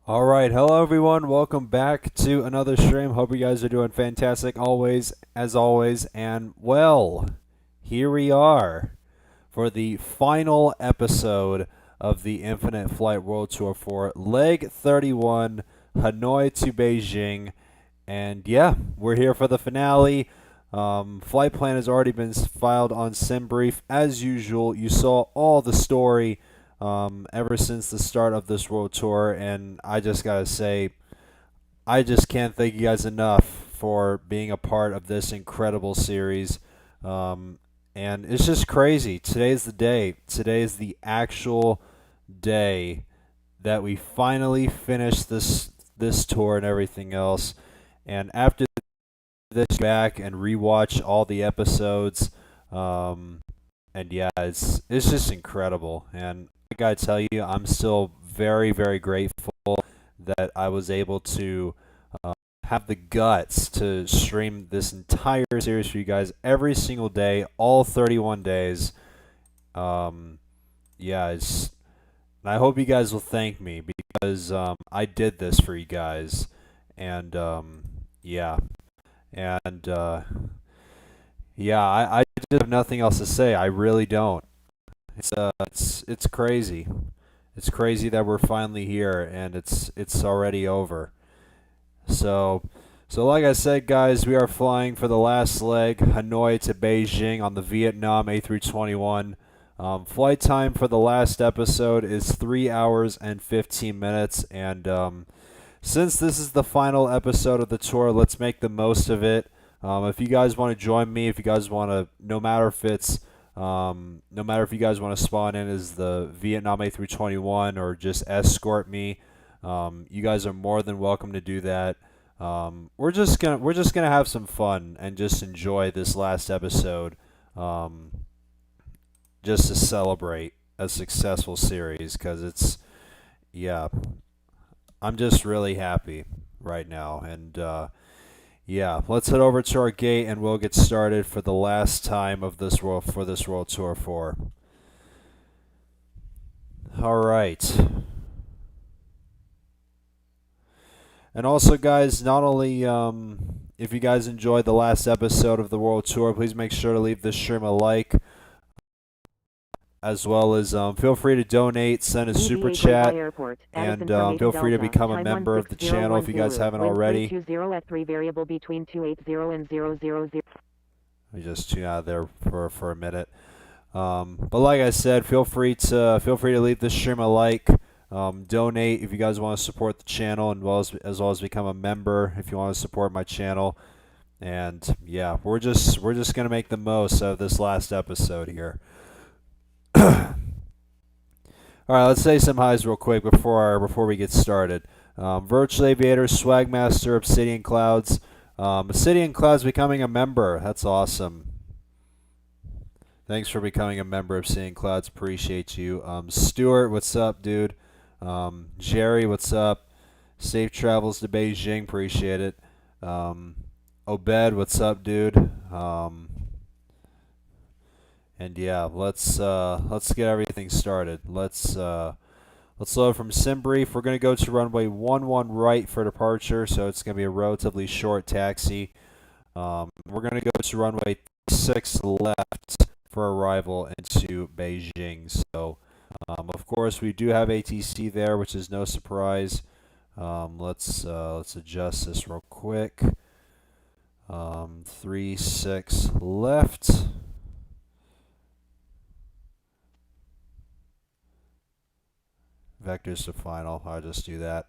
All right, hello everyone. Welcome back to another stream. Hope you guys are doing fantastic as always. And well, here we are for the final episode of the Infinite Flight World Tour for leg 31, Hanoi to Beijing. And yeah, we're here for the finale. Flight plan has already been filed on SimBrief. As usual, you saw all the story ever since the start of this world tour, and I just gotta say, I just can't thank you guys enough for being a part of this incredible series. And it's just crazy. Today's the day. Today is the actual day that we finally finish this tour and everything else. And after this, back and rewatch all the episodes. And yeah, it's just incredible. And I gotta tell you, I'm still very, very grateful that I was able to have the guts to stream this entire series for you guys every single day, all 31 days. Yeah, and I hope you guys will thank me because I did this for you guys, and yeah, and yeah, I just have nothing else to say. I really don't. It's crazy. It's crazy that we're finally here and it's already over. So so like I said, guys, we are flying for the last leg, Hanoi to Beijing on the Vietnam A321. Flight time for the last episode is 3 hours and 15 minutes, and since this is the final episode of the tour, let's make the most of it. If you guys want to join me, if you guys want to, no matter if if you guys want to spawn in as the Vietnam A321 or just escort me, you guys are more than welcome to do that. We're just gonna have some fun and just enjoy this last episode, just to celebrate a successful series. Cause yeah, I'm just really happy right now, and yeah, let's head over to our gate and we'll get started for the last time of this world tour 4. All right. And also, guys, not only if you guys enjoyed the last episode of the world tour, please make sure to leave this stream a like, as well as feel free to donate, send a super chat, and feel free to become a member of the channel if you guys haven't already. Let me just tune out of there for a minute. But like I said, feel free to leave this stream a like, donate if you guys want to support the channel, and as well as become a member if you want to support my channel. And yeah, we're just gonna make the most of this last episode here. All right, let's say some highs real quick before we get started. Virtual Aviator, Swagmaster, Obsidian Clouds. Obsidian Clouds becoming a member. That's awesome. Thanks for becoming a member of Obsidian Clouds. Appreciate you. Stuart, what's up, dude? Jerry, what's up? Safe travels to Beijing. Appreciate it. Obed, what's up, dude? And yeah, let's get everything started. Let's load from SimBrief. We're gonna go to runway 11 right for departure, so it's gonna be a relatively short taxi. We're gonna go to runway 6 left for arrival into Beijing. So, of course, we do have ATC there, which is no surprise. Let's adjust this real quick. 3-6 left. vectors to final. I'll just do that.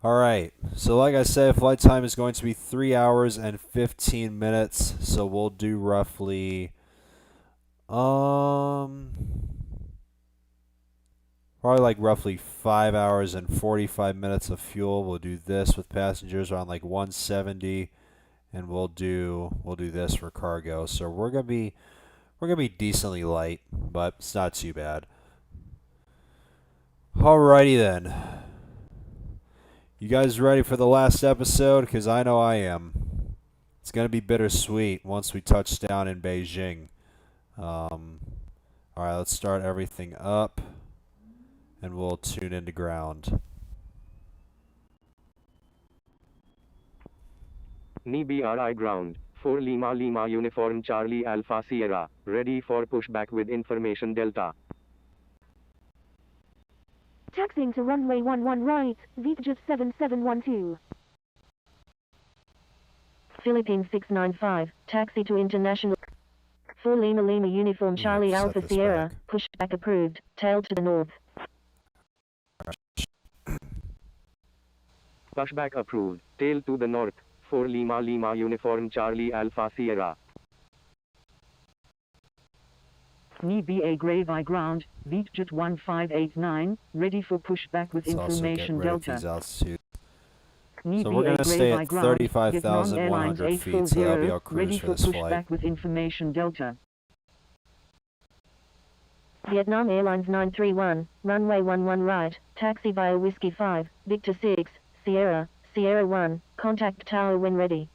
Alright, so like I said, flight time is going to be 3 hours and 15 minutes. So we'll do roughly probably like roughly 5 hours and 45 minutes of fuel. We'll do this with passengers around like 170, and we'll do this for cargo. So we're gonna be decently light, but it's not too bad. Alrighty then. You guys ready for the last episode? Because I know I am. It's gonna be bittersweet once we touch down in Beijing. Alright, let's start everything up, and we'll tune into ground. BRI ground, 4 Lima Lima Uniform Charlie Alpha Sierra, ready for pushback with information Delta. Taxiing to runway 11 right, VJ 7712. Philippines 695, taxi to international. 4 Lima Lima Uniform Charlie Alpha Sierra, pushback approved, tail to the north. Pushback approved, tail to the north, 4 Lima Lima Uniform Charlie Alpha Sierra. BA Grave I ground, VJ 1589, ready for pushback with information Delta. So we're going to stay at 35,100 feet, so that'll be our cruise for this flight. With information Delta. Vietnam Airlines 931, runway 11 right, taxi via Whiskey 5, Victor 6, Sierra, Sierra 1, contact tower when ready.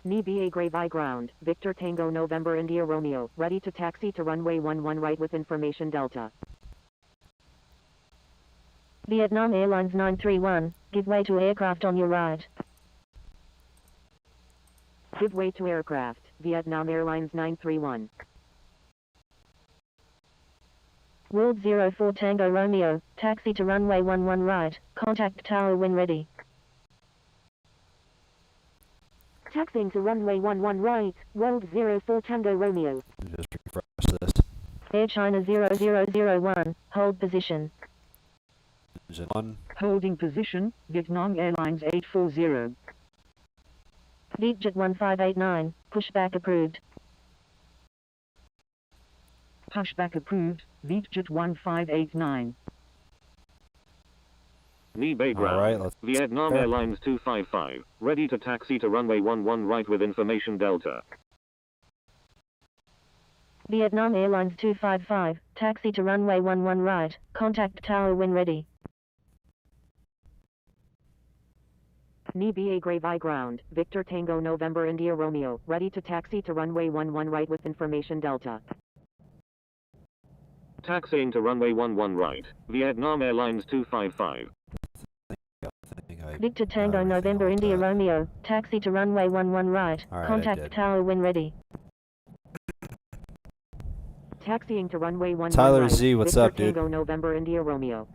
BA Grave I ground, Victor Tango November India Romeo, ready to taxi to runway 11 right with information Delta. Vietnam Airlines 931, give way to aircraft on your right. Give way to aircraft, Vietnam Airlines 931. World 04 Tango Romeo, taxi to runway 11 right, contact tower when ready. Taxiing to runway 11 right, World 04 Tango Romeo. Just refresh this. Air China 0001, hold position. Engine 1. Holding position, Vietnam Airlines 840. VJ 1589, pushback approved. Pushback approved, VJ 1589. Bay ground, Alright, Vietnam Airlines 255, ready to taxi to runway 11 right with information Delta. Vietnam Airlines 255, taxi to runway 11 right, contact tower when ready. BA Grave I ground, Victor Tango November India Romeo, ready to taxi to runway 11 right with information Delta. Taxiing to runway 11 right, Vietnam Airlines 255. Victor Tango November India Romeo, taxi to runway 11 right, contact tower when ready. Taxiing to runway 11 Tyler right, Z, what's Victor up, dude? Tango November India Romeo.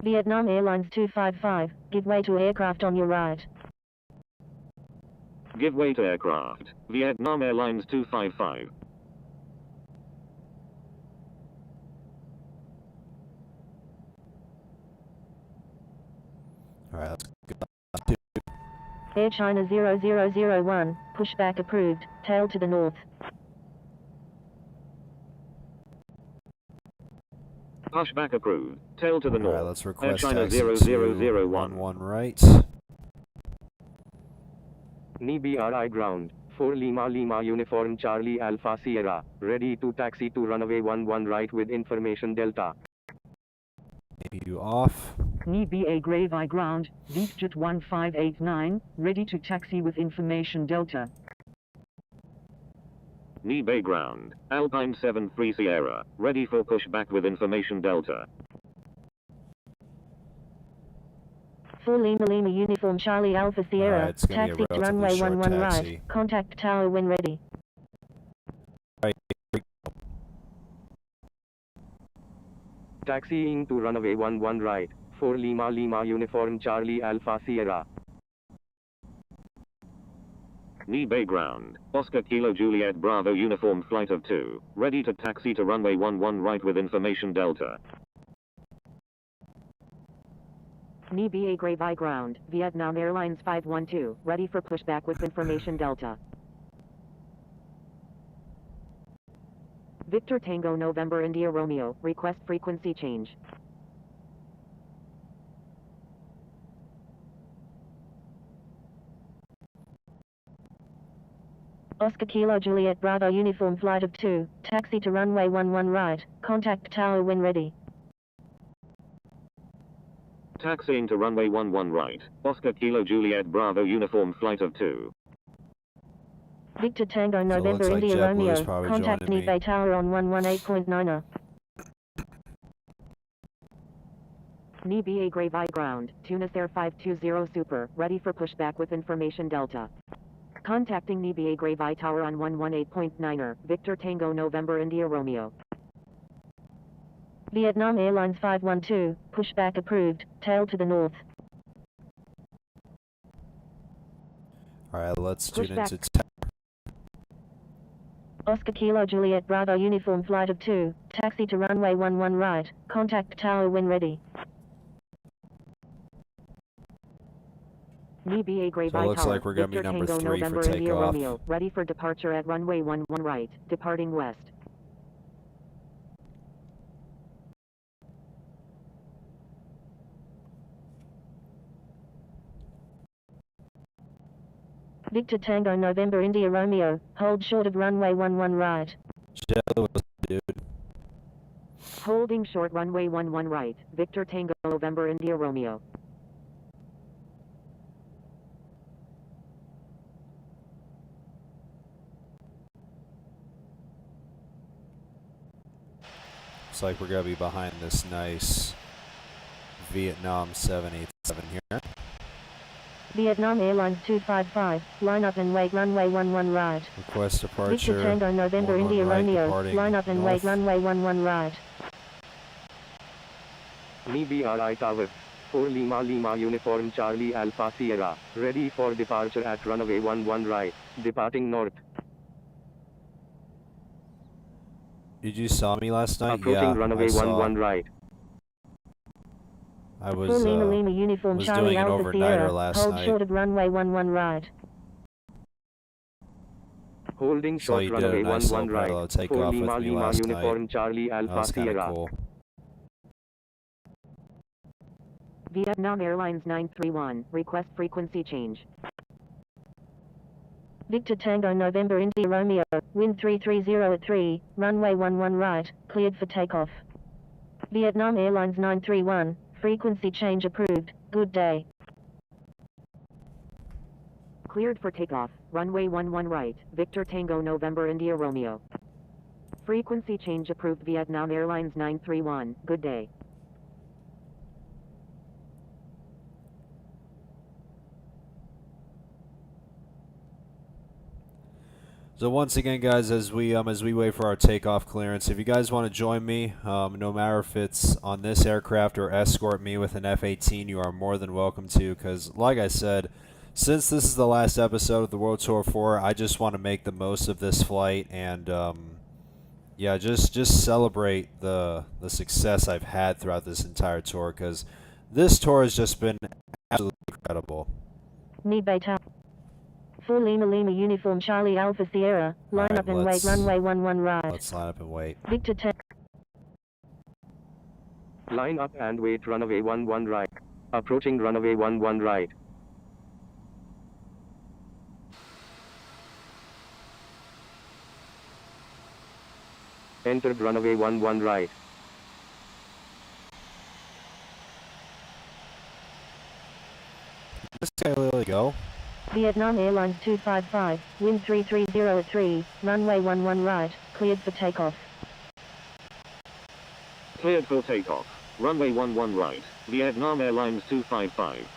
Vietnam Airlines 255, give way to aircraft on your right. Give way to aircraft, Vietnam Airlines 255. Alright, let's go. Air China 0001, pushback approved, tail to the north. Pushback approved, tail to the north. Alright, let's request Air China taxi 0001. to 11 right. BRI ground, 4 Lima Lima Uniform Charlie Alpha Sierra, ready to taxi to runway 11 right with information Delta. You off. BA Grave I ground, VJ 1589, ready to taxi with information Delta. Bay ground, Alpine 73 Sierra, ready for pushback with information Delta. 4 Lima Lima Uniform Charlie Alpha Sierra, it's gonna be taxi a to relatively runway short 11 taxi. right, contact tower when ready. Taxiing to runway 11 right, 4 Lima Lima Uniform Charlie Alpha Sierra. Knee Bay ground. Oscar Kilo Juliet Bravo uniform flight of 2. Ready to taxi to runway 11 right with information Delta. Knee BA Gray by ground, Vietnam Airlines 512, ready for pushback with information Delta. Victor Tango November India Romeo, request frequency change. Oscar Kilo Juliet Bravo uniform flight of 2, taxi to runway 11 right, contact tower when ready. Taxiing to runway 11 right. Oscar Kilo Juliet Bravo uniform flight of 2. Victor Tango So it November looks like India JetBlue's Romeo, probably contact joining Knee me. Bay Tower on 118.9er. Knee BA Gray by ground, Tunis Air 520 Super, ready for pushback with information Delta. Contacting Knee BA Gray by Tower on 118.9er, Victor Tango November India Romeo. Vietnam Airlines 512, pushback approved, tail to the north. Alright, let's tune Pushback. into Oscar Kilo Juliet Bravo uniform flight of 2, taxi to runway 11 right, contact tower when ready. Knee BA Gray So by it looks Tower, like we're going to be Victor number Tango 3 for November India takeoff. Romeo, ready for departure at runway 11 right, departing west. Victor Tango November India Romeo, hold short of runway 11 right. JetBlue, dude. Holding short runway 11 right, Victor Tango November India Romeo. Looks like we're going to be behind this nice Vietnam 787 here. Vietnam Airlines 255, line up and wait runway 11 right. Request departure. Victor Tango November 11 India right, Romeo, departing line up and north. wait runway 11 right. Knee BRI Tower. 4 Lima Lima Uniform Charlie Alpha Sierra, ready for departure at runway 11 right, departing north. Did you saw me last night? Approaching Yeah, runway I saw. 11 right. I 4 was Lima Lima uniform was Charlie doing an Alpha overnighter Sierra, last hold night. short of runway 11 right. Holding Saw short you did runway a nice 11 little right. parallel 4 takeoff Lima with me Lima last Uniform night. Charlie That Alpha was kind of Sierra. cool. Vietnam Airlines 931, request frequency change. Victor Tango November India Romeo, wind 330 at 3, runway 11 right, cleared for takeoff. Vietnam Airlines 931, frequency change approved, good day. Cleared for takeoff, runway 11 right, Victor Tango November India Romeo. Frequency change approved Vietnam Airlines 931, good day. So once again, guys, as we wait for our takeoff clearance, if you guys want to join me, no matter if it's on this aircraft or escort me with an F-18, you are more than welcome to. Because, like I said, since this is the last episode of the World Tour 4, I just want to make the most of this flight and, yeah, just celebrate the success I've had throughout this entire tour. Because this tour has just been absolutely incredible. Knee Bay Tower. 4 Lima Lima uniform Charlie Alpha Sierra, line Alright, up and wait runway 11 right. Let's line up and wait. Victor Tango. Line up and wait runway 11 right. Approaching runway 11 right. Entered runway 11 right. This guy really go? Vietnam Airlines 255, wind 330 at 3, runway 11 right, cleared for takeoff. Cleared for takeoff. Runway 11 right. Vietnam Airlines 255.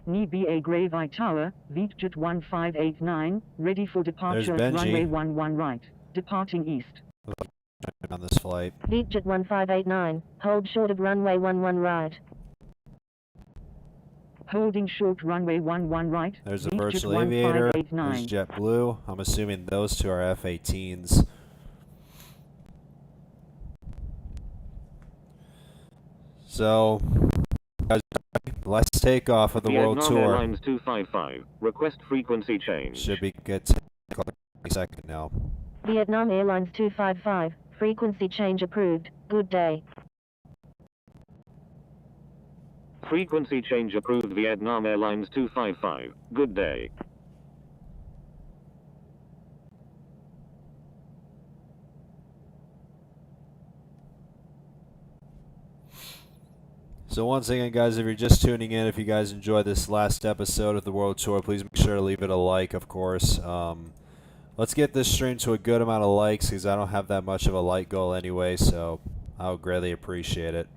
Nibi Gravy Tower, Vietjet 1589, ready for departure at Benji. runway 11 right, departing east. On this flight. Vietjet 1589, hold short of runway 11 right. Holding short runway 11 right. There's a Vietjet virtual aviator. There's 1589. JetBlue. I'm assuming those two are F-18s. So, guys, let's take off of the World Vietnam Tour. Airlines 255. Request frequency change. Should be good to a second now. Vietnam Airlines 255, frequency change approved, good day. Frequency change approved. Vietnam Airlines 255. Good day. So once again, guys, if you're just tuning in, if you guys enjoyed this last episode of the World Tour, please make sure to leave it a like, of course. Let's get this stream to a good amount of likes, because I don't have that much of a like goal anyway, so I would greatly appreciate it.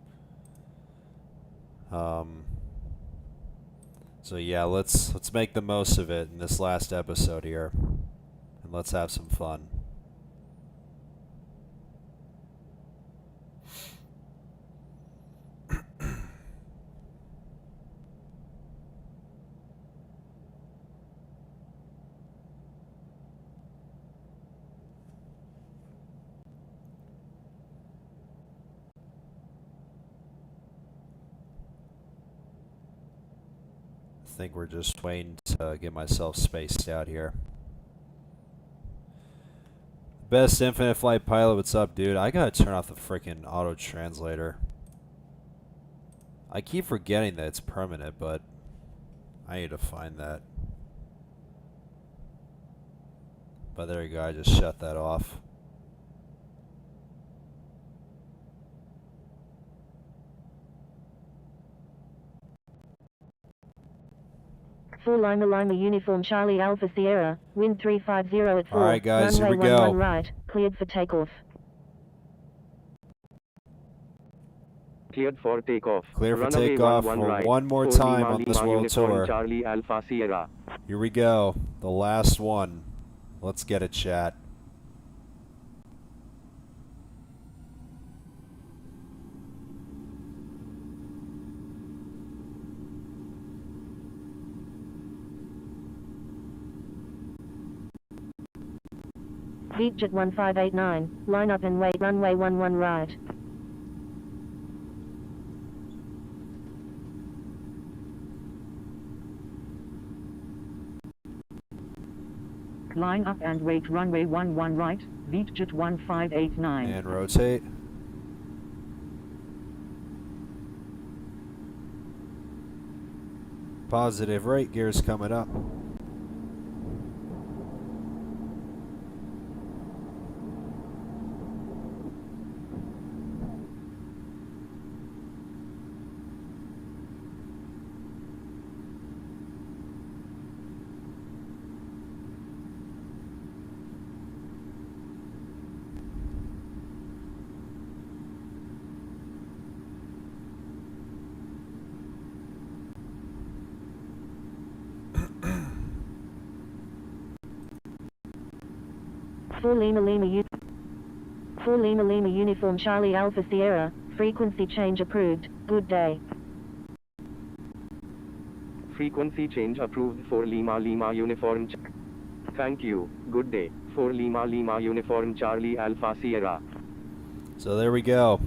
So yeah, let's make the most of it in this last episode here, and let's have some fun. I think we're just waiting to get myself spaced out here. Best Infinite Flight Pilot, what's up, dude? I gotta turn off the freaking auto translator. I keep forgetting that it's permanent, but I need to find that. But there you go, I just shut that off. Four Lima Lima Uniform Charlie Alpha Sierra, wind 350 at 4, Alright guys, here runway we go. 11 right, cleared for takeoff. Cleared for takeoff. Clear for Runway takeoff 11 for right. one more 4 time Lima on this Lima World Uniform Tour. Charlie Alpha Sierra. Here we go, the last one. Let's get it, chat. Vietjet 1589, line up and wait, runway 11 right. Line up and wait runway 11 right, Vietjet 1589. And rotate. Positive right gear's coming up. Four Lima Lima Uniform Charlie Alpha Sierra, frequency change approved, good day. Frequency change approved for Lima Lima Uniform. Thank you. Good day. For Lima Lima Uniform Charlie Alpha Sierra. So there we go.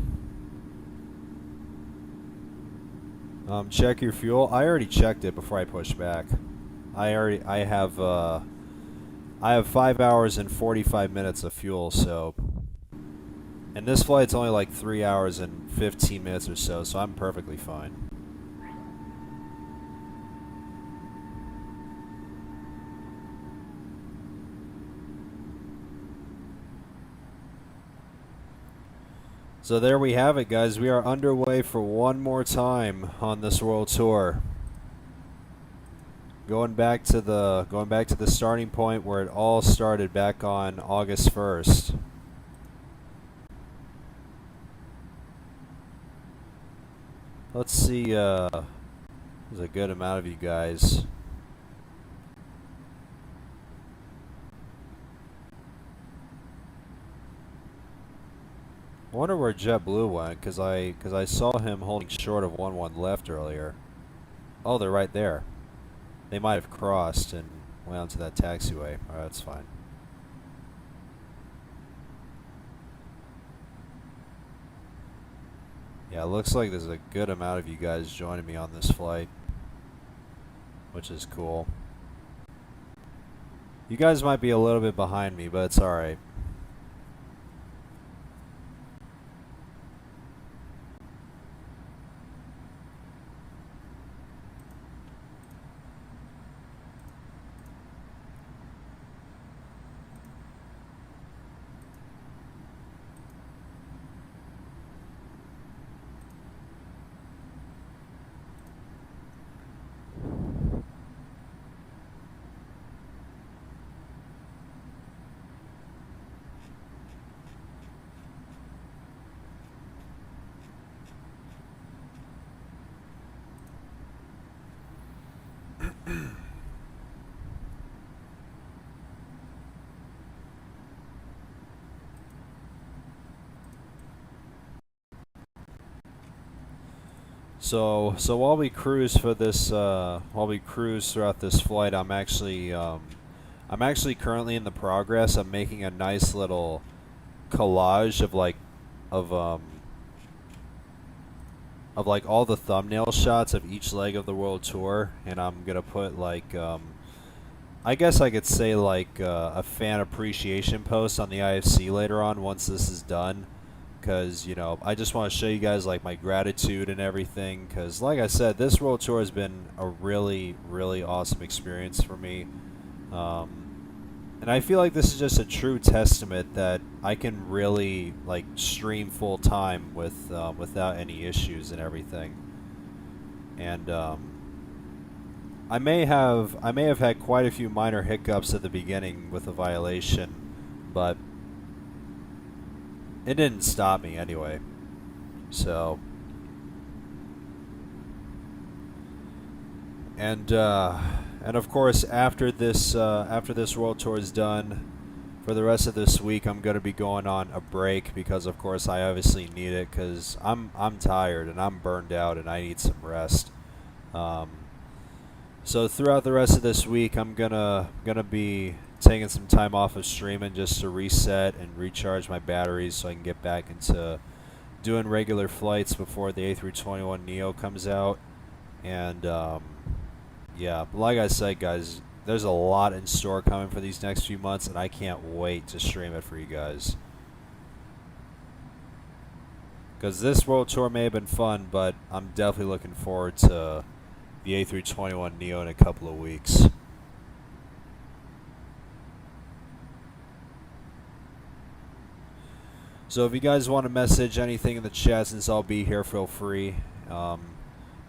Check your fuel. I already checked it before I pushed back. I have 5 hours and 45 minutes of fuel, so, and this flight's only like 3 hours and 15 minutes or so, so I'm perfectly fine. So there we have it, guys. We are underway for one more time on this World Tour. Going back to the starting point where it all started back on August 1st. Let's see There's a good amount of you guys. I wonder where JetBlue went, because I saw him holding short of 1-1 left earlier. Oh, they're right there. They might have crossed and went onto that taxiway. Alright, that's fine. Yeah, it looks like there's a good amount of you guys joining me on this flight, which is cool. You guys might be a little bit behind me, but it's alright. So while we cruise for this, while we cruise throughout this flight, I'm actually currently in the progress of making a nice little collage of like all the thumbnail shots of each leg of the world tour, and I'm gonna put like I guess I could say like a fan appreciation post on the IFC later on once this is done. Because, you know, I just want to show you guys like my gratitude and everything, because like I said, this world tour has been a really, really awesome experience for me, and I feel like this is just a true testament that I can really like stream full time with without any issues and everything. And I may have had quite a few minor hiccups at the beginning with the violation, but it didn't stop me anyway. So, and of course after this world tour is done, for the rest of this week I'm going to be going on a break, because of course I obviously need it, because I'm tired and I'm burned out and I need some rest. So throughout the rest of this week I'm gonna be taking some time off of streaming just to reset and recharge my batteries so I can get back into doing regular flights before the A321neo comes out. And yeah, like I said, guys, there's a lot in store coming for these next few months, and I can't wait to stream it for you guys. Because this world tour may have been fun, but I'm definitely looking forward to the A321neo in a couple of weeks. So if you guys want to message anything in the chat, since I'll be here, feel free.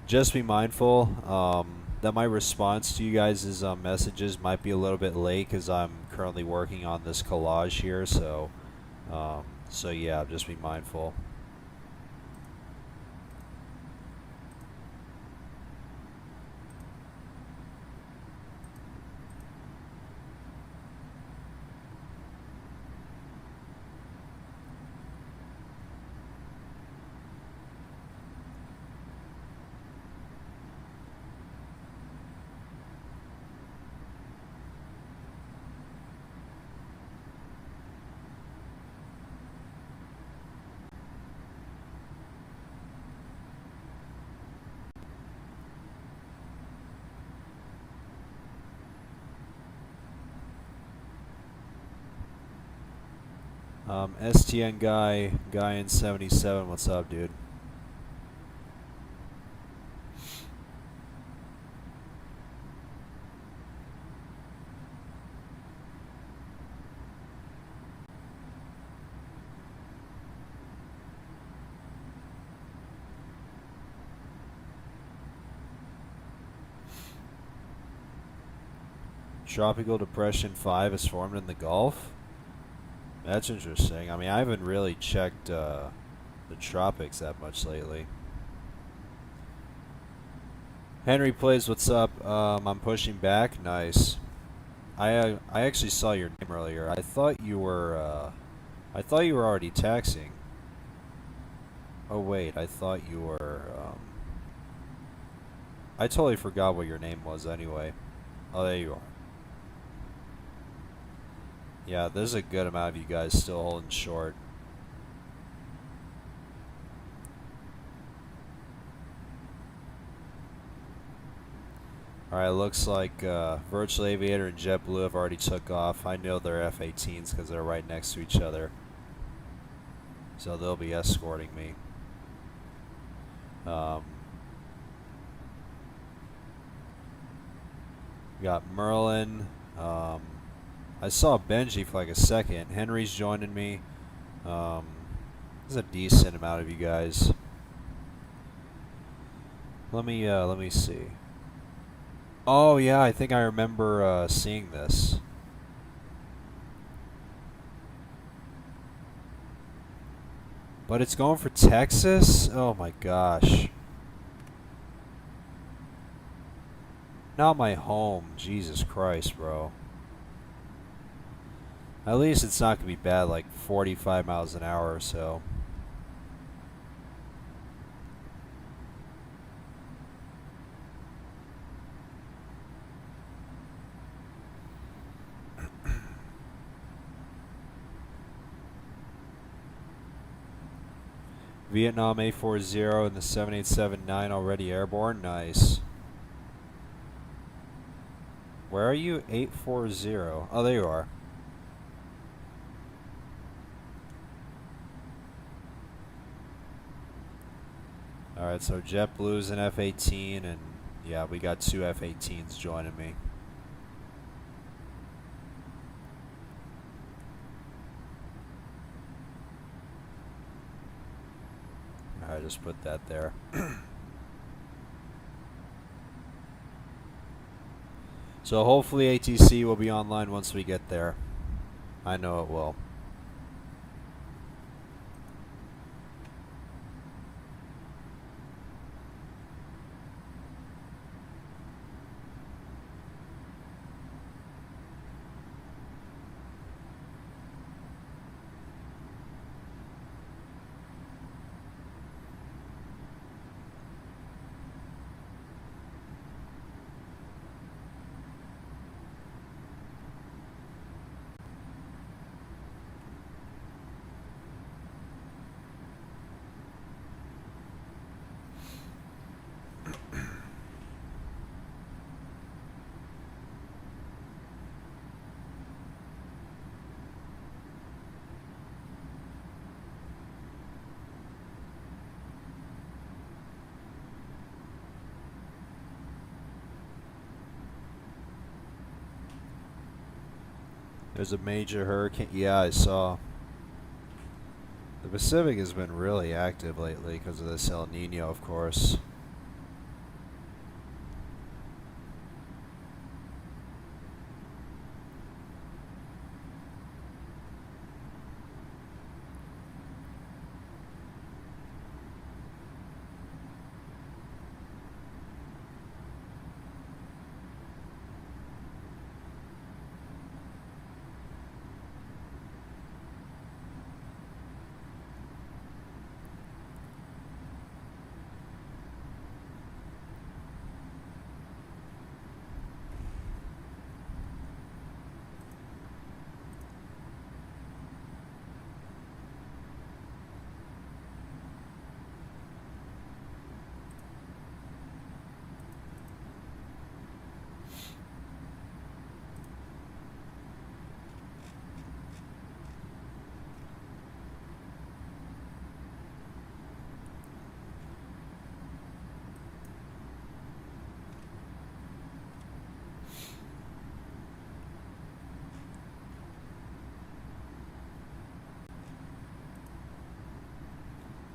Just be mindful that my response to you guys' messages might be a little bit late, because I'm currently working on this collage here. So yeah, just be mindful. STN guy in 77, what's up, dude? Tropical Depression 5 is formed in the Gulf? That's interesting. I mean, I haven't really checked the tropics that much lately. Henry plays, what's up? I'm pushing back. Nice. I actually saw your name earlier. I thought you were already taxing. Oh wait, I thought you were I totally forgot what your name was anyway. Oh, there you are. Yeah, there's a good amount of you guys still holding short. Alright, looks like Virtual Aviator and JetBlue have already took off. I know they're F-18s because they're right next to each other. So they'll be escorting me. We got Merlin. I saw Benji for like a second. Henry's joining me. There's a decent amount of you guys. Let me see. Oh yeah, I think I remember seeing this. But it's going for Texas? Oh my gosh. Not my home. Jesus Christ, bro. At least it's not going to be bad, like 45 miles an hour or so. Vietnam A40 and the 7879 already airborne. Nice. Where are you? 840. Oh, there you are. Alright, so JetBlue's an F-18, and yeah, we got two F-18s joining me. Alright, just put that there. So hopefully ATC will be online once we get there. I know it will. There's a major hurricane. Yeah, I saw. The Pacific has been really active lately because of this El Nino, of course.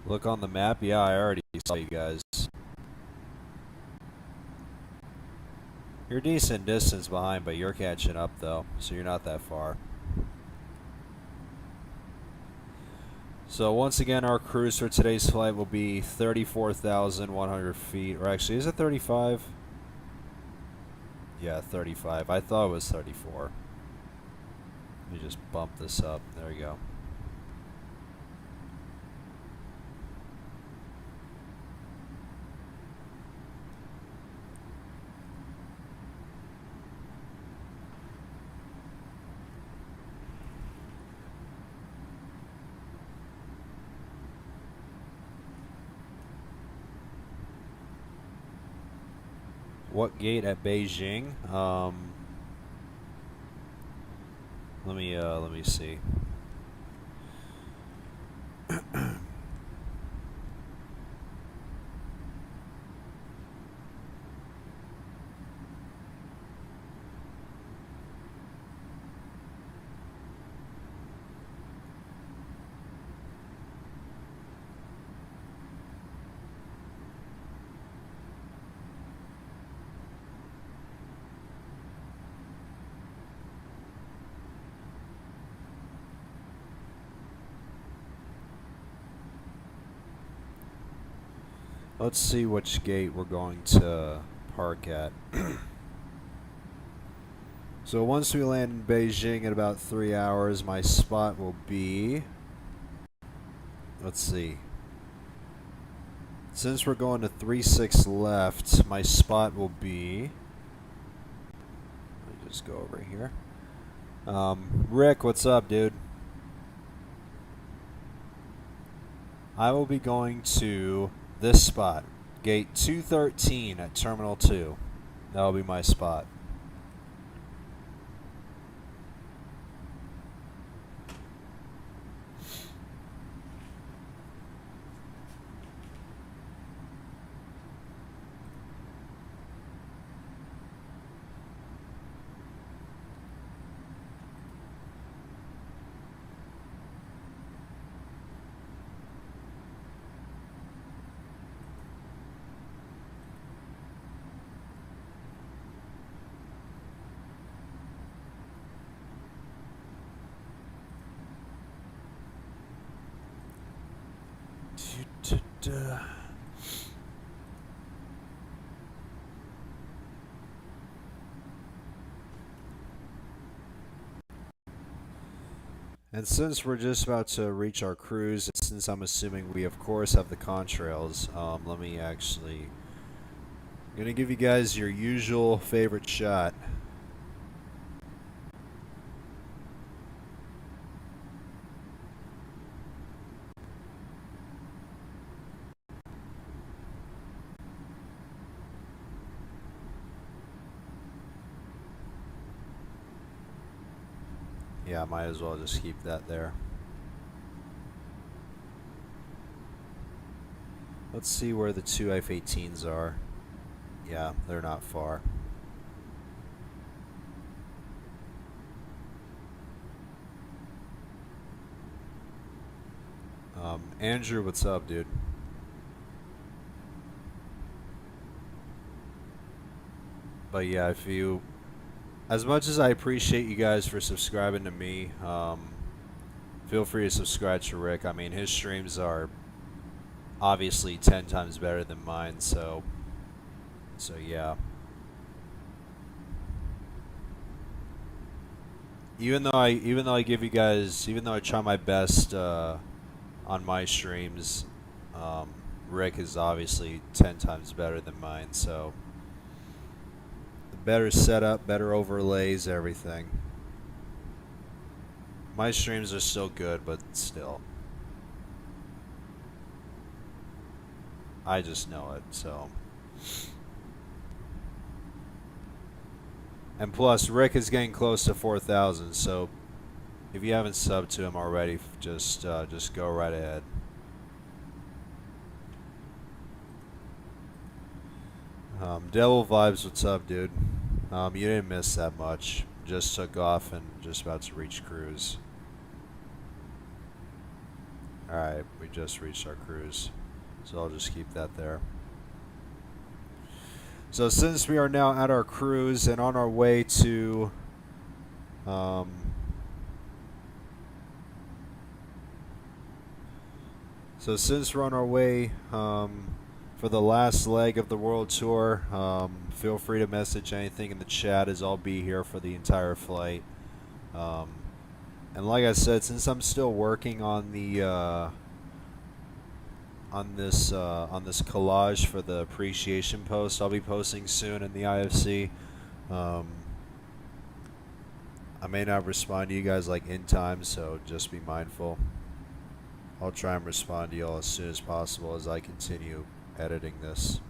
Look on the map. Yeah, I already saw you guys. You're a decent distance behind, but you're catching up though, so you're not that far. So once again, our cruise for today's flight will be 34,100 feet, or actually, is it 35? Yeah, 35. I thought it was 34. Let me just bump this up. There we go. What gate at Beijing? Let me see. Let's see which gate we're going to park at. So once we land in Beijing in about 3 hours, my spot will be... Let's see. Since we're going to 36 left, my spot will be... Let me just go over here. Rick, what's up, dude? I will be going to this spot, gate 213 at Terminal 2. That'll be my spot. And since we're just about to reach our cruise, and since I'm assuming we of course have the contrails, let me actually... I'm gonna give you guys your usual favorite shot. Yeah, might as well just keep that there. Let's see where the two F-18s are. Yeah, they're not far. Andrew, what's up, dude? But yeah, if you... As much as I appreciate you guys for subscribing to me, feel free to subscribe to Rick. I mean, his streams are obviously 10 times better than mine, so yeah. Even though I give you guys, even though I try my best on my streams, Rick is obviously 10 times better than mine, so the better setup, better overlays, everything. My streams are still good, but still. I just know it, so. And plus, Rick is getting close to 4,000, so if you haven't subbed to him already, just go right ahead. Devil Vibes, what's up, dude? You didn't miss that much. Just took off and just about to reach cruise. Alright, we just reached our cruise. So I'll just keep that there. So since we are now at our cruise and on our way to so since we're on our way for the last leg of the World Tour. Feel free to message anything in the chat, as I'll be here for the entire flight. And like I said, since I'm still working on the on this collage for the appreciation post I'll be posting soon in the IFC, I may not respond to you guys like in time, so just be mindful. I'll try and respond to y'all as soon as possible as I continue editing this.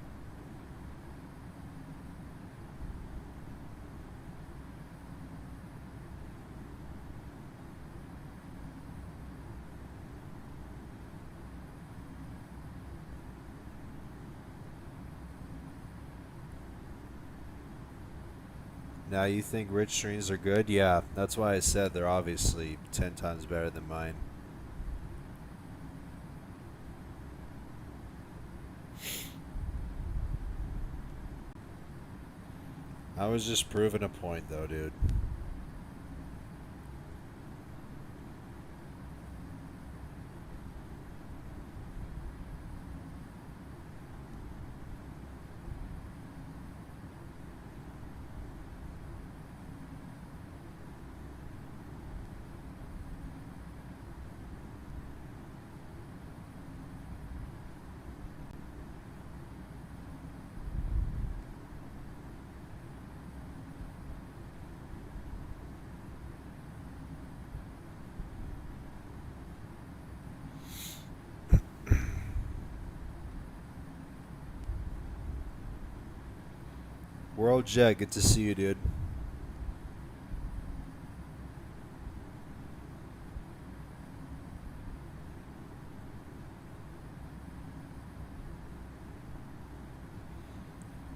Now you think rich streams are good? Yeah, that's why I said they're obviously 10 times better than mine. I was just proving a point though, dude. World Jet, good to see you, dude.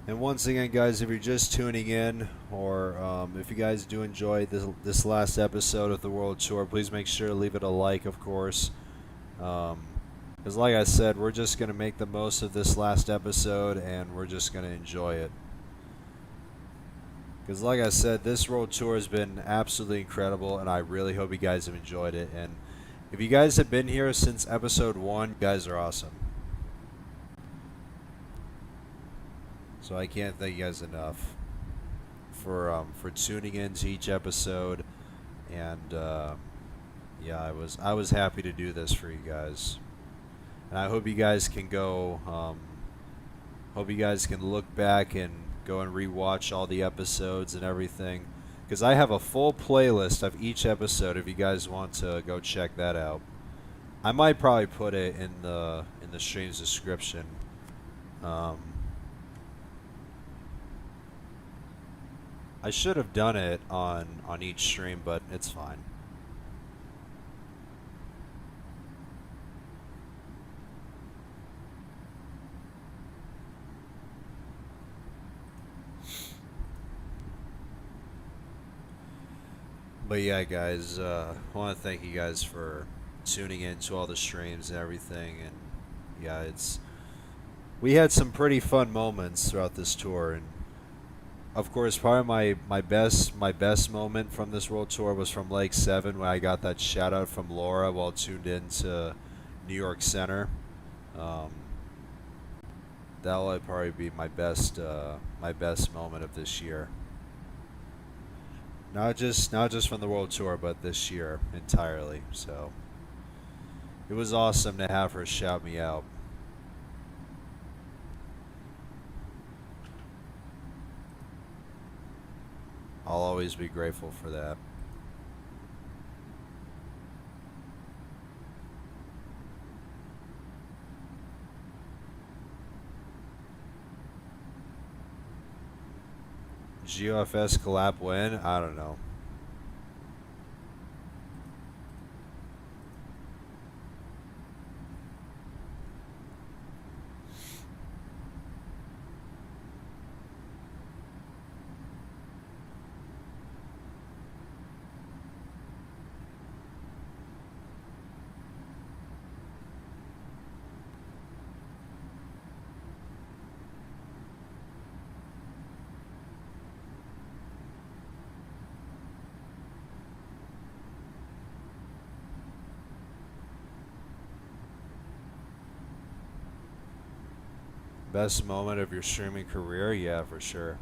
And once again, guys, if you're just tuning in, or if you guys do enjoy this last episode of the World Tour, please make sure to leave it a like, of course. Because like I said, we're just going to make the most of this last episode, and we're just going to enjoy it. Because like I said, this World Tour has been absolutely incredible, and I really hope you guys have enjoyed it. And if you guys have been here since episode 1, you guys are awesome. So I can't thank you guys enough for tuning in to each episode, and yeah, I was happy to do this for you guys, and I hope you guys can go. Hope you guys can look back and go and rewatch all the episodes and everything, because I have a full playlist of each episode. If you guys want to go check that out, I might probably put it in the stream's description. I should have done it on each stream, but it's fine. But yeah, guys, I want to thank you guys for tuning in to all the streams and everything. And yeah, we had some pretty fun moments throughout this tour, and of course, probably my best moment from this World Tour was from Lake 7, when I got that shout out from Laura while tuned in to New York Center. That'll probably be my best moment of this year. Not just from the World Tour, but this year entirely. So it was awesome to have her shout me out. I'll always be grateful for that. GOFS collab win? I don't know. Best moment of your streaming career? Yeah, for sure.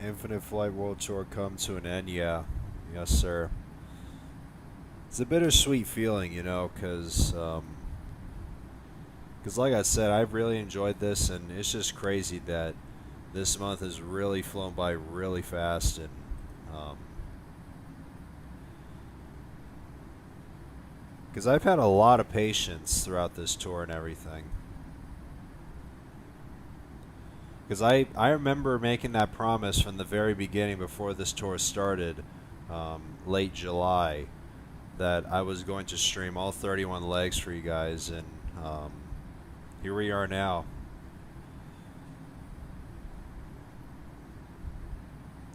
Infinite Flight World Tour come to an end? Yeah. Yes, sir. It's a bittersweet feeling, you know, because like I said, I've really enjoyed this, and it's just crazy that this month has really flown by really fast, and because I've had a lot of patience throughout this tour and everything. Because I remember making that promise from the very beginning before this tour started, late July, that I was going to stream all 31 legs for you guys, and here we are now.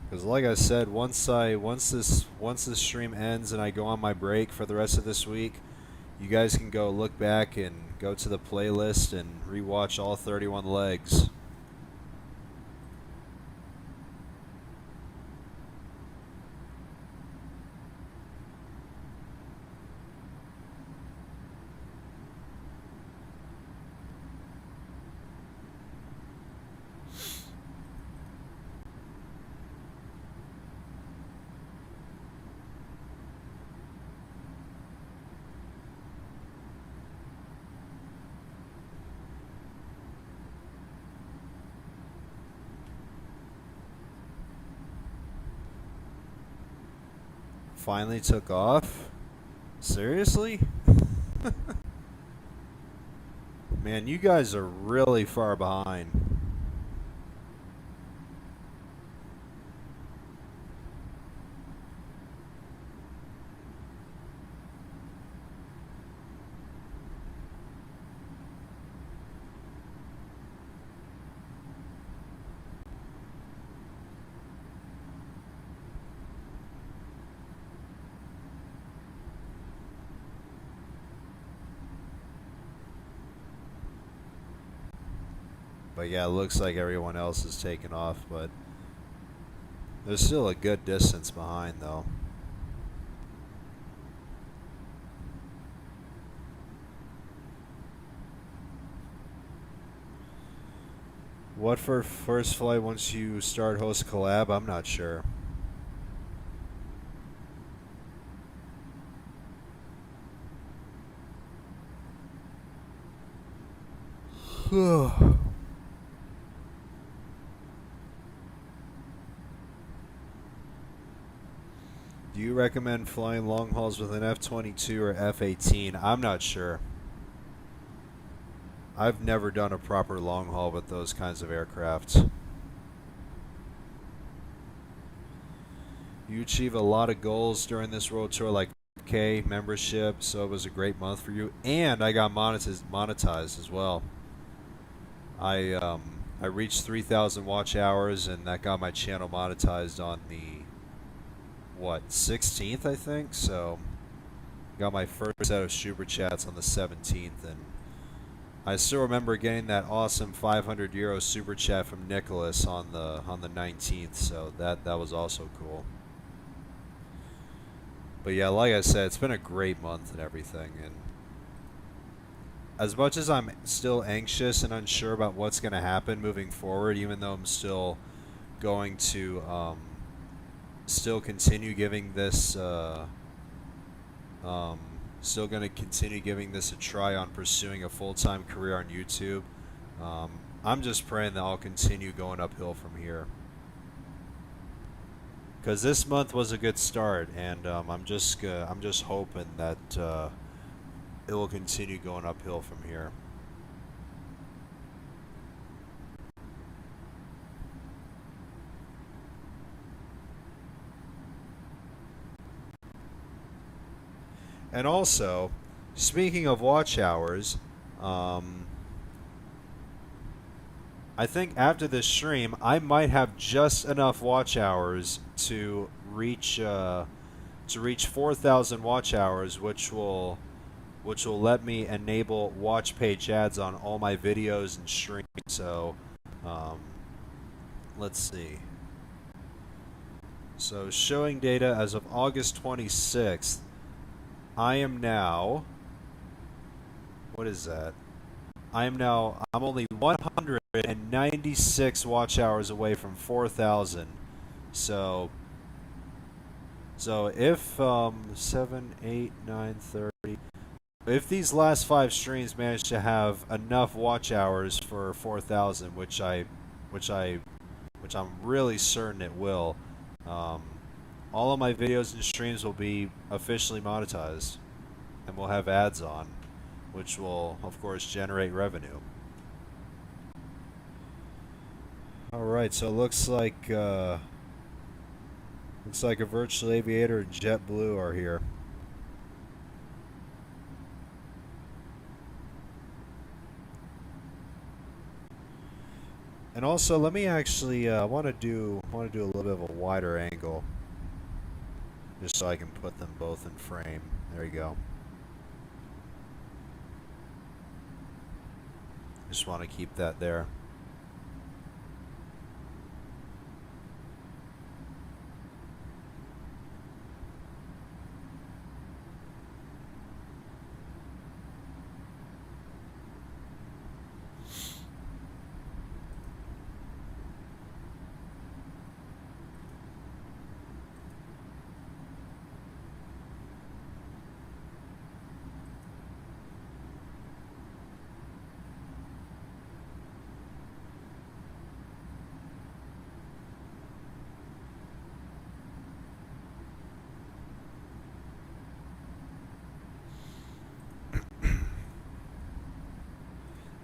Because like I said, once this stream ends and I go on my break for the rest of this week, you guys can go look back and go to the playlist and rewatch all 31 legs. Finally took off? Seriously? Man, you guys are really far behind. But yeah, it looks like everyone else is taking off, but there's still a good distance behind, though. What for first flight once you start host collab? I'm not sure. Do you recommend flying long hauls with an F-22 or F-18? I'm not sure. I've never done a proper long haul with those kinds of aircrafts. You achieve a lot of goals during this world tour, like K membership, so it was a great month for you. And I got monetized as well. I reached 3,000 watch hours, and that got my channel monetized on the 16th, I think. So got my first set of super chats on the 17th, and I still remember getting that awesome 500 euro super chat from Nicholas on the 19th. So that was also cool. But yeah, like I said, it's been a great month and everything, and as much as I'm still anxious and unsure about what's going to happen moving forward, even though I'm still going to still continue giving this still going to continue giving this a try on pursuing a full-time career on YouTube. I'm just praying that I'll continue going uphill from here, because this month was a good start, and I'm just hoping that it will continue going uphill from here. And also, speaking of watch hours, I think after this stream, I might have just enough watch hours to reach 4,000 watch hours, which will let me enable watch page ads on all my videos and streams. So, let's see. So showing data as of August 26th, I am now, what is that? I'm only 196 watch hours away from 4,000. So if 7, 8, 9, 30, if these last 5 streams manage to have enough watch hours for 4,000, which I'm really certain it will, all of my videos and streams will be officially monetized, and we'll have ads on, which will, of course, generate revenue. Alright, so it looks like a Virtual Aviator and JetBlue are here. And also, let me actually want to do a little bit of a wider angle, just so I can put them both in frame. There you go. Just want to keep that there.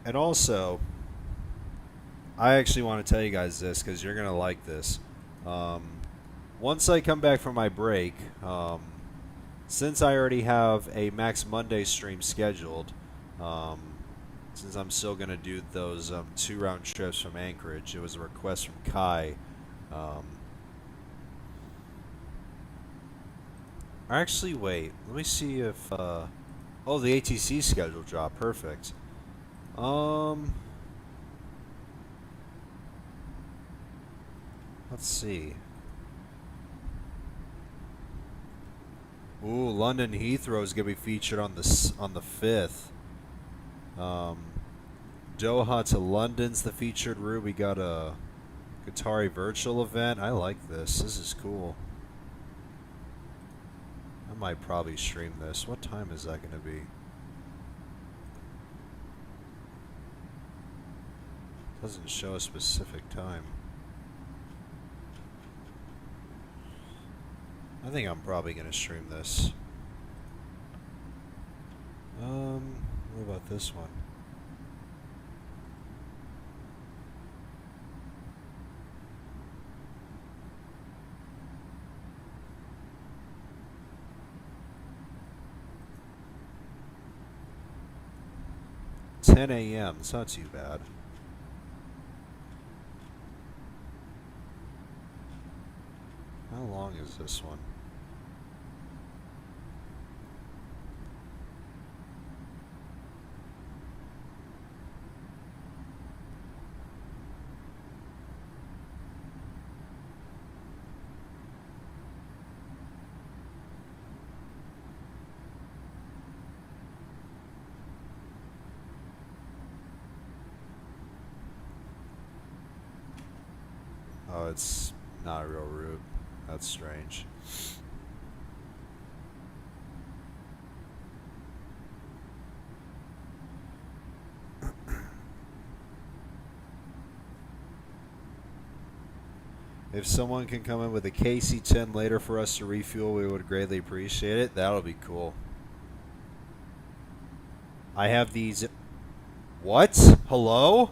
And also, I actually want to tell you guys this because you're going to like this. Once I come back from my break, since I already have a Max Monday stream scheduled, since I'm still going to do those 2 round trips from Anchorage, it was a request from Kai. Actually, wait. Let me see if... oh, the ATC schedule dropped. Perfect. Let's see. Ooh, London Heathrow is gonna be featured on the 5th. Doha to London's the featured route. We got a Qatari virtual event. I like this. This is cool. I might probably stream this. What time is that gonna be? Doesn't show a specific time. I think I'm probably gonna stream this. What about this one? $10 a.m. It's not too bad. How long is this one? Oh, it's not a real route. That's strange. If someone can come in with a KC-10 later for us to refuel, we would greatly appreciate it. That'll be cool. I have these... What? Hello?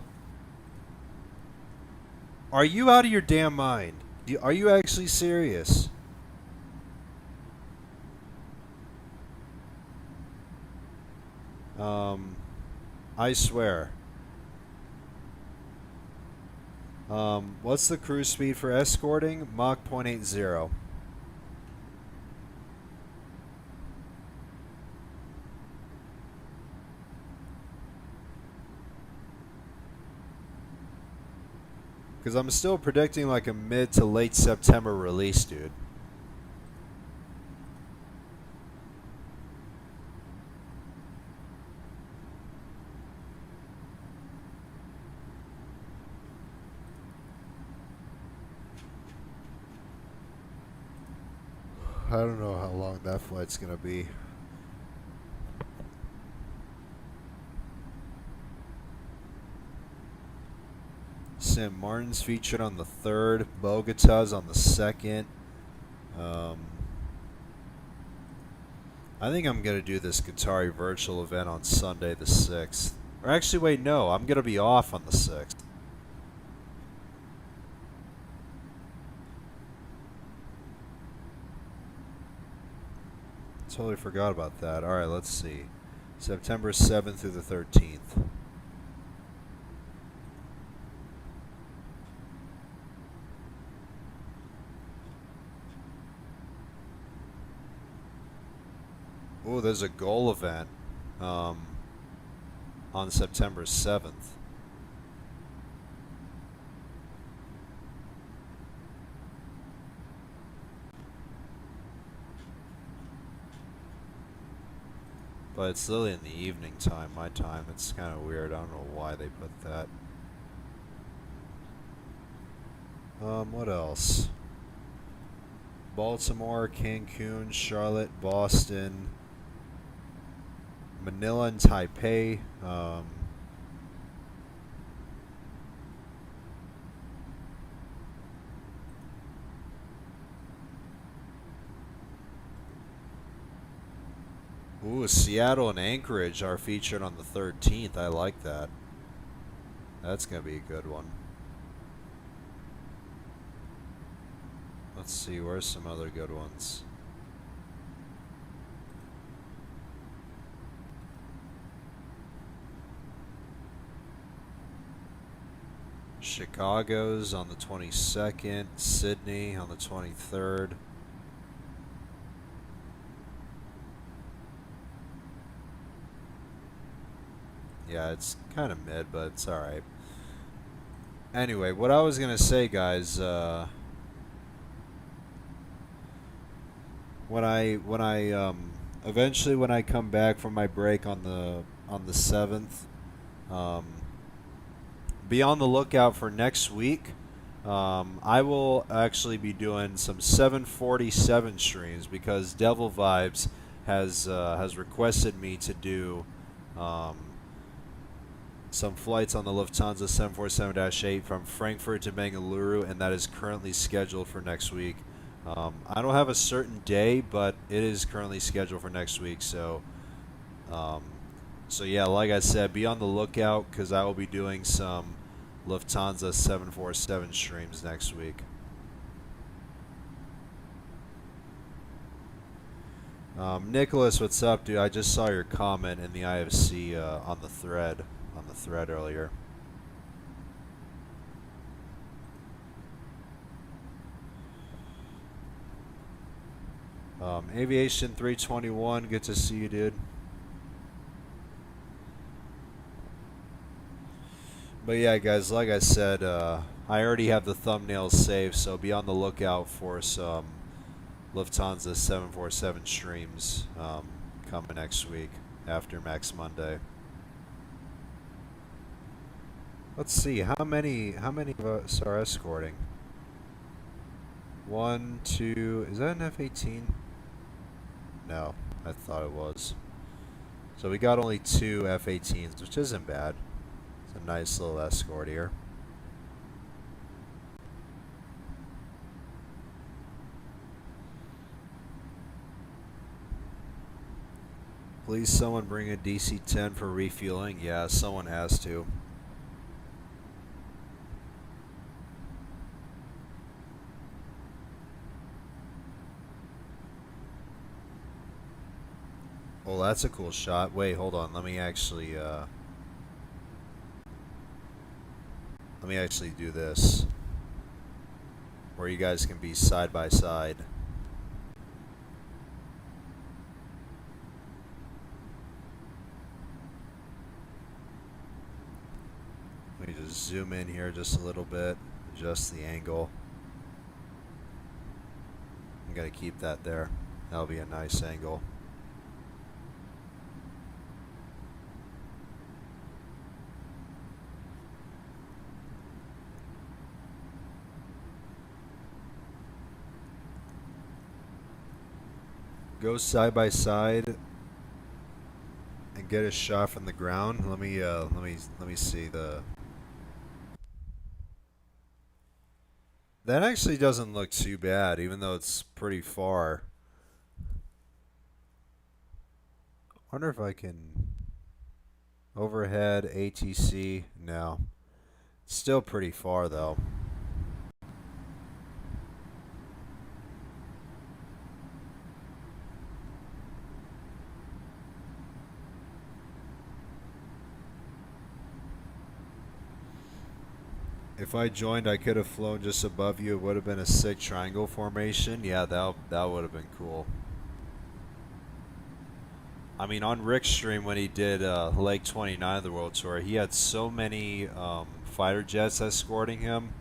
Are you out of your damn mind? Are you actually serious? I swear. What's the cruise speed for escorting? Mach 0.80. Because I'm still predicting like a mid to late September release, dude. I don't know how long that flight's gonna be. St. Martin's featured on the 3rd. Bogota's on the 2nd. I think I'm gonna do this Qatari virtual event on Sunday the 6th. Or actually, wait, no, I'm gonna be off on the 6th. Totally forgot about that. Alright, let's see. September 7th through the 13th. Ooh, there's a goal event on September 7th. But it's literally in the evening time, my time. It's kind of weird. I don't know why they put that. What else? Baltimore, Cancun, Charlotte, Boston, Manila and Taipei. Ooh, Seattle and Anchorage are featured on the 13th. I like that. That's going to be a good one. Let's see, where's some other good ones? Chicago's on the 22nd, Sydney on the 23rd. Yeah, it's kind of mid, but it's alright. Anyway, what I was going to say, guys, when I eventually when I come back from my break on the 7th, be on the lookout for next week. I will actually be doing some 747 streams because Devil Vibes has requested me to do some flights on the Lufthansa 747-8 from Frankfurt to Bengaluru, and that is currently scheduled for next week. I don't have a certain day, but it is currently scheduled for next week. So yeah, like I said, be on the lookout because I will be doing some Lufthansa 747 streams next week. Nicholas, what's up, dude? I just saw your comment in the IFC on the thread earlier. Aviation 321, good to see you, dude. But yeah, guys, like I said, I already have the thumbnails saved, so be on the lookout for some Lufthansa 747 streams coming next week after Max Monday. Let's see, how many of us are escorting? 1, 2, is that an F-18? No, I thought it was. So we got only 2 F-18s, which isn't bad. It's a nice little escort here. Please someone bring a DC-10 for refueling. Yeah, someone has to. Well, that's a cool shot. Wait, hold on. Let me actually, Let me actually do this, where you guys can be side by side. Let me just zoom in here just a little bit, adjust the angle. I'm gonna keep that there. That'll be a nice angle. Go side by side and get a shot from the ground. Let me see the. That actually doesn't look too bad, even though it's pretty far. Wonder if I can overhead ATC. No, it's still pretty far though. If I joined, I could have flown just above you. It would have been a sick triangle formation. Yeah, that would have been cool. I mean, on Rick's stream when he did Leg 29 of the World Tour, he had so many fighter jets escorting him.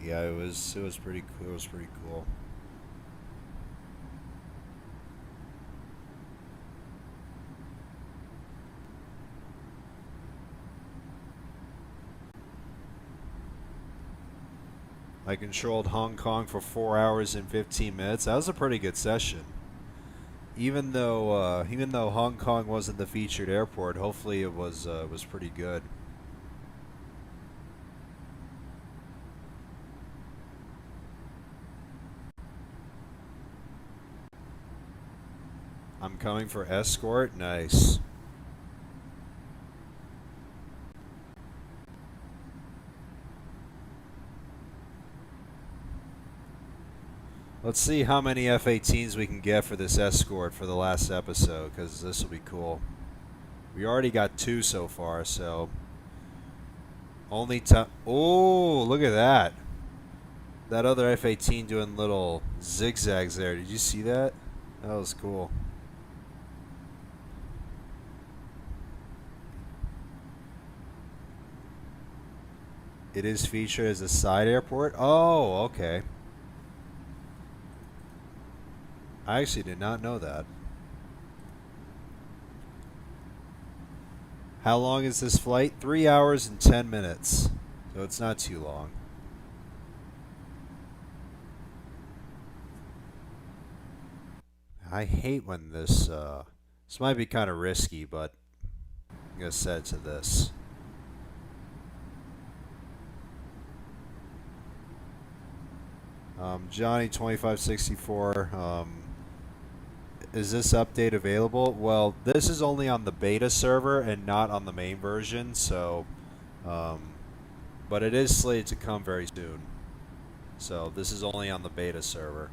Yeah, it was pretty cool. It was pretty cool. I controlled Hong Kong for 4 hours and 15 minutes. That was a pretty good session. Even though Hong Kong wasn't the featured airport, hopefully it was pretty good. I'm coming for escort. Nice. Let's see how many F-18s we can get for this escort for the last episode, because this will be cool. We already got 2 so far, so only time. Oh, look at that! That other F-18 doing little zigzags there. Did you see that? That was cool. It is featured as a side airport. Oh, okay. I actually did not know that. How long is this flight? 3 hours and 10 minutes. So it's not too long. I hate when this might be kind of risky, but I'm going to set it to this. Johnny 2564, is this update available? Well, this is only on the beta server and not on the main version, so but it is slated to come very soon. So this is only on the beta server.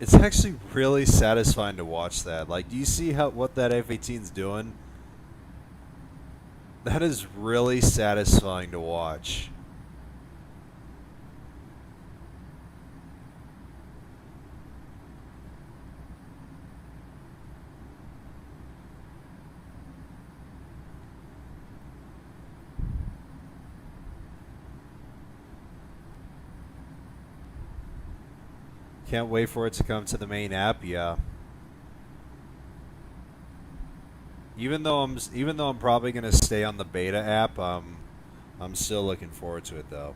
It's actually really satisfying to watch that. Like, do you see what that F-18's doing? That is really satisfying to watch. Can't wait for it to come to the main app. Yeah. Even though I'm probably gonna stay on the beta app, I'm still looking forward to it though.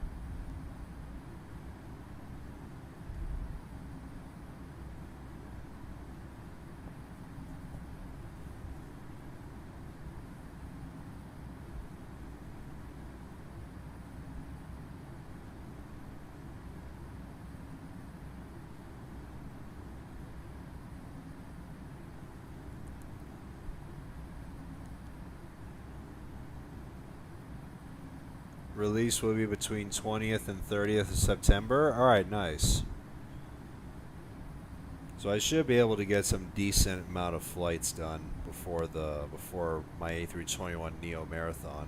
release will be between 20th and 30th of September. All right, nice. So I should be able to get some decent amount of flights done before my A321neo marathon.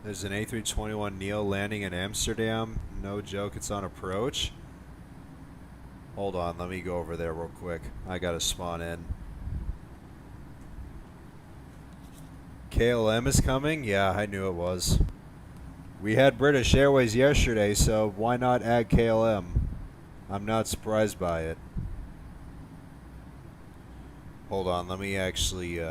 There's an A321neo landing in Amsterdam. No joke, it's on approach. Hold on, let me go over there real quick. I gotta spawn in. KLM is coming? Yeah, I knew it was. We had British Airways yesterday, so why not add KLM? I'm not surprised by it. Hold on, let me actually,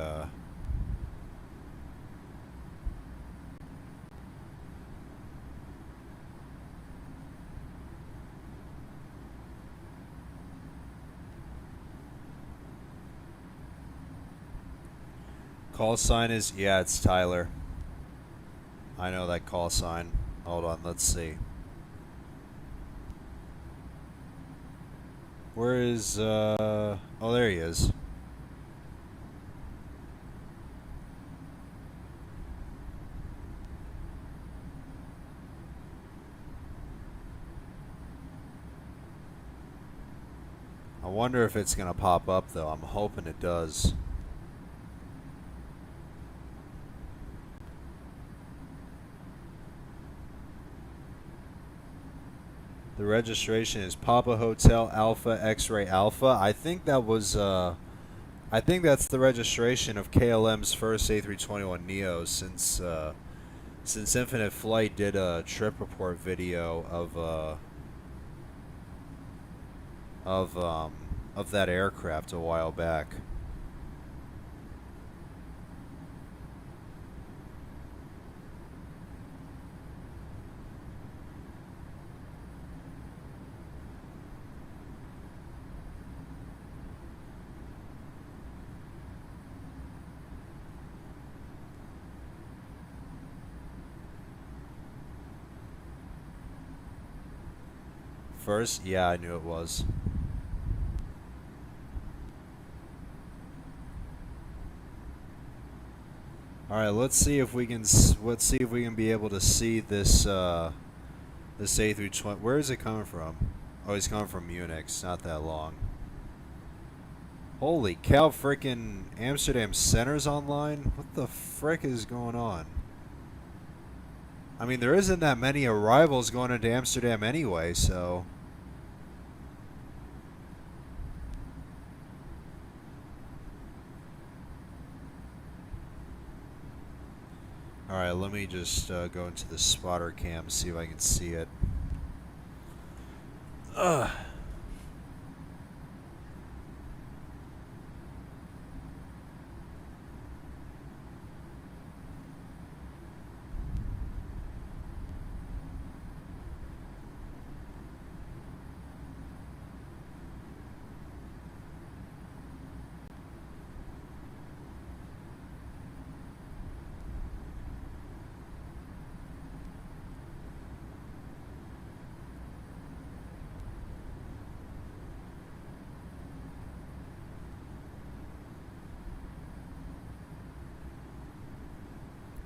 call sign is, yeah, it's Tyler. I know that call sign. Hold on, let's see. Where is, oh, there he is. I wonder if it's gonna pop up though. I'm hoping it does. The registration is Papa Hotel Alpha X-Ray Alpha. I think that was I think that's the registration of KLM's first A321neo since Infinite Flight did a trip report video of that aircraft a while back. First, yeah, I knew it was. All right, let's see if we can be able to see this this A320. Where is it coming from? Oh, he's coming from Munich. It's not that long. Holy cow! Frickin' Amsterdam Center's online. What the frick is going on? I mean, there isn't that many arrivals going into Amsterdam anyway, so. Alright, let me just go into the spotter cam, see if I can see it. Ugh.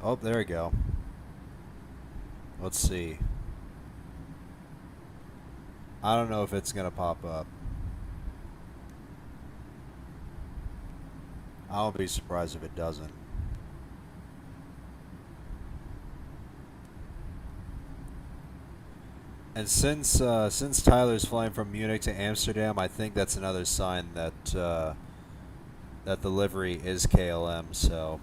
Oh, there we go. Let's see. I don't know if it's gonna pop up. I won't be surprised if it doesn't. And since Tyler's flying from Munich to Amsterdam, I think that's another sign that that the livery is KLM. So.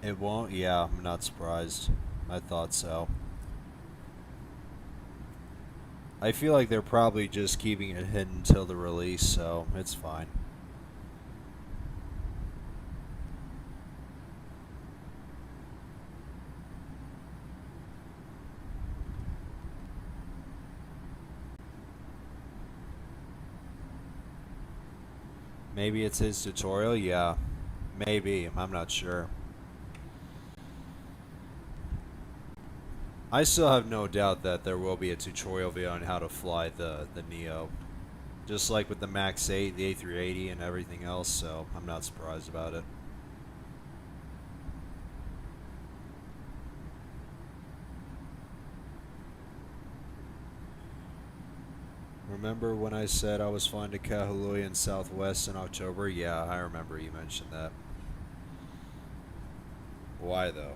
It won't? Yeah, I'm not surprised. I thought so. I feel like they're probably just keeping it hidden until the release, so it's fine. Maybe it's his tutorial? Yeah. Maybe. I'm not sure. I still have no doubt that there will be a tutorial video on how to fly the Neo. Just like with the Max 8, the A380, and everything else, so I'm not surprised about it. Remember when I said I was flying to Kahului in Southwest in October? Yeah, I remember you mentioned that. Why though?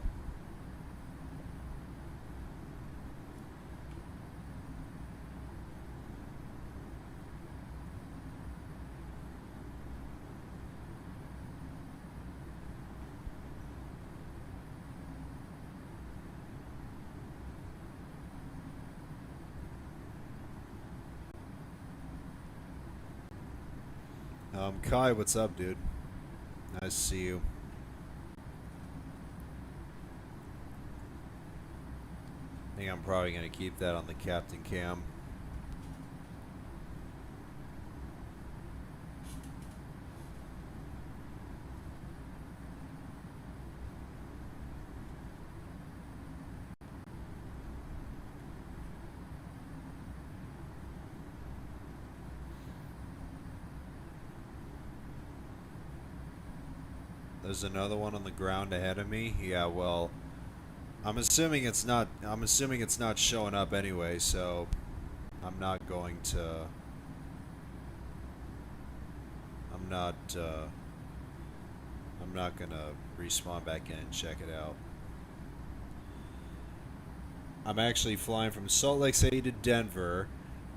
Kai, what's up, dude? Nice to see you. I think I'm probably going to keep that on the Captain Cam. There's another one on the ground ahead of me. Yeah, well, I'm assuming it's not showing up anyway, so I'm not going to I'm not going to respawn back in and check it out. I'm actually flying from Salt Lake City to Denver,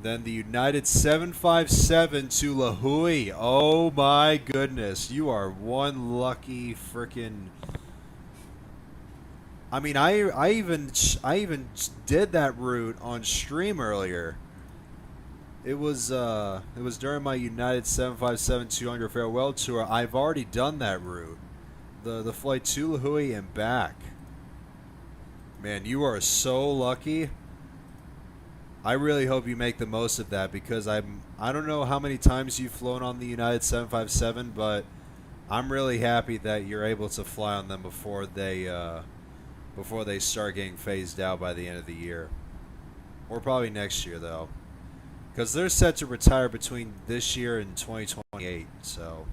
then the United 757 to La Hui. Oh my goodness, you are one lucky frickin'. I mean, I even did that route on stream earlier. It was during my United 757-200 farewell tour. I've already done that route, the flight to La Hui and back. Man, you are so lucky. I really hope you make the most of that, because I don't know how many times you've flown on the United 757, but I'm really happy that you're able to fly on them before they start getting phased out by the end of the year, or probably next year though, because they're set to retire between this year and 2028. So.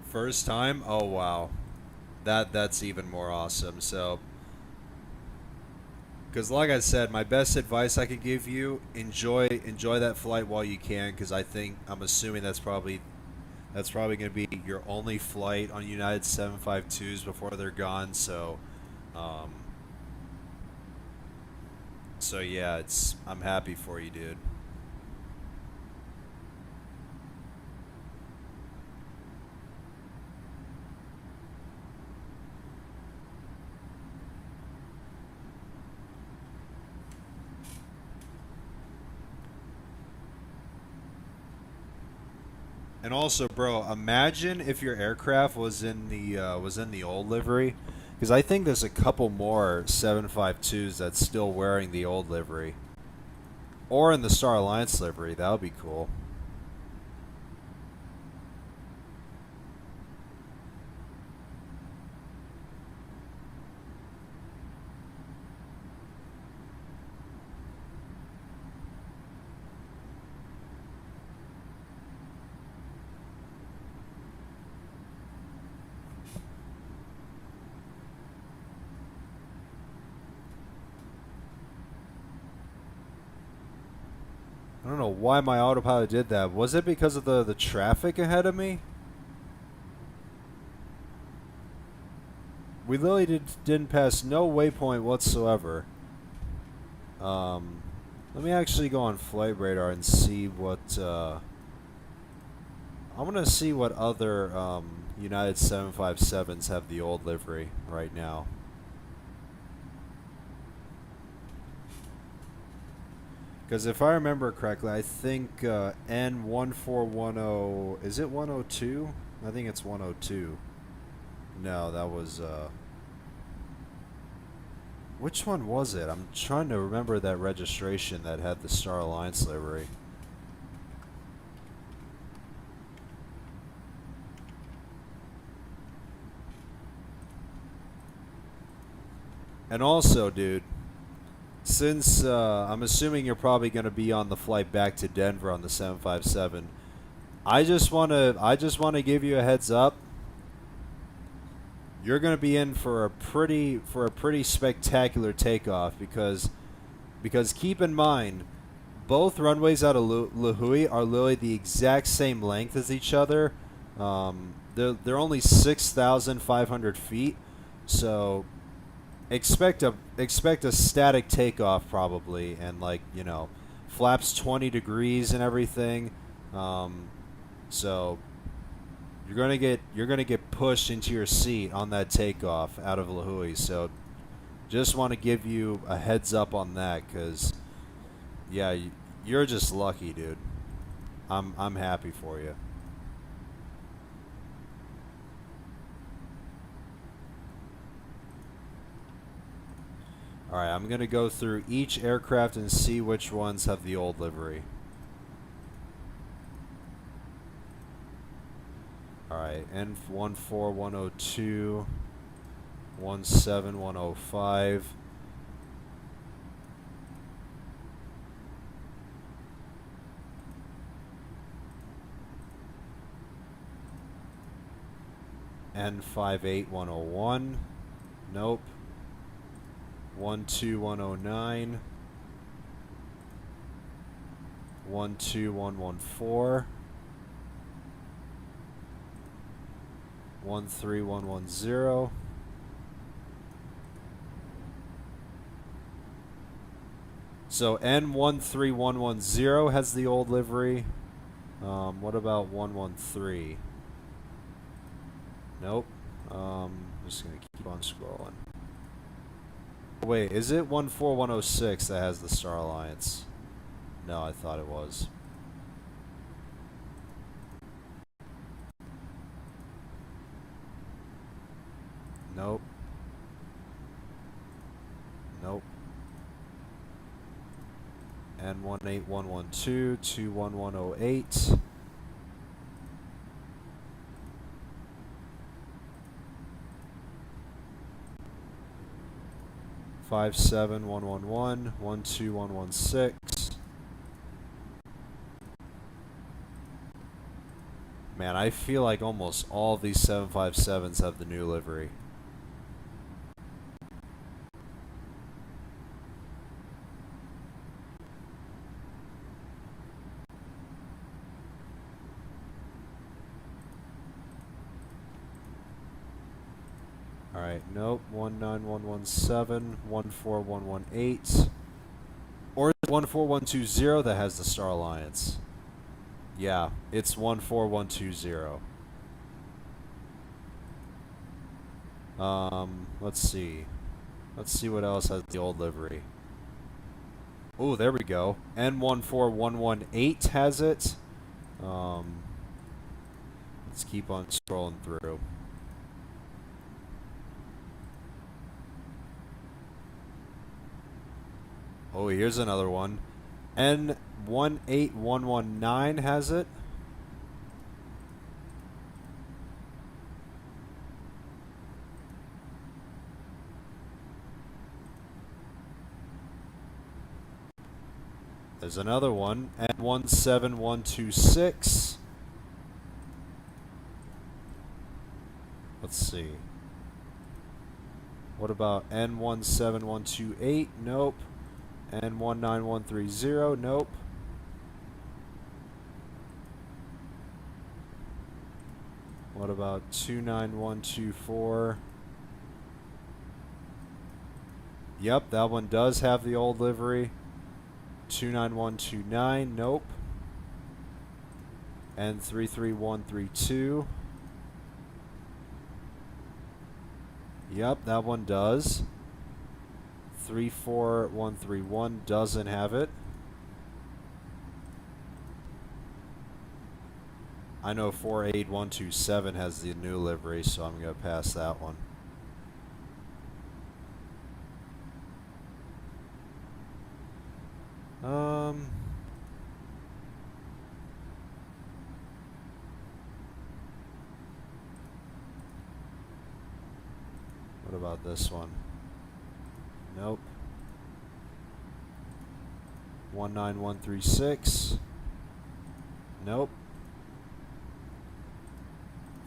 First time? Oh wow, that's even more awesome. So, because like I said, my best advice I could give you: enjoy that flight while you can, because I'm assuming that's probably going to be your only flight on United 752s before they're gone. So, so yeah, I'm happy for you, dude. And also, bro, imagine if your aircraft was in the old livery, because I think there's a couple more 752s that's still wearing the old livery, or in the Star Alliance livery. That would be cool. I don't know why my autopilot did that. Was it because of the traffic ahead of me? We literally didn't pass no waypoint whatsoever. Let me actually go on Flight Radar and see what, I want to see what other United 757s have the old livery right now. Because if I remember correctly, I think N1410, is it 102? I think it's 102. No, that was, which one was it? I'm trying to remember that registration that had the Star Alliance livery. And also, dude, since I'm assuming you're probably going to be on the flight back to Denver on the 757, I just want to give you a heads up. You're going to be in for a pretty spectacular takeoff because keep in mind, both runways out of Lihue are literally the exact same length as each other. They're only 6,500 feet, so expect a static takeoff probably, and like, you know, flaps 20 degrees and everything. So you're gonna get pushed into your seat on that takeoff out of Lihue. So just want to give you a heads up on that, because yeah, you're just lucky, dude. I'm happy for you. Alright, I'm going to go through each aircraft and see which ones have the old livery. Alright, N14102, 17105. N58101. Nope. 12109. 12114. 13110. So N13110 has the old livery. What about 113? Nope. Just gonna keep on scrolling. Wait, is it 14106 that has the Star Alliance? No, I thought it was. Nope. Nope. N18112, 21108. Five 7111, 12116. Man, I feel like almost all of these 757s have the new livery. Alright, nope, 19117, 14118. Or is it 14120 that has the Star Alliance? Yeah, it's 14120. Let's see. Let's see what else has the old livery. Oh, there we go. N14118 has it. Let's keep on scrolling through. Oh, here's another one. N18119 has it. There's another one. N17126. Let's see. What about N17128? Nope. N19130, nope. What about 29124? Yep, that one does have the old livery. 29129, nope. And 33132. Yep, that one does. 34131 doesn't have it. I know 48127 has the new livery, so I'm going to pass that one. What about this one? Nope. 19136. Nope.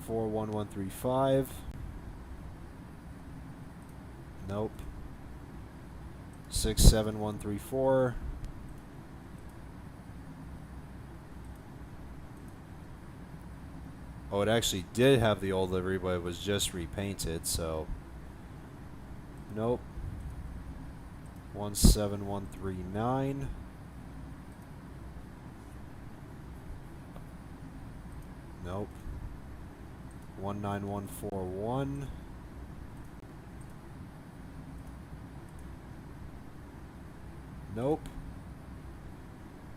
41135. Nope. 67134. Oh, it actually did have the old livery, but it was just repainted, so nope. 17139. Nope. 19141. Nope.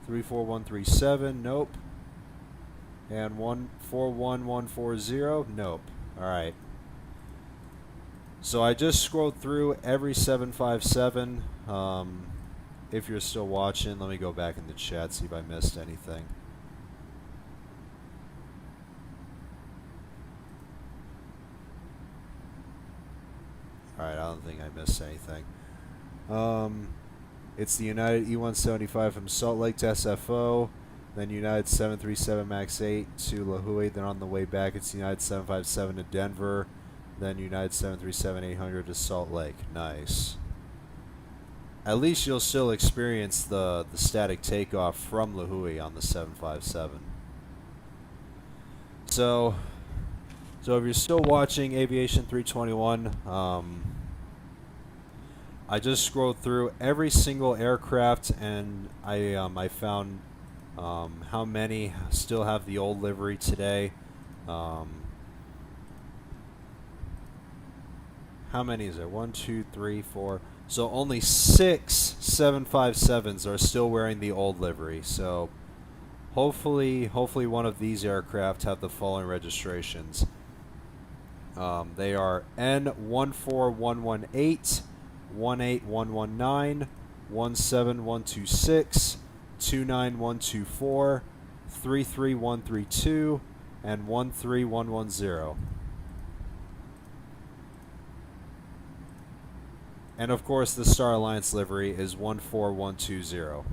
34137. Nope. And 141140. Nope. Alright. So I just scrolled through every 757. If you're still watching, let me go back in the chat, see if I missed anything. Alright, I don't think I missed anything. It's the United E-175 from Salt Lake to SFO, then United 737 MAX 8 to La Hui, then on the way back it's United 757 to Denver, then United 737-800 to Salt Lake. Nice. At least you'll still experience the static takeoff from La Hui on the 757. So if you're still watching Aviation 321, I just scrolled through every single aircraft, and I found how many still have the old livery today. How many is there? 1, 2, 3, 4. So only 6 757s are still wearing the old livery. So hopefully one of these aircraft have the following registrations. They are N14118, 18119, 17126, 29124, 33132, and 13110. And of course, the Star Alliance livery is 14120.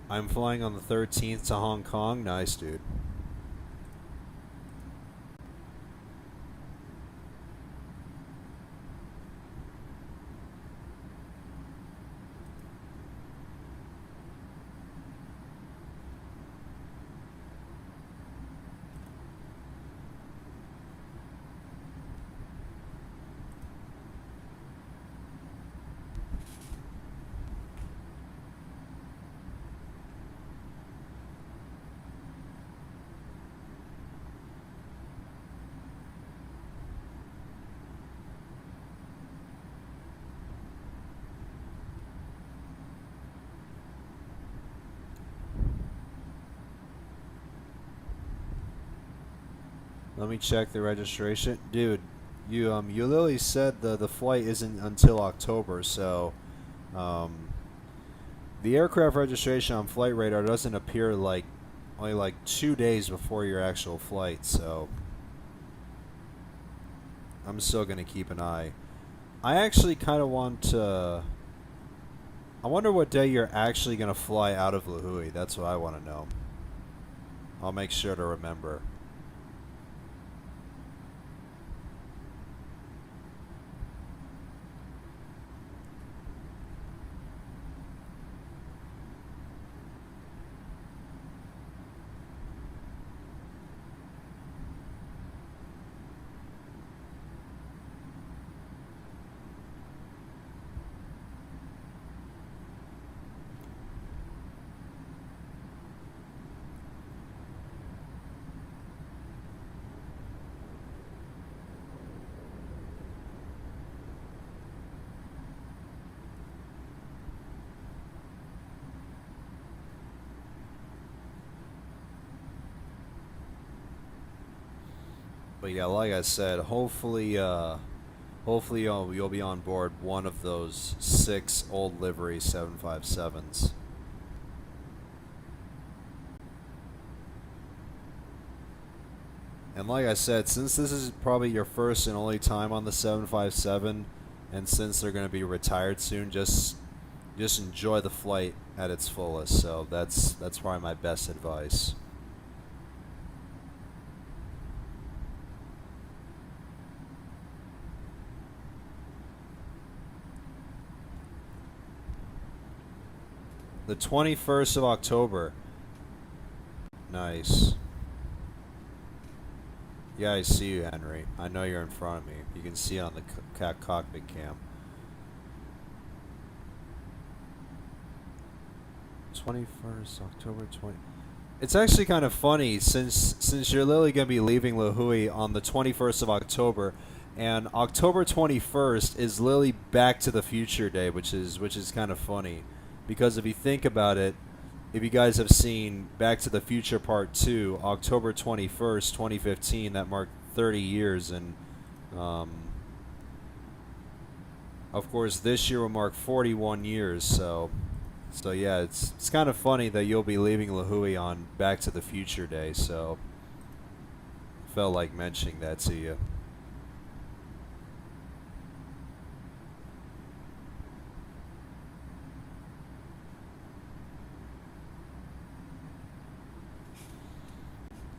I'm flying on the 13th to Hong Kong. Nice, dude. Let me check the registration. Dude, you literally said the flight isn't until October, so the aircraft registration on Flight Radar doesn't appear only like 2 days before your actual flight, so I'm still gonna keep an eye. I actually kind of want to. I wonder what day you're actually gonna fly out of La Hui. That's what I want to know. I'll make sure to remember. But yeah, like I said, hopefully you'll be on board one of those 6 old livery 757s. And like I said, since this is probably your first and only time on the 757, and since they're going to be retired soon, just enjoy the flight at its fullest. So that's probably my best advice. The 21st of October. Nice. Yeah, I see you, Henry. I know you're in front of me. You can see it on the cockpit cam. 21st, October 20. It's actually kind of funny since you're literally going to be leaving La Hui on the 21st of October, and October 21st is literally Back to the Future Day, which is kind of funny, because if you think about it, if you guys have seen Back to the Future Part 2, October 21st, 2015, that marked 30 years, and of course this year will mark 41 years, so yeah, it's kind of funny that you'll be leaving La Hui on Back to the Future Day, so felt like mentioning that to you.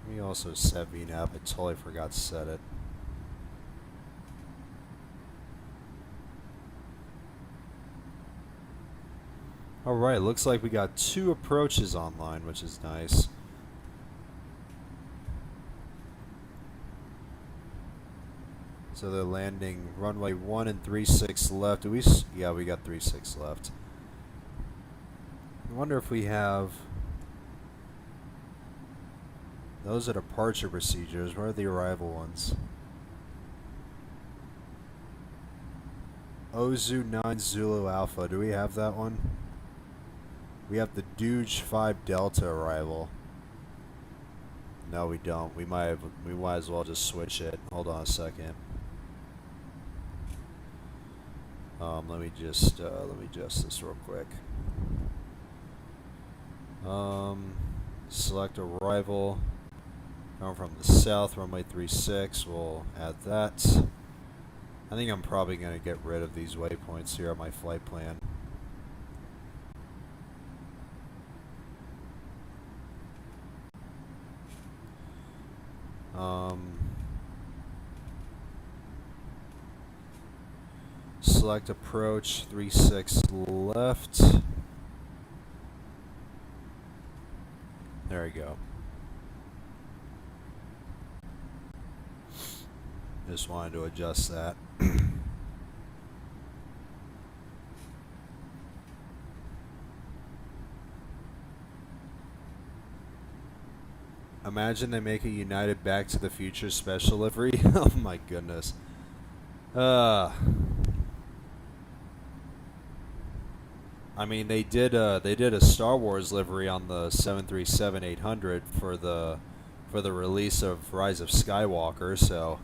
Let me also set VNAV. I totally forgot to set it. Alright, looks like we got 2 approaches online, which is nice. So they're landing runway 1 and 36 left. Yeah, we got 36 left. I wonder if we have... Those are departure procedures. Where are the arrival ones? Ozu 9 Zulu Alpha. Do we have that one? We have the Doge 5 Delta arrival. No, we don't. We might as well just switch it. Hold on a second. Let me adjust this real quick. Select arrival. Coming from the south, runway 36. We'll add that. I think I'm probably going to get rid of these waypoints here on my flight plan. Select approach 36 left. There we go. Just wanted to adjust that. Imagine they make a United Back to the Future special livery. Oh my goodness. I mean, they did a Star Wars livery on the 737-800 for the release of Rise of Skywalker, so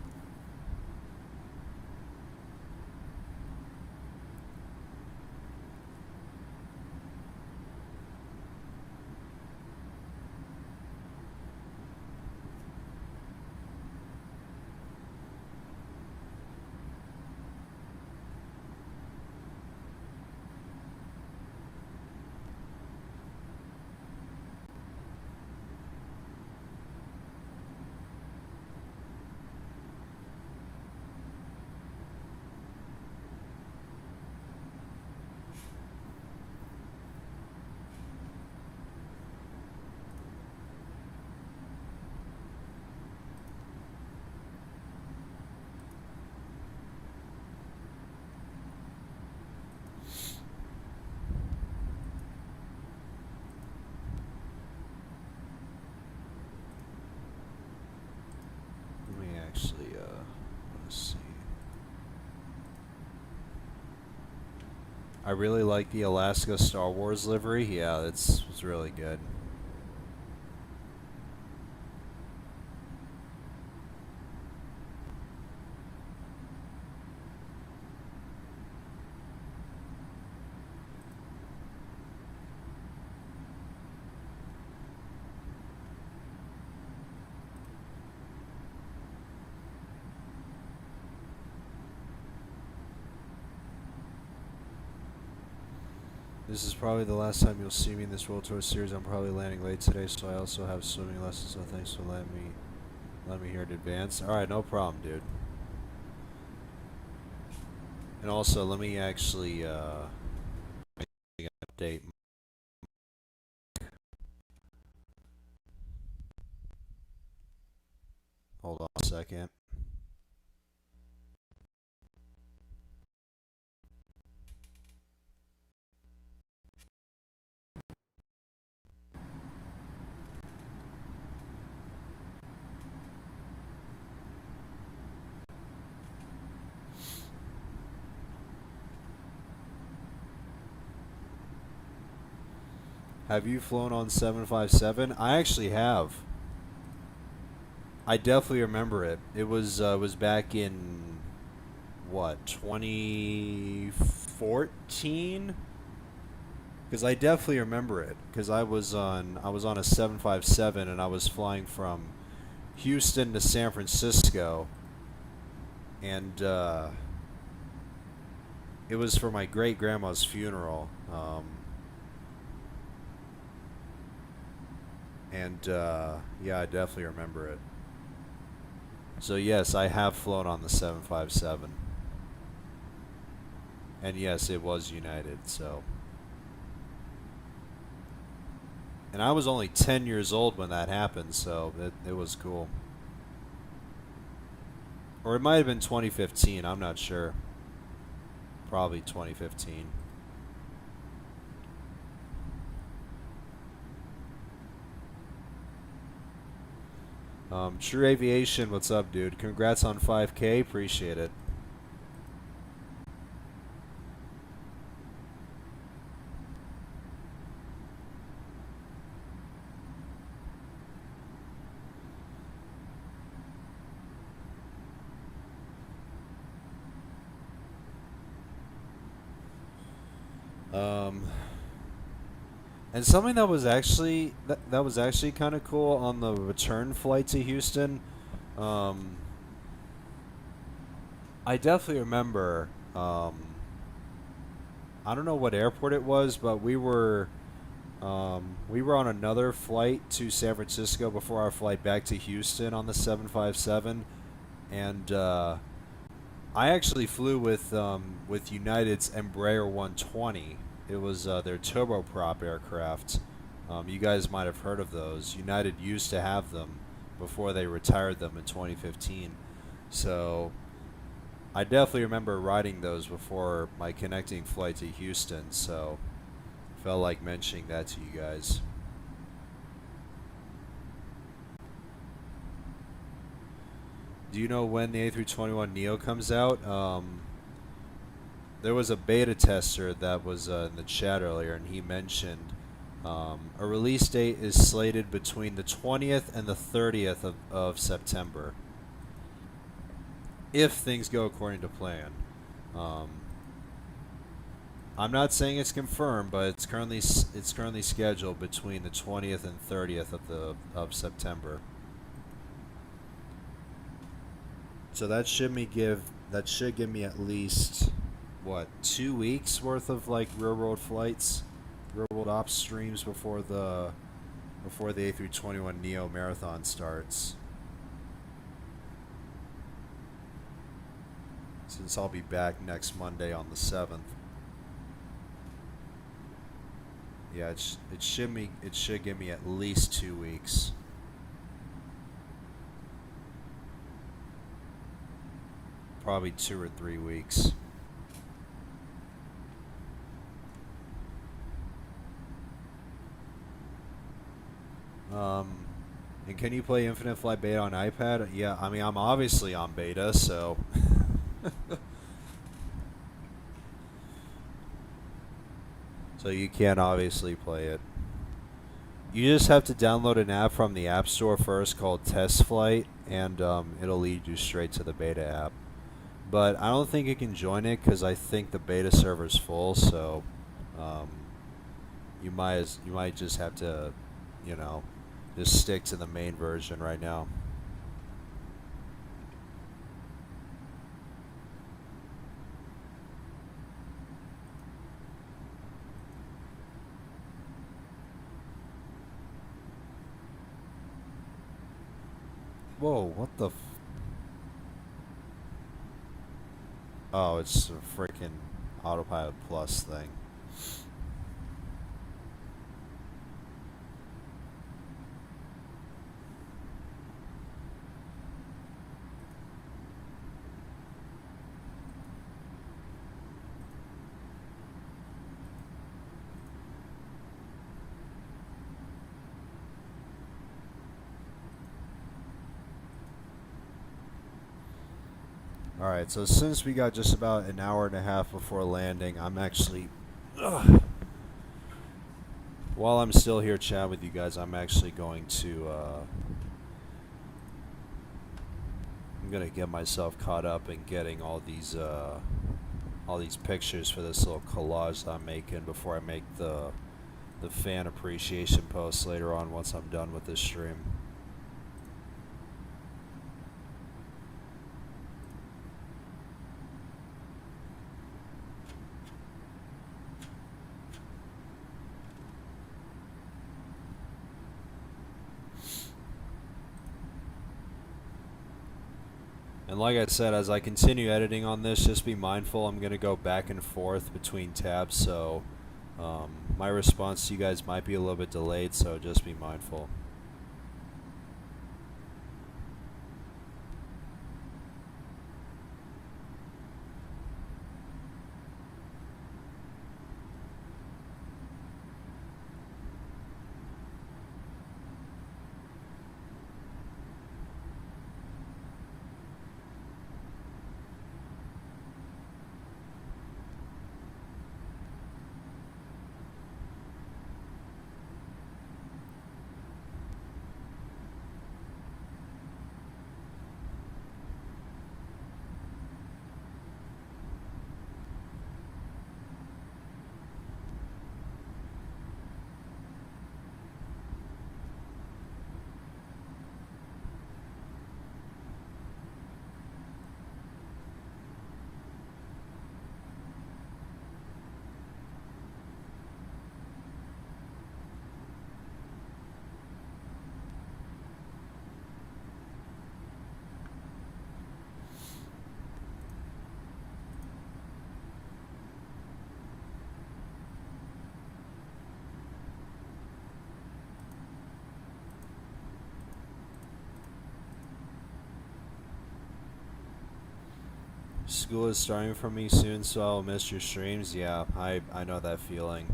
let's see. I really like the Alaska Star Wars livery. Yeah, it's really good. This is probably the last time you'll see me in this World Tour series. I'm probably landing late today, so I also have swimming lessons. So thanks for letting me hear in advance. All right, no problem, dude. And also, let me actually update. Hold on a second. Have you flown on 757? I actually have. I definitely remember it. It was back in what, 2014? Because I definitely remember it. Because I was on a 757 and I was flying from Houston to San Francisco, and it was for my great grandma's funeral. Yeah, I definitely remember it. So yes, I have flown on the 757. And yes, it was United, so. And I was only 10 years old when that happened, so it was cool. Or it might have been 2015, I'm not sure. Probably 2015. True Aviation, what's up, dude? Congrats on 5K, appreciate it. And something that was actually kind of cool on the return flight to Houston. I definitely remember. I don't know what airport it was, but we were on another flight to San Francisco before our flight back to Houston on the 757, and I actually flew with United's Embraer 120. It was their turboprop aircraft. You guys might have heard of those. United used to have them before they retired them in 2015. So I definitely remember riding those before my connecting flight to Houston. So felt like mentioning that to you guys. Do you know when the A321neo comes out? There was a beta tester that was in the chat earlier, and he mentioned a release date is slated between the 20th and the 30th of September, if things go according to plan. I'm not saying it's confirmed, but it's currently scheduled between the 20th and 30th of September. So that should give me at least, what, 2 weeks worth of like real world flights, real world ops streams before the A321neo marathon starts. Since I'll be back next Monday on the 7th. Yeah, it should give me at least 2 weeks. Probably 2 or 3 weeks. And can you play Infinite Flight Beta on iPad? Yeah, I mean, I'm obviously on beta, so. So you can obviously play it. You just have to download an app from the App Store first called Test Flight, and it'll lead you straight to the beta app. But I don't think you can join it because I think the beta server's full, so you might just have to, just stick to the main version right now. Whoa, what the Oh, it's a freaking Autopilot Plus thing. Alright, so since we got just about an hour and a half before landing, I'm actually... while I'm still here chatting with you guys, I'm actually going to... I'm gonna get myself caught up in getting all these pictures for this little collage that I'm making before I make the fan appreciation post later on once I'm done with this stream. And like I said, as I continue editing on this, just be mindful I'm going to go back and forth between tabs, so my response to you guys might be a little bit delayed, so just be mindful. School is starting for me soon, so I'll miss your streams. Yeah, I know that feeling.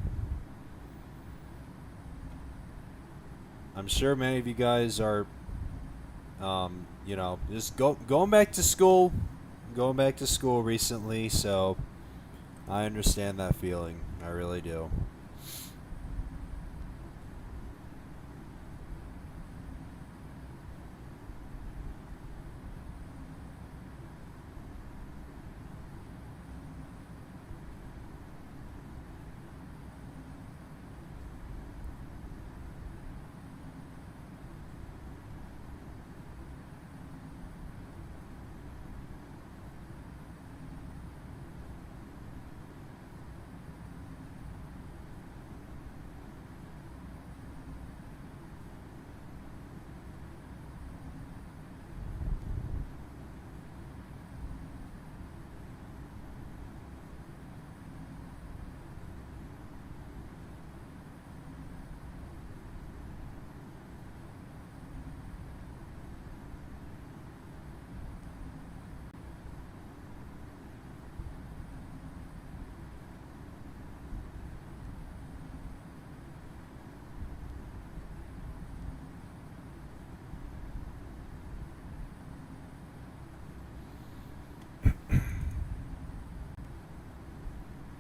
I'm sure many of you guys are, you know, just going back to school, recently, so I understand that feeling. I really do.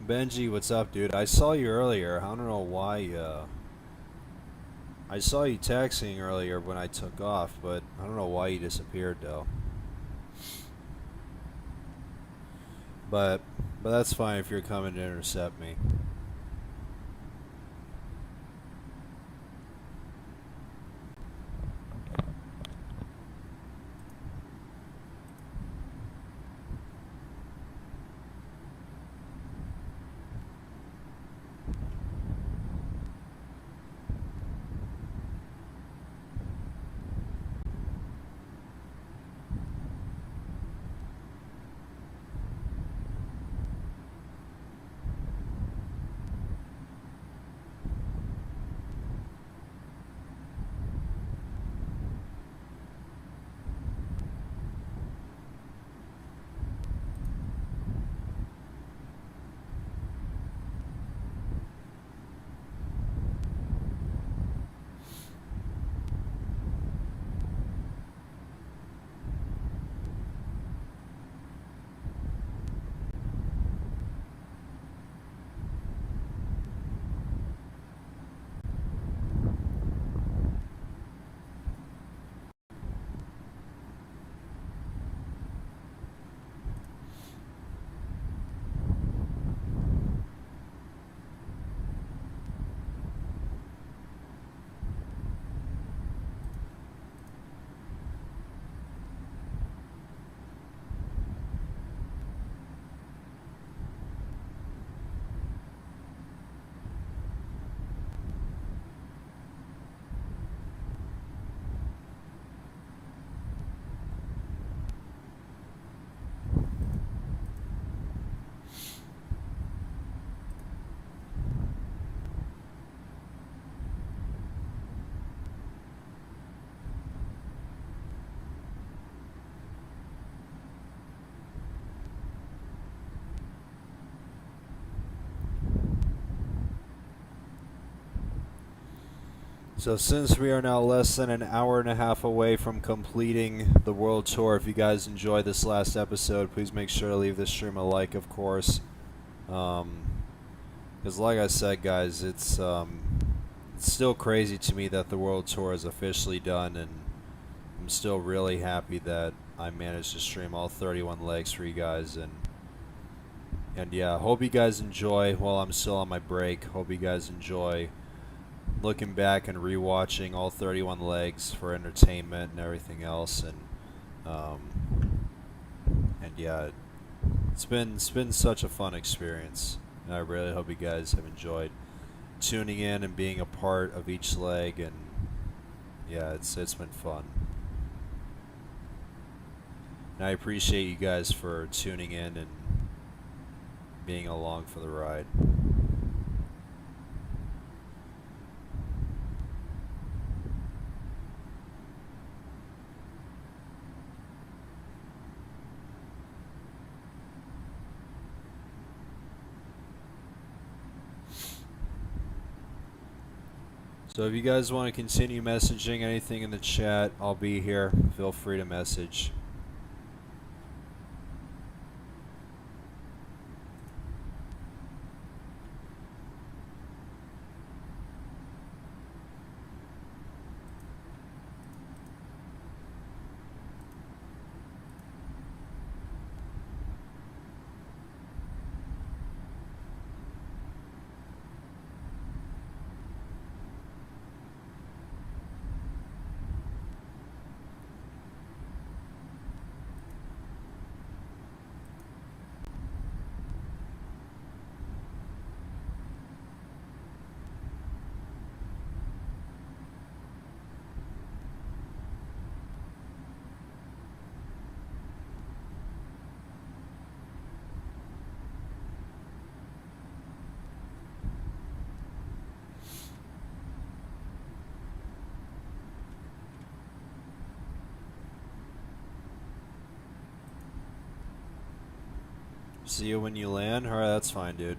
Benji, what's up, dude? I saw you earlier. I don't know why, I saw you texting earlier when I took off, but I don't know why you disappeared, though. But that's fine if you're coming to intercept me. So since we are now less than an hour and a half away from completing the world tour, if you guys enjoyed this last episode, please make sure to leave this stream a like, of course. Because like I said, guys, it's still crazy to me that the world tour is officially done, and I'm still really happy that I managed to stream all 31 legs for you guys. And yeah, hope you guys enjoy while I'm still on my break. Hope you guys enjoy looking back and rewatching all 31 legs for entertainment and everything else. And yeah, it's been such a fun experience, and I really hope you guys have enjoyed tuning in and being a part of each leg. And yeah, it's been fun, and I appreciate you guys for tuning in and being along for the ride. So if you guys want to continue messaging anything in the chat, I'll be here. Feel free to message. See you when you land? Alright, that's fine, dude.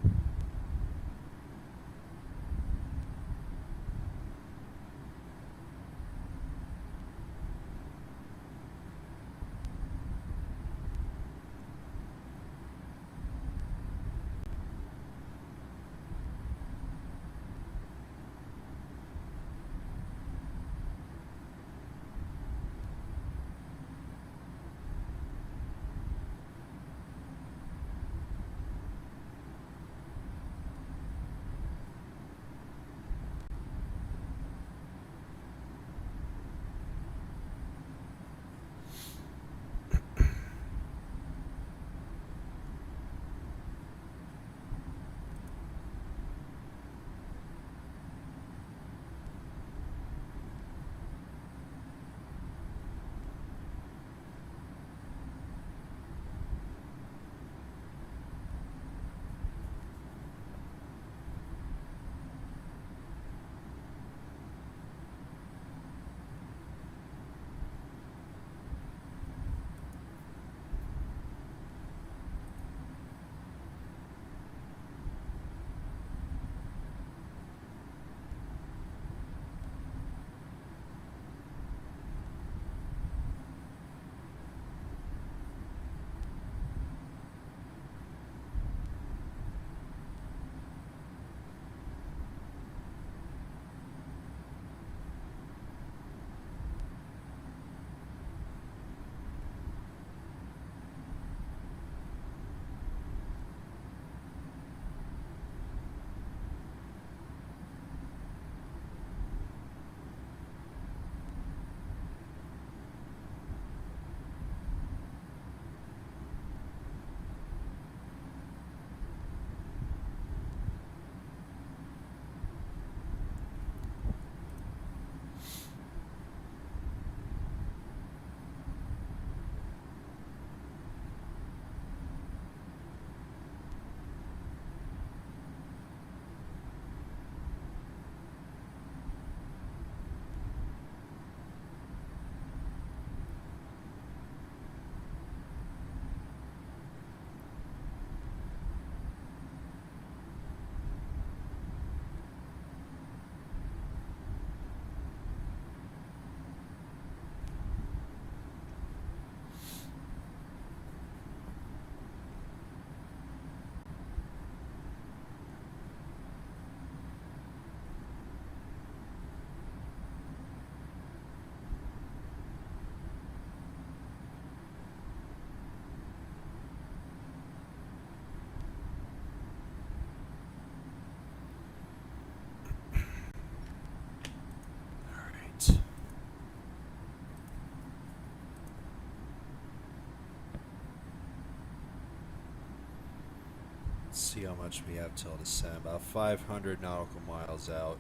see how much we have till descent. About 500 nautical miles out.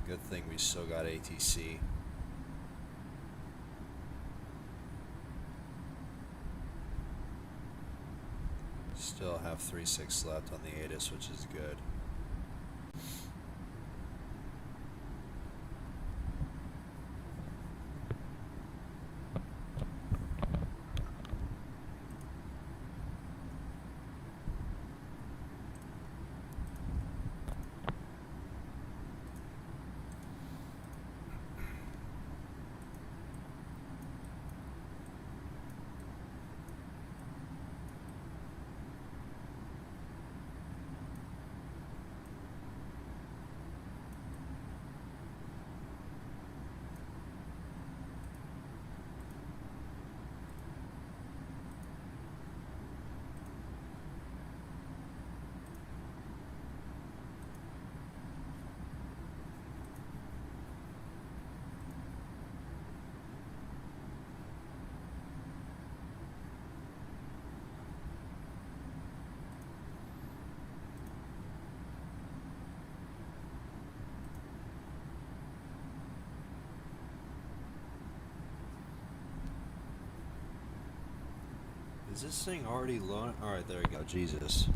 Good thing we still got ATC. Still have 3.6 left on the ATIS, which is good. Is this thing already low? Alright, there we go. Jesus.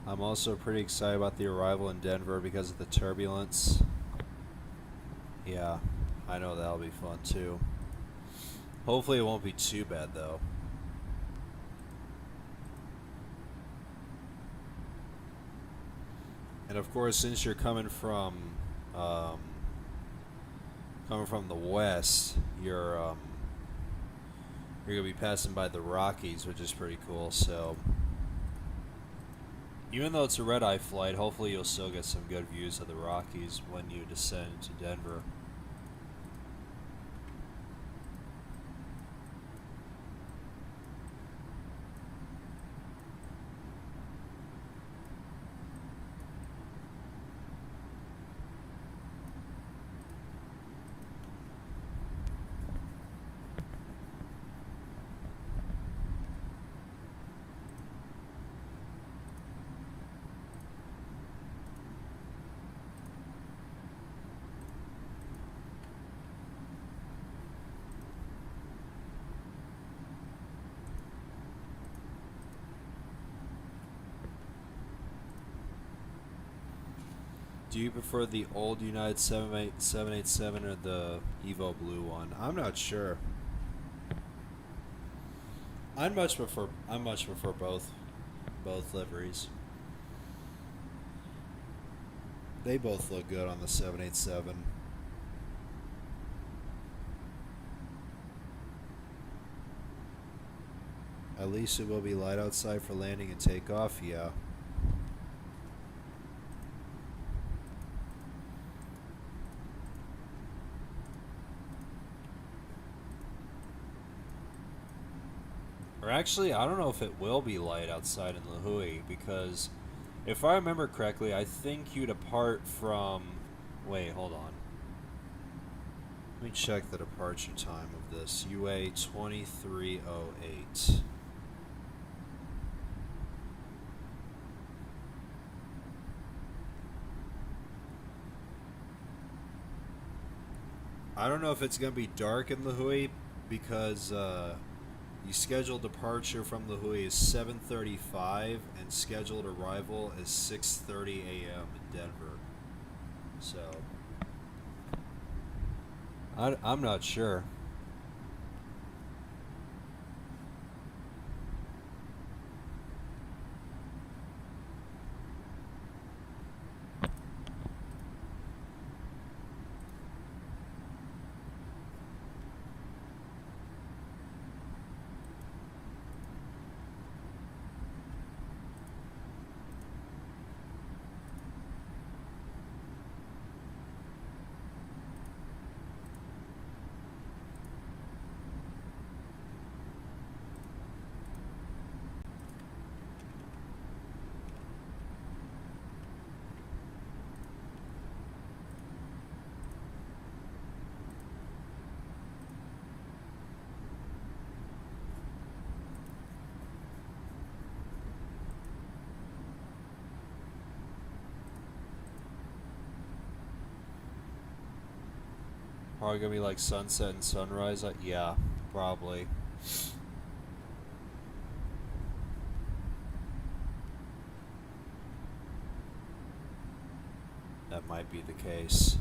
I'm also pretty excited about the arrival in Denver because of the turbulence. Yeah, I know that'll be fun too. Hopefully it won't be too bad though. And of course, since you're coming from the west, you're gonna be passing by the Rockies, which is pretty cool. So even though it's a red-eye flight, hopefully you'll still get some good views of the Rockies when you descend to Denver. Do you prefer the old United 787 or the Evo Blue one? I'm not sure. I much prefer both liveries. They both look good on the 787. At least it will be light outside for landing and takeoff, yeah. Or actually, I don't know if it will be light outside in Lahui, because if I remember correctly, I think you depart from... Wait, hold on. Let me check the departure time of this. UA 2308. I don't know if it's going to be dark in Lahui, because you scheduled departure from Lahui is 7:35 and scheduled arrival is 6:30 a.m. in Denver. So I'm not sure. Probably gonna be like sunset and sunrise. Yeah, probably. That might be the case.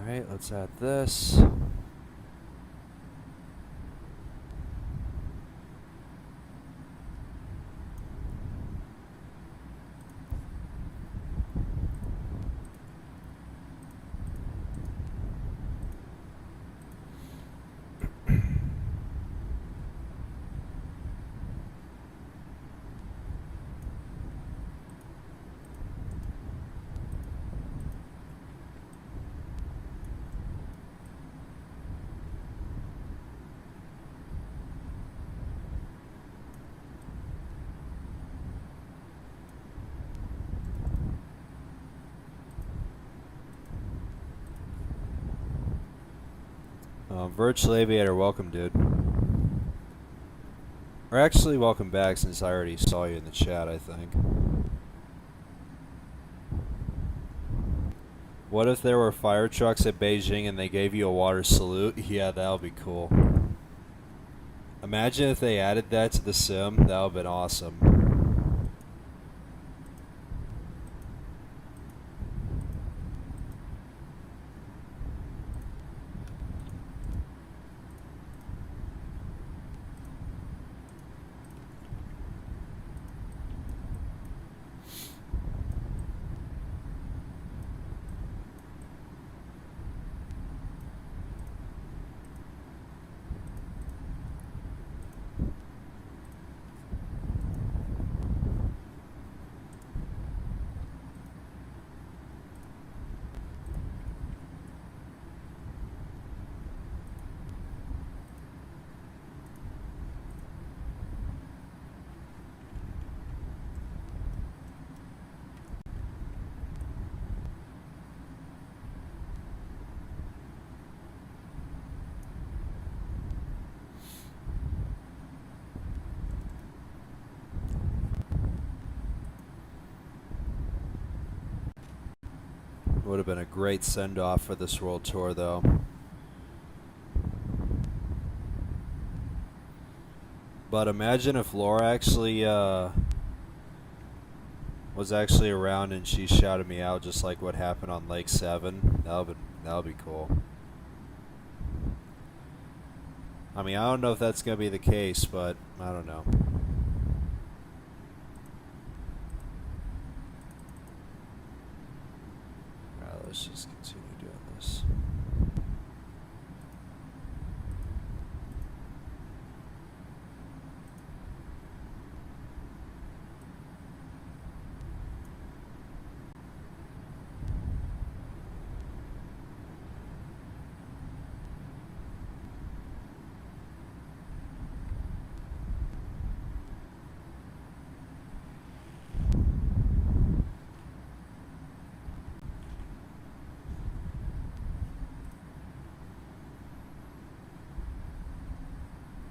Alright, let's add this. Virtual Aviator, welcome, dude. Or actually, welcome back, since I already saw you in the chat, I think. What if there were fire trucks at Beijing and they gave you a water salute? Yeah, that would be cool. Imagine if they added that to the sim. That would have been awesome. Would have been a great send-off for this world tour, though. But imagine if Laura actually was actually around and she shouted me out, just like what happened on Lake 7. That'll be cool. I mean, I don't know if that's gonna be the case, but I don't know. Alright, let's just continue doing this.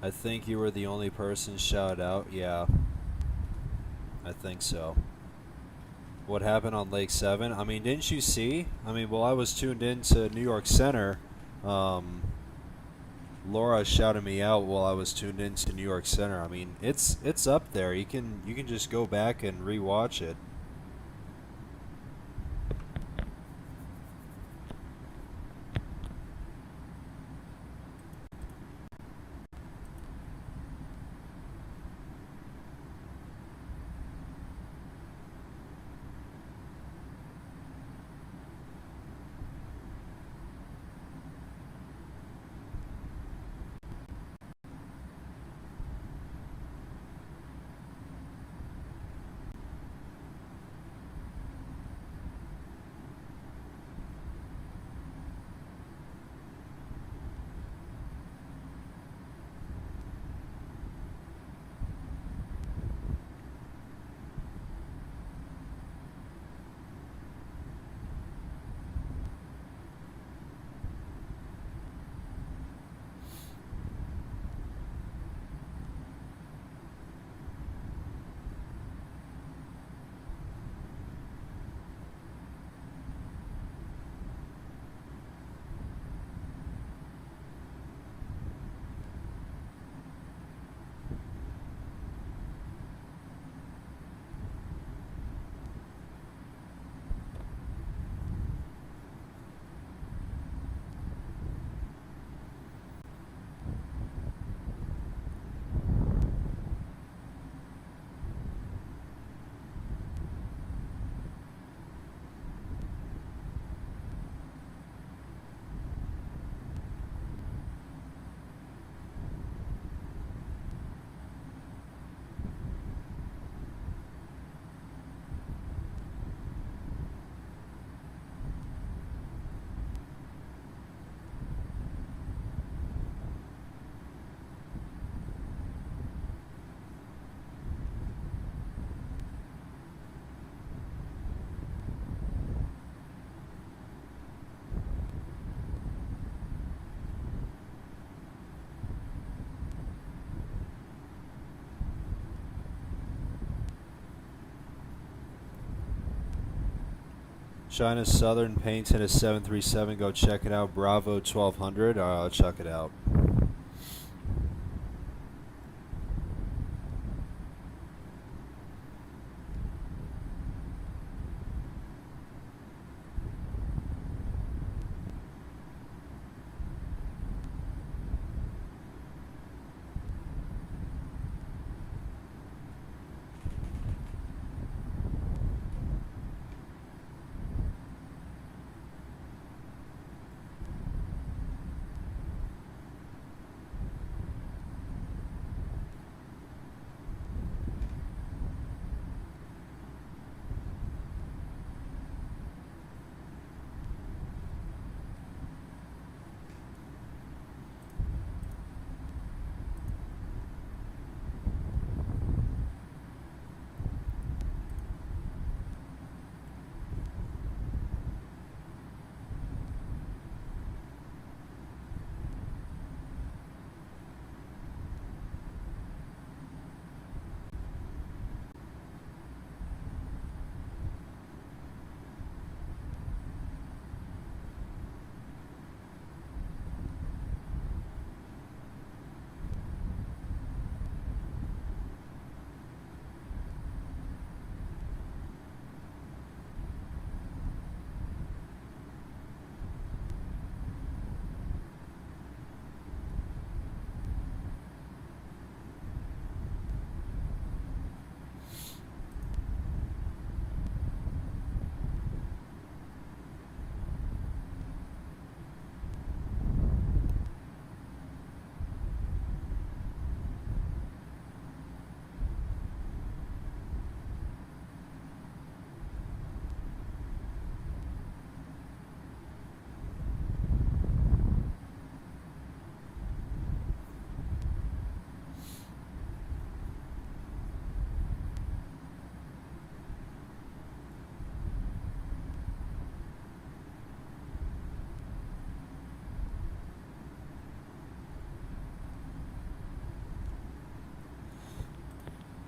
I think you were the only person shouted out. Yeah, I think so. What happened on Lake 7? I mean, didn't you see? I mean, while I was tuned in to New York Center, Laura shouted me out while I was tuned in to New York Center. I mean, it's up there. You can just go back and rewatch it. China Southern painting a 737. Go check it out. Bravo 1200. I'll check it out.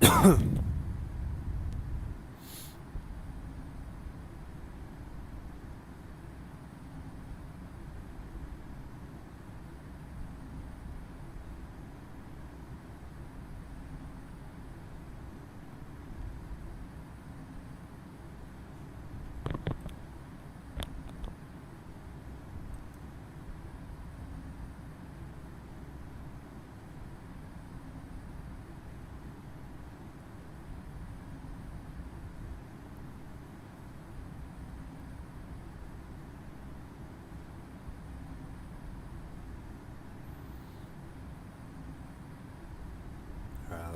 Alright,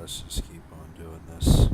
let's just keep on doing this.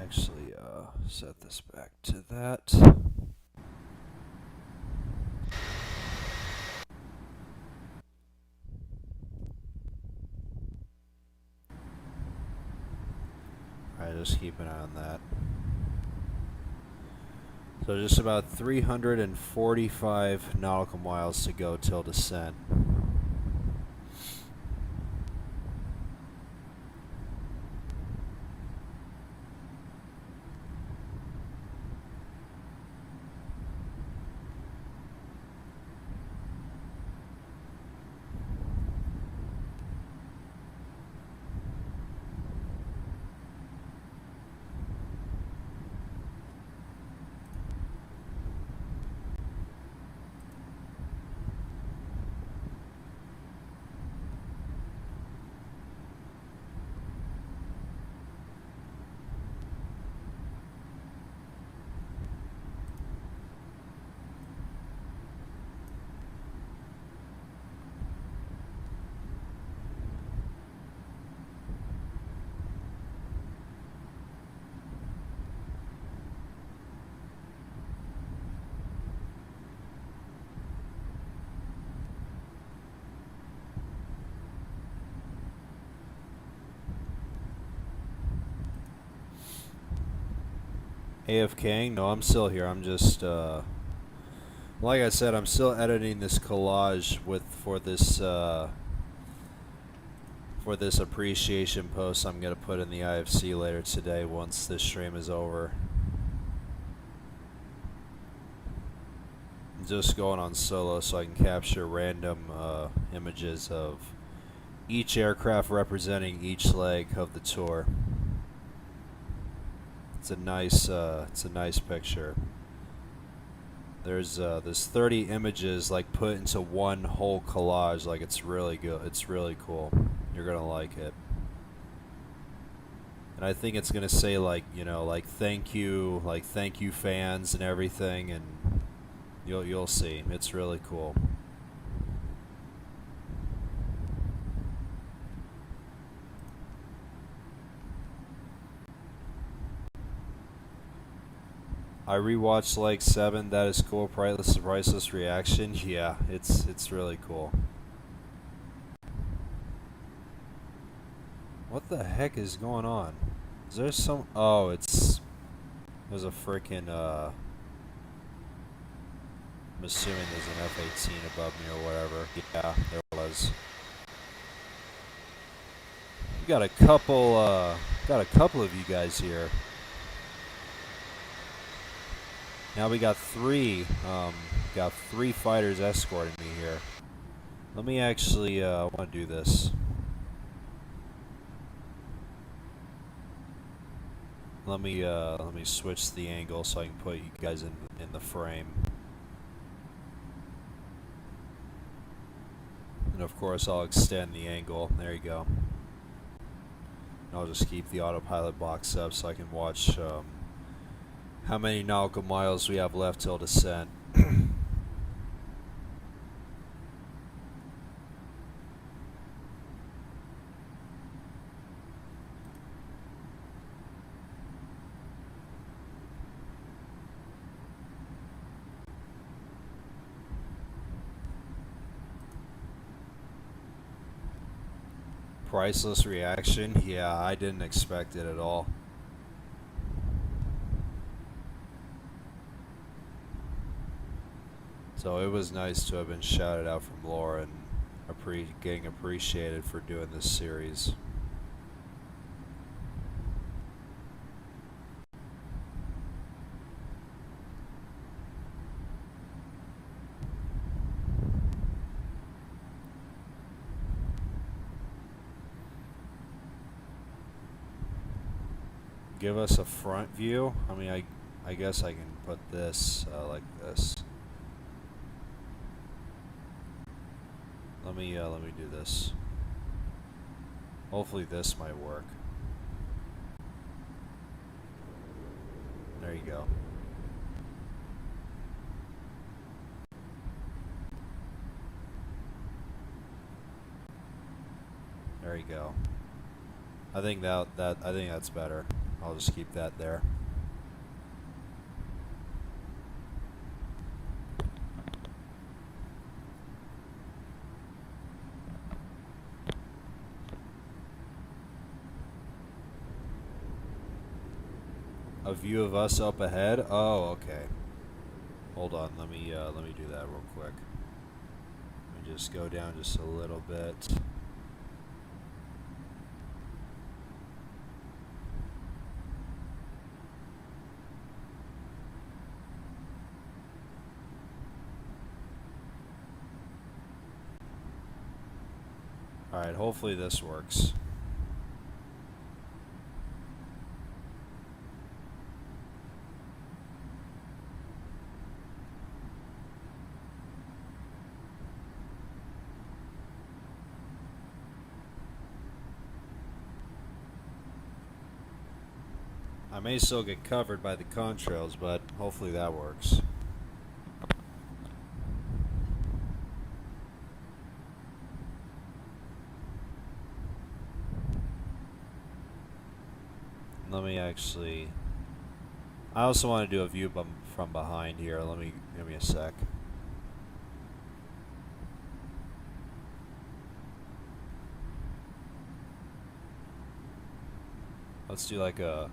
Actually, set this back to that. Alright, just keep an eye on that. So just about 345 nautical miles to go till descent. AFKing? No, I'm still here. I'm just, like I said, I'm still editing this collage for this appreciation post I'm gonna put in the IFC later today once this stream is over. I'm just going on solo so I can capture random images of each aircraft representing each leg of the tour. It's a nice picture. There's 30 images like put into one whole collage. Like, it's really good. It's really cool. You're gonna like it. And I think it's gonna say like, you know, like thank you fans and everything, and you'll see. It's really cool. I rewatched like 7. That is cool. Priceless reaction. Yeah, it's really cool. What the heck is going on? Is there some? Oh, there's a freaking I'm assuming there's an F-18 above me or whatever. Yeah, there was. We got a couple of you guys here. Now we got three fighters escorting me here. Let me actually I want to do this. Let me switch the angle so I can put you guys in the frame. And of course I'll extend the angle. There you go. And I'll just keep the autopilot box up so I can watch how many nautical miles we have left till descent. Priceless reaction? Yeah, I didn't expect it at all. So it was nice to have been shouted out from Laura and getting appreciated for doing this series. Give us a front view. I mean, I guess I can put this like this. Let me do this. Hopefully this might work. There you go. There you go. I think that's better. I'll just keep that there. A view of us up ahead? Oh, okay. Hold on, let me do that real quick. Let me just go down just a little bit. Alright, hopefully this works. I may still get covered by the contrails, but hopefully that works. Let me actually... I also want to do a view from behind here. Give me a sec. Let's do like a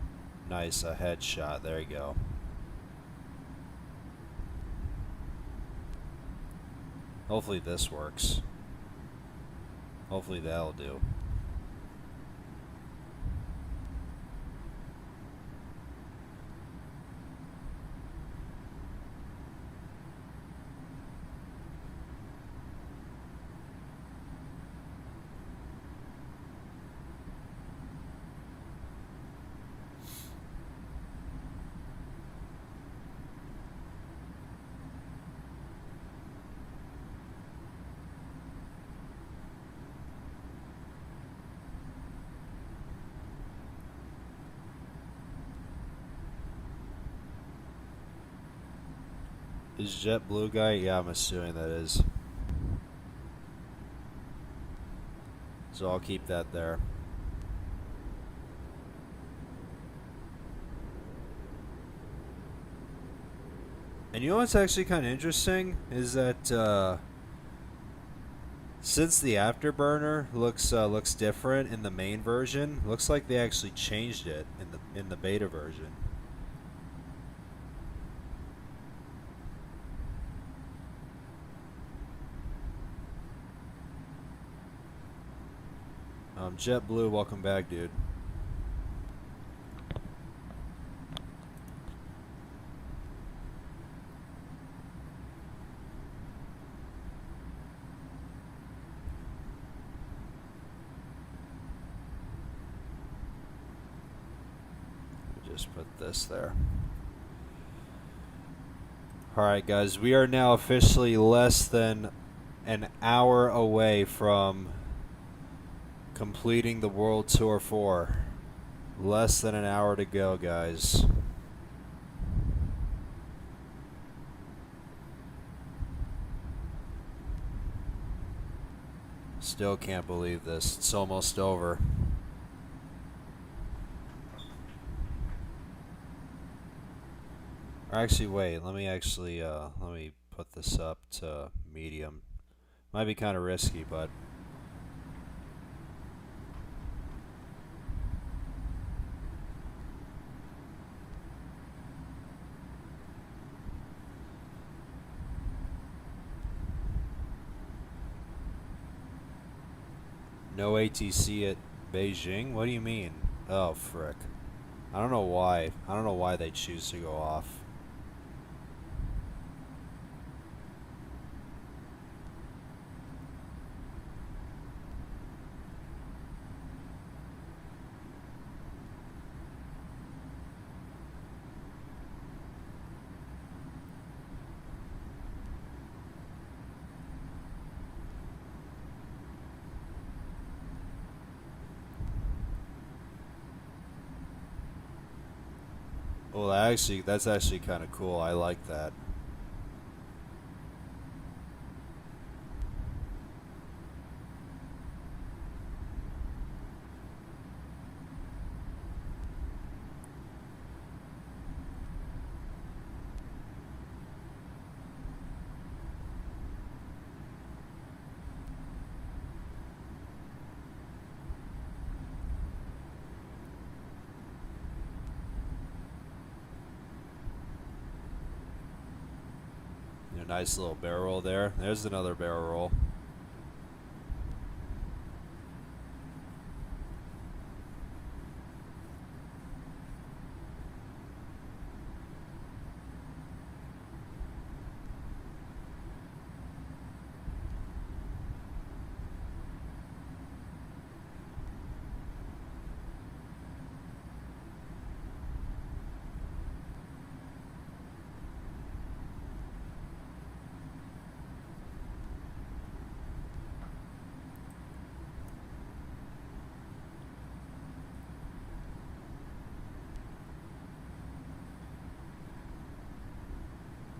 nice headshot. There you go. Hopefully this works. Hopefully that'll do. Is JetBlue guy? Yeah, I'm assuming that is. So I'll keep that there. And you know what's actually kind of interesting is that since the afterburner looks different in the main version, looks like they actually changed it in the beta version. JetBlue, welcome back, dude. Just put this there. Alright guys, we are now officially less than an hour away from completing the World Tour 4. Less than an hour to go, guys. Still can't believe this. It's almost over. Or actually, wait. Let me put this up to medium. Might be kind of risky, but no ATC at Beijing? What do you mean? Oh, frick. I don't know why. I don't know why they choose to go off. Well, that's actually kind of cool. I like that. Nice little barrel roll there. There's another barrel roll.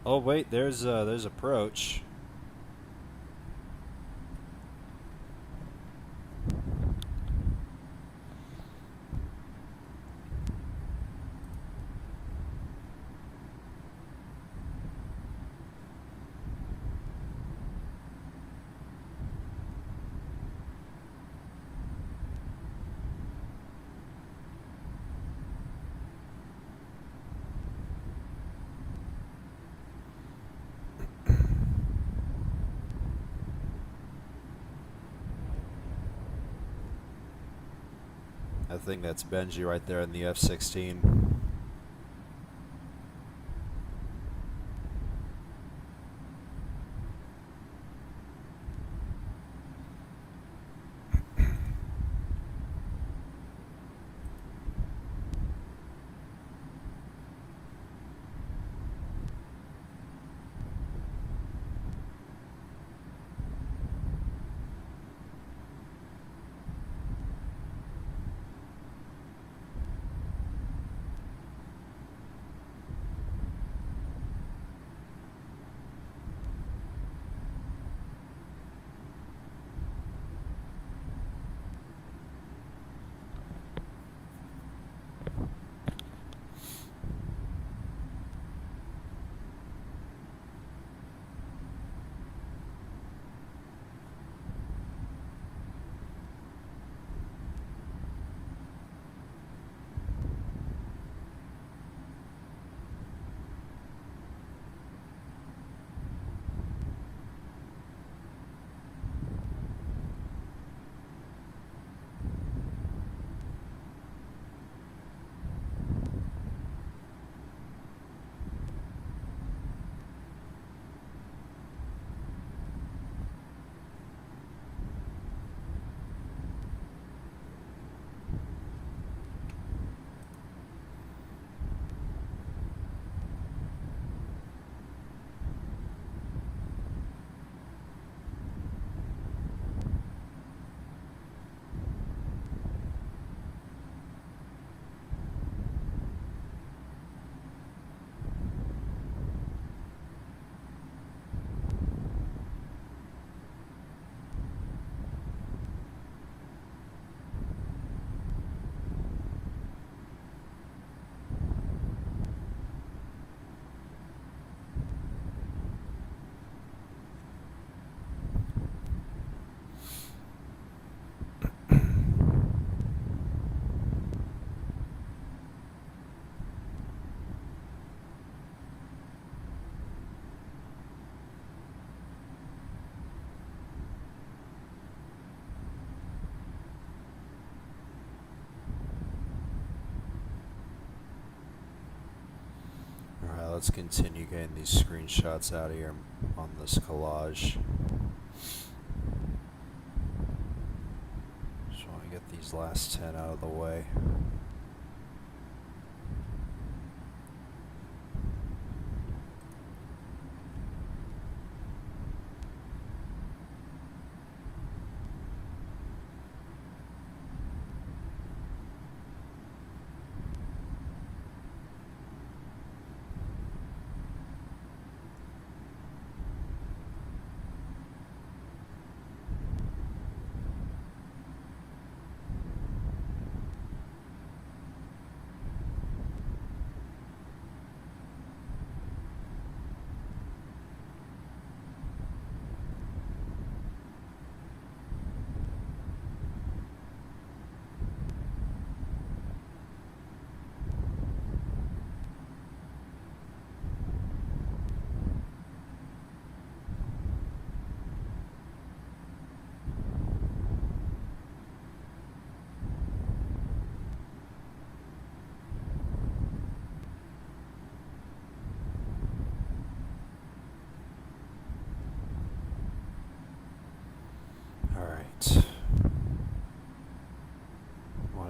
Oh wait, there's approach. I think that's Benji right there in the F-16. let's continue getting these screenshots out of here on this collage. Just want to get these last 10 out of the way.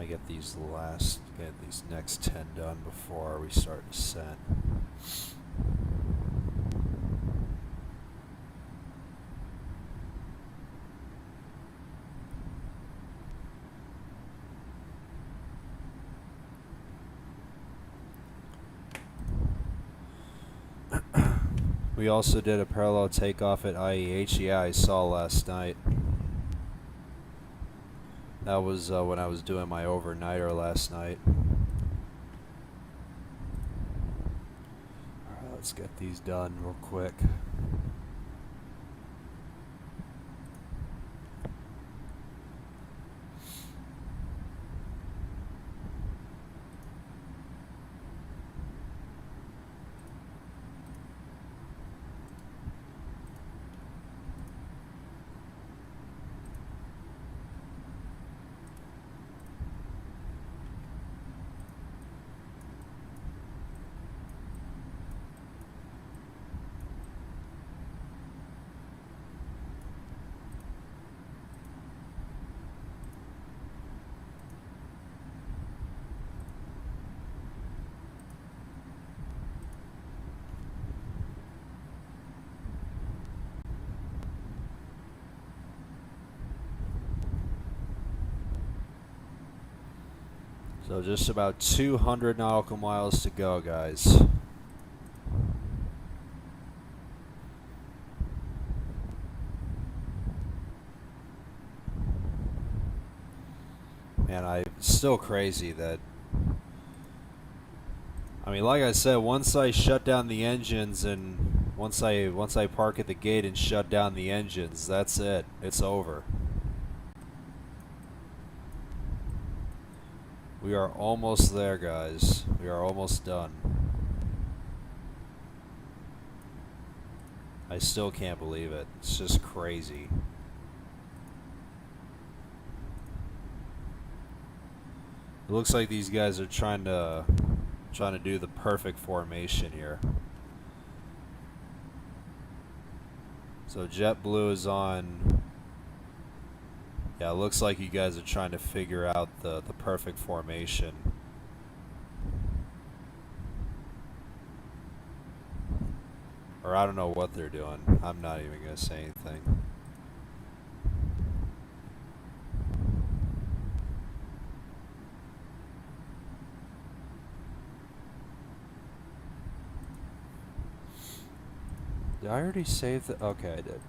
Get these next 10 done before we start descent. We also did a parallel takeoff at IEH. Yeah, I saw last night. That was when I was doing my overnighter last night. Alright, let's get these done real quick. So just about 200 nautical miles to go, guys. Man, it's still crazy that, I mean, like I said, once I shut down the engines and once I park at the gate and shut down the engines, that's it. It's over. We are almost there, guys. We are almost done. I still can't believe it. It's just crazy. It looks like these guys are trying to do the perfect formation here. So JetBlue is on. Yeah, it looks like you guys are trying to figure out the perfect formation. Or I don't know what they're doing. I'm not even going to say anything. Did I already save the... Okay, I did.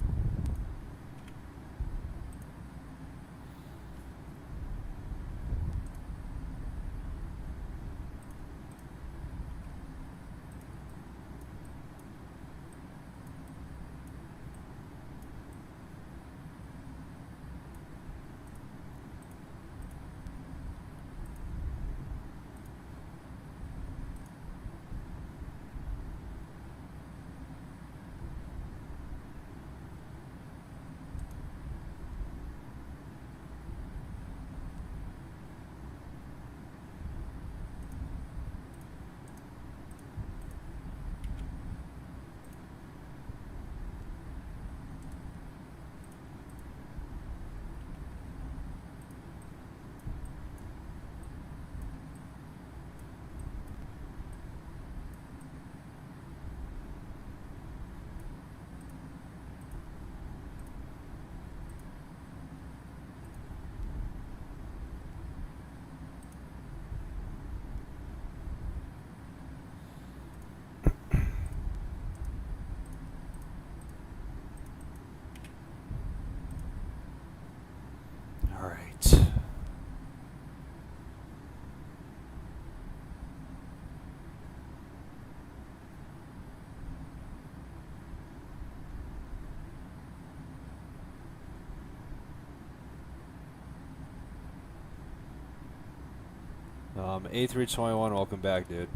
A321, welcome back, dude.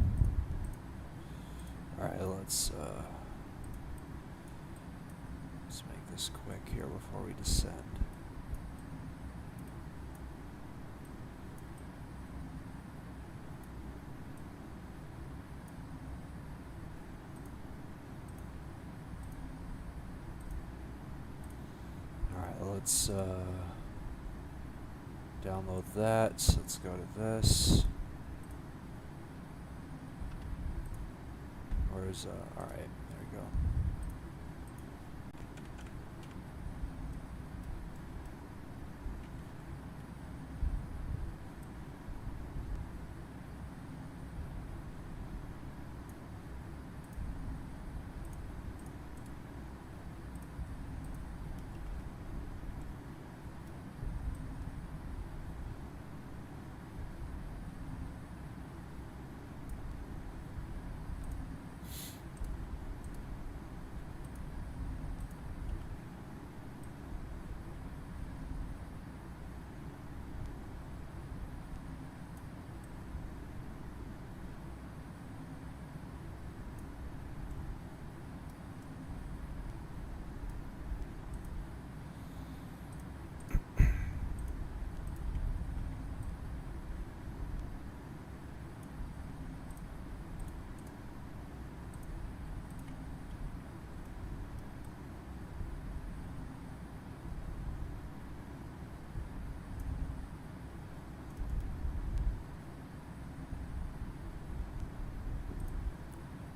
Alright, let's make this quick here before we descend. Alright, let's download that. Let's go to this. Where's alright, there we go.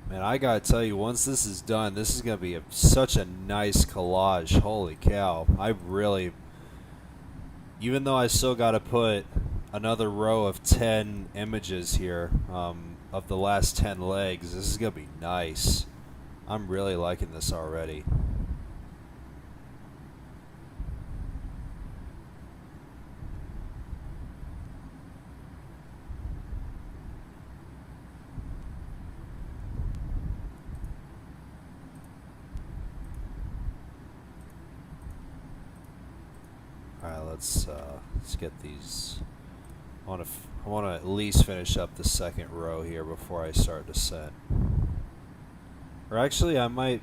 Man, I gotta tell you, once this is done, this is gonna be such a nice collage. Holy cow. I really, even though I still gotta put another row of 10 images here of the last 10 legs, this is gonna be nice. I'm really liking this already. Alright, let's get these. I want to at least finish up the second row here before I start descent. Or actually, I might.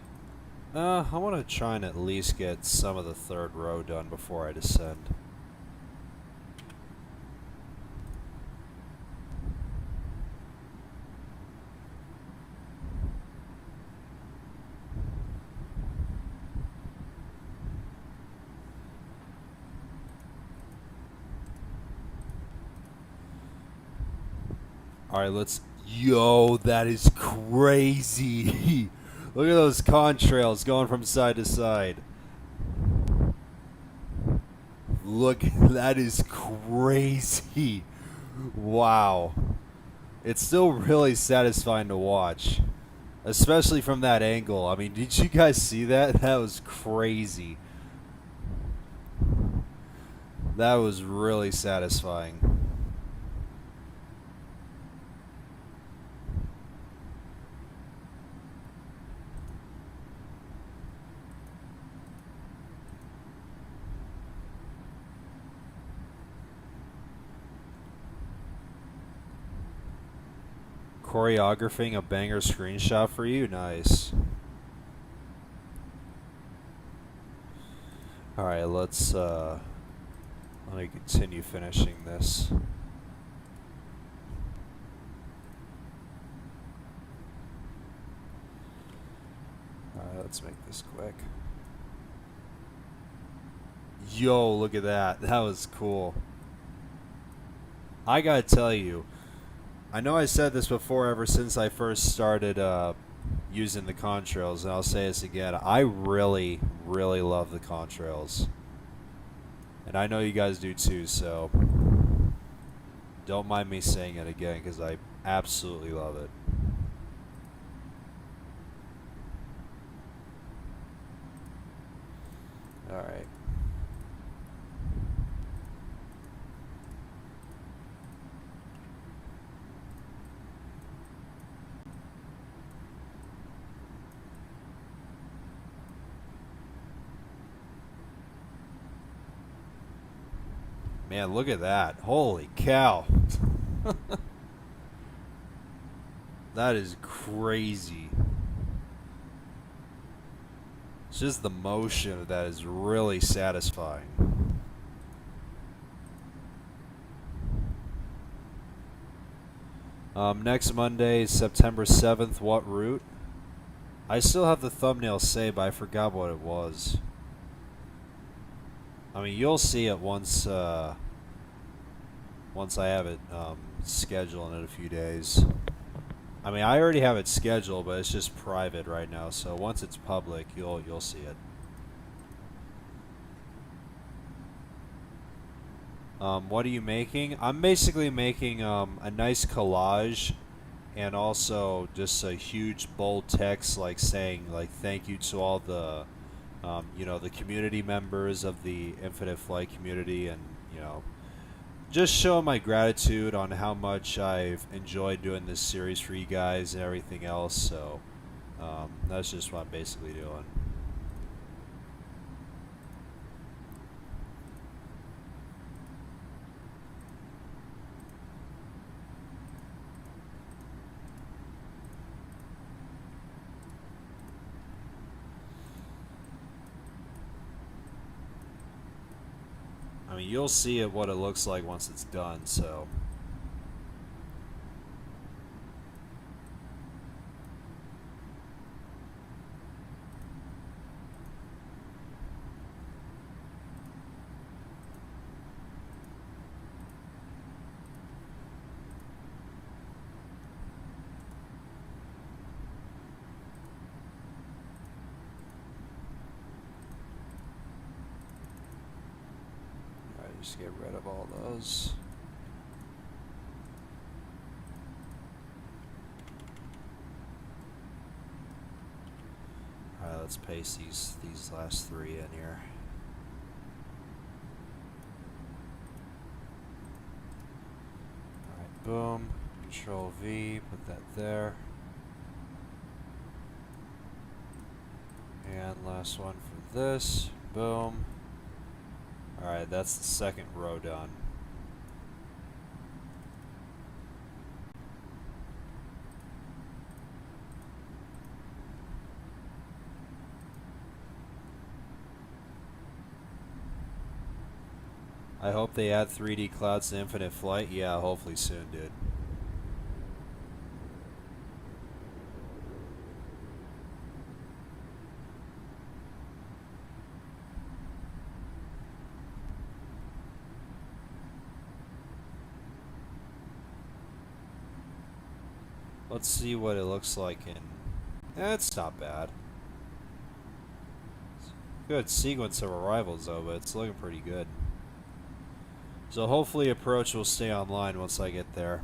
I want to try and at least get some of the third row done before I descend. Alright, let's... Yo, that is crazy! Look at those contrails going from side to side. Look, that is crazy! Wow. It's still really satisfying to watch. Especially from that angle. I mean, did you guys see that? That was crazy. That was really satisfying. Choreographing a banger screenshot for you? Nice. Alright, let's let me continue finishing this. Alright, let's make this quick. Yo, look at that. That was cool. I gotta tell you, I know I said this before ever since I first started using the contrails, and I'll say this again. I really, really love the contrails. And I know you guys do too, so don't mind me saying it again because I absolutely love it. Alright. Man, look at that. Holy cow. That is crazy. It's just the motion of that is really satisfying. Next Monday, September 7th, what route? I still have the thumbnail saved, but I forgot what it was. I mean, you'll see it once I have it scheduled in a few days. I mean, I already have it scheduled, but it's just private right now. So once it's public, you'll see it. What are you making? I'm basically making a nice collage, and also just a huge bold text, like saying like thank you to all the the community members of the Infinite Flight community, and just show my gratitude on how much I've enjoyed doing this series for you guys and everything else. So that's just what I'm basically doing. I mean, you'll see it what it looks like once it's done, so. Just get rid of all those. Alright, let's paste these last three in here. Alright, boom. Control V, put that there. And last one for this. Boom. Alright, that's the second row done. I hope they add 3D clouds to Infinite Flight. Yeah, hopefully soon, dude. Let's see what it looks like in... it's not bad. Good sequence of arrivals though, but it's looking pretty good. So hopefully approach will stay online once I get there.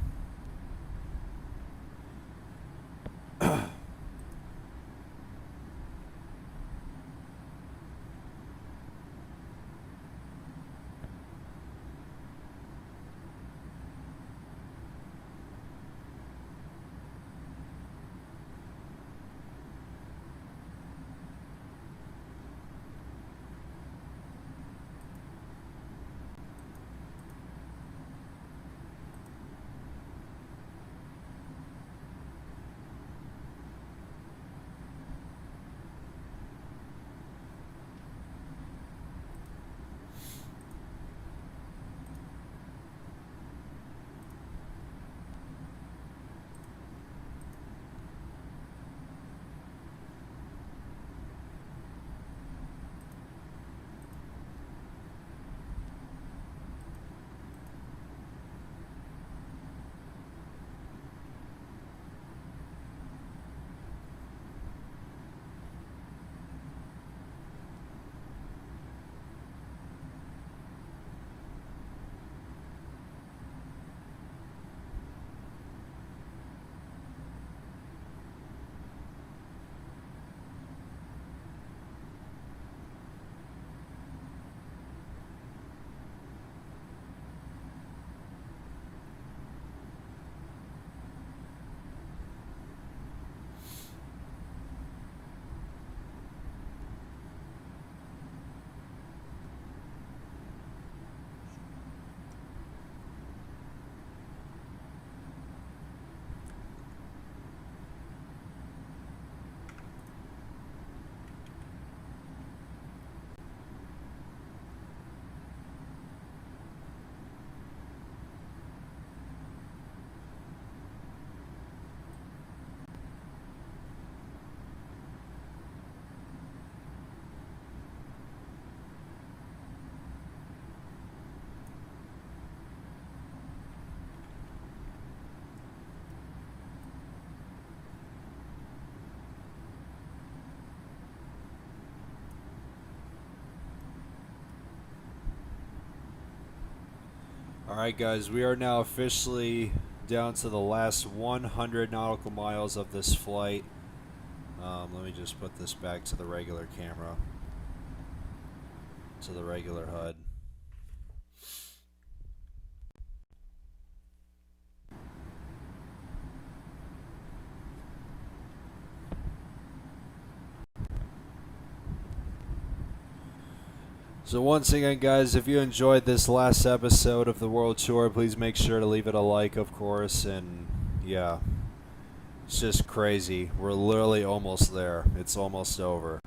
Alright guys, we are now officially down to the last 100 nautical miles of this flight. Let me just put this back to the regular camera, to the regular HUD. So once again guys, if you enjoyed this last episode of the World Tour, please make sure to leave it a like, of course, and yeah, it's just crazy. We're literally almost there. It's almost over.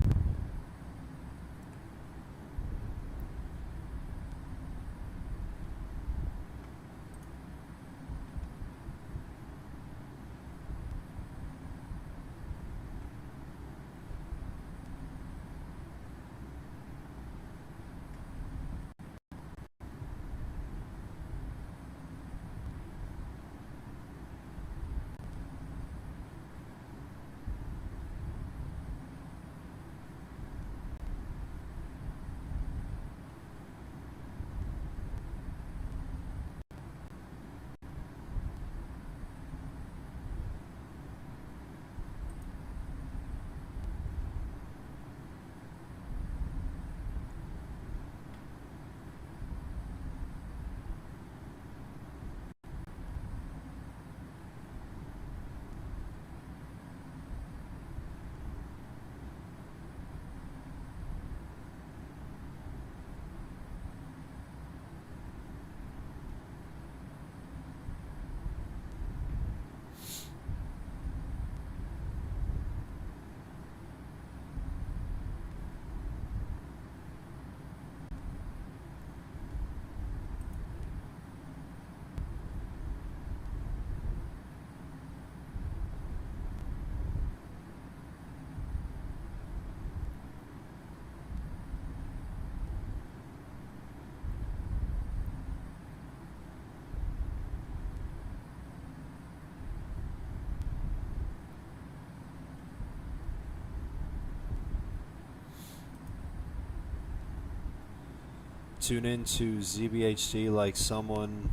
Tune in to ZBHD like someone,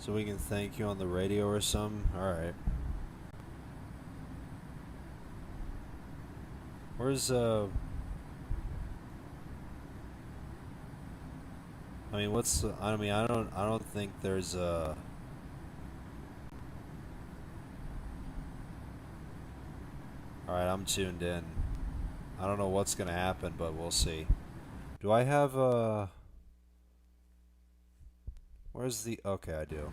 so we can thank you on the radio or something. Alright. Where's I mean, what's I mean, I don't think there's Alright, I'm tuned in. I don't know what's gonna happen, but we'll see. Do I have where's the okay, I do.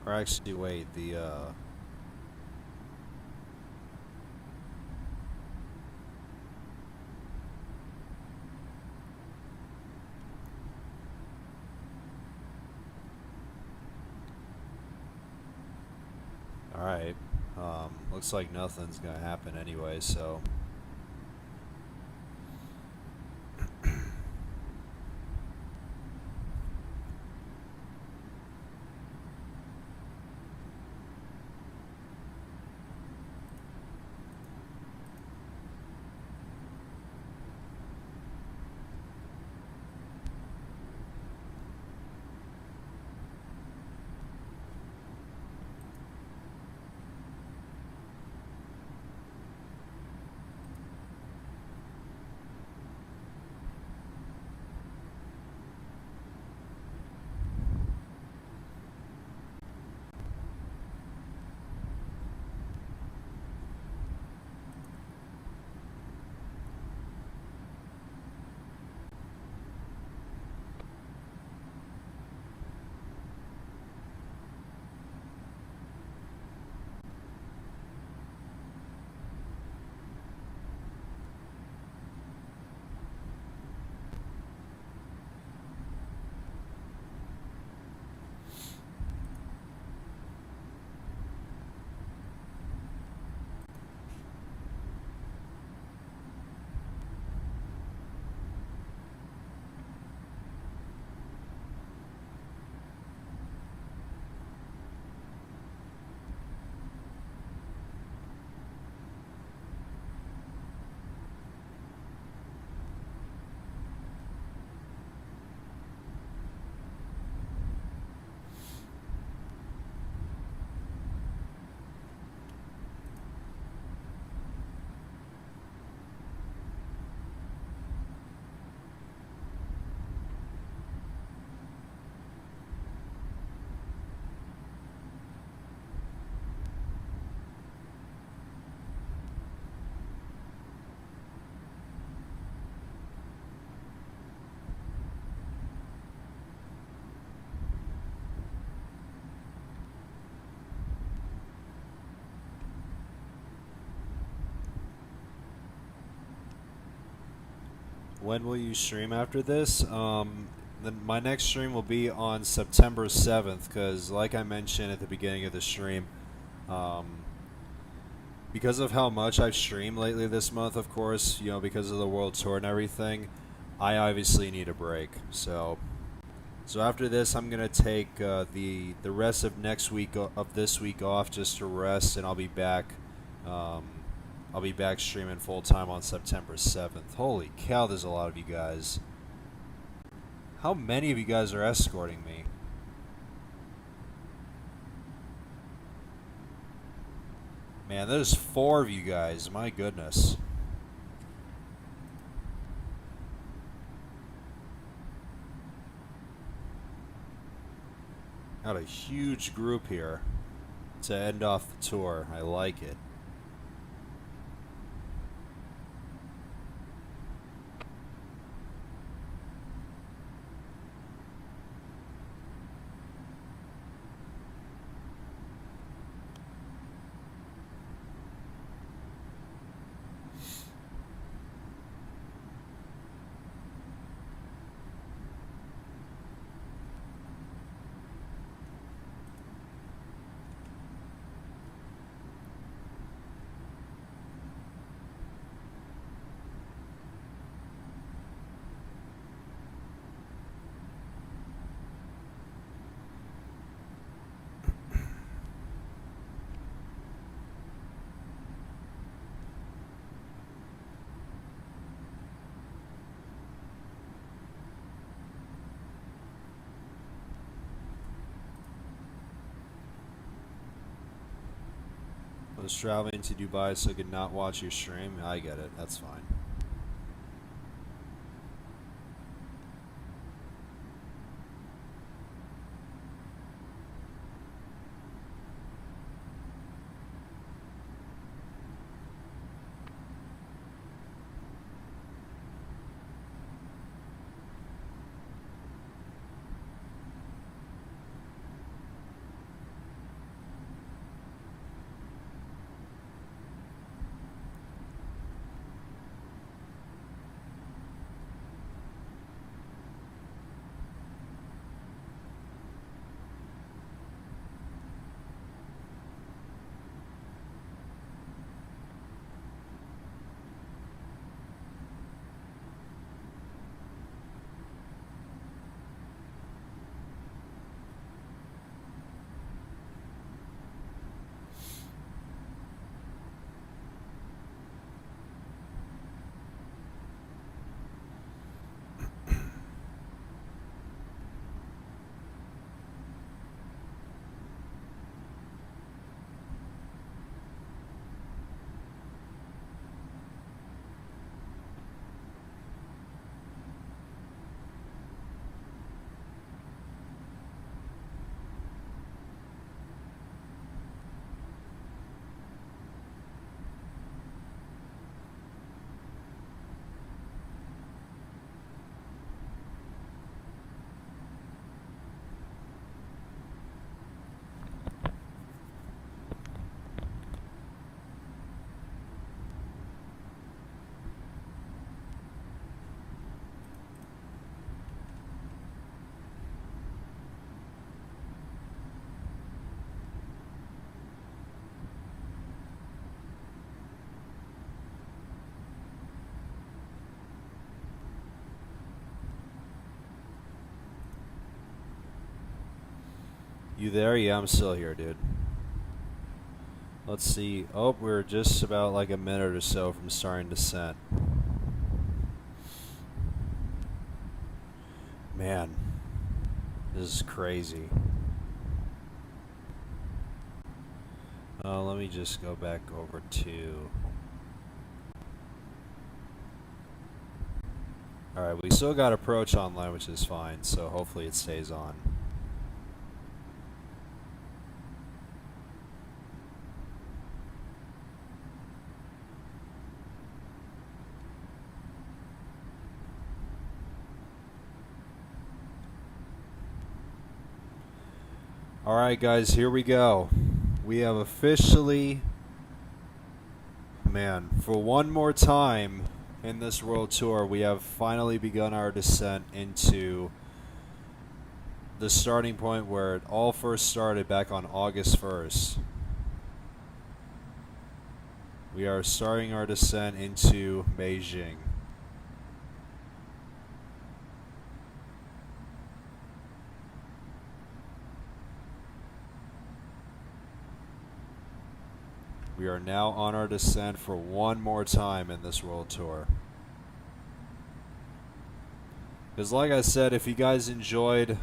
Or actually wait, the Alright. Looks like nothing's gonna happen anyway, so when will you stream after this? Then my next stream will be on September 7th, because like I mentioned at the beginning of the stream, because of how much I've streamed lately this month, of course, you know, because of the world tour and everything, I obviously need a break. So after this, I'm gonna take the rest of next week of this week off just to rest, and I'll be back. I'll be back streaming full time on September 7th. Holy cow, there's a lot of you guys. How many of you guys are escorting me? Man, there's 4 of you guys. My goodness. Got a huge group here to end off the tour. I like it. I was traveling to Dubai so I could not watch your stream. I get it. That's fine. You there? Yeah, I'm still here, dude. Let's see. Oh, we're just about like a minute or so from starting descent. Man, this is crazy. Let me just go back over to... Alright, we still got approach online, which is fine, so hopefully it stays on. Alright guys, here we go. We have officially, man, for one more time, in this world tour, we have finally begun our descent into the starting point where it all first started back on August 1st. We are starting our descent into Beijing. We are now on our descent for one more time in this world tour. Because, like I said, if you guys enjoyed,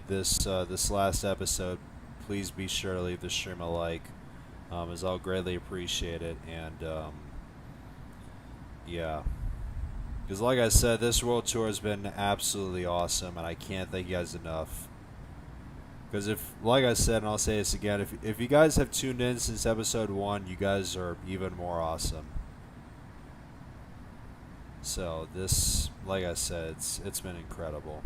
this last episode, please be sure to leave the stream a like, as I'll greatly appreciate it. And yeah, because like I said, this world tour has been absolutely awesome, and I can't thank you guys enough. Because like I said, and I'll say this again, if you guys have tuned in since episode 1, you guys are even more awesome. So this, like I said, it's been incredible.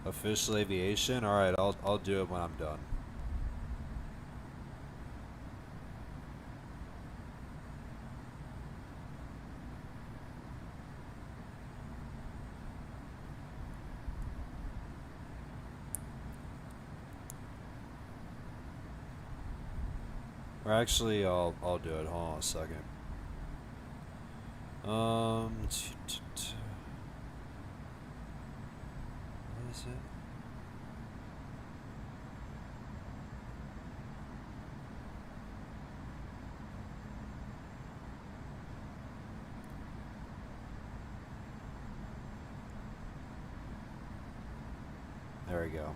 Official aviation? Alright, I'll do it when I'm done. Or actually, I'll do it. Hold on a second. What is it? There we go.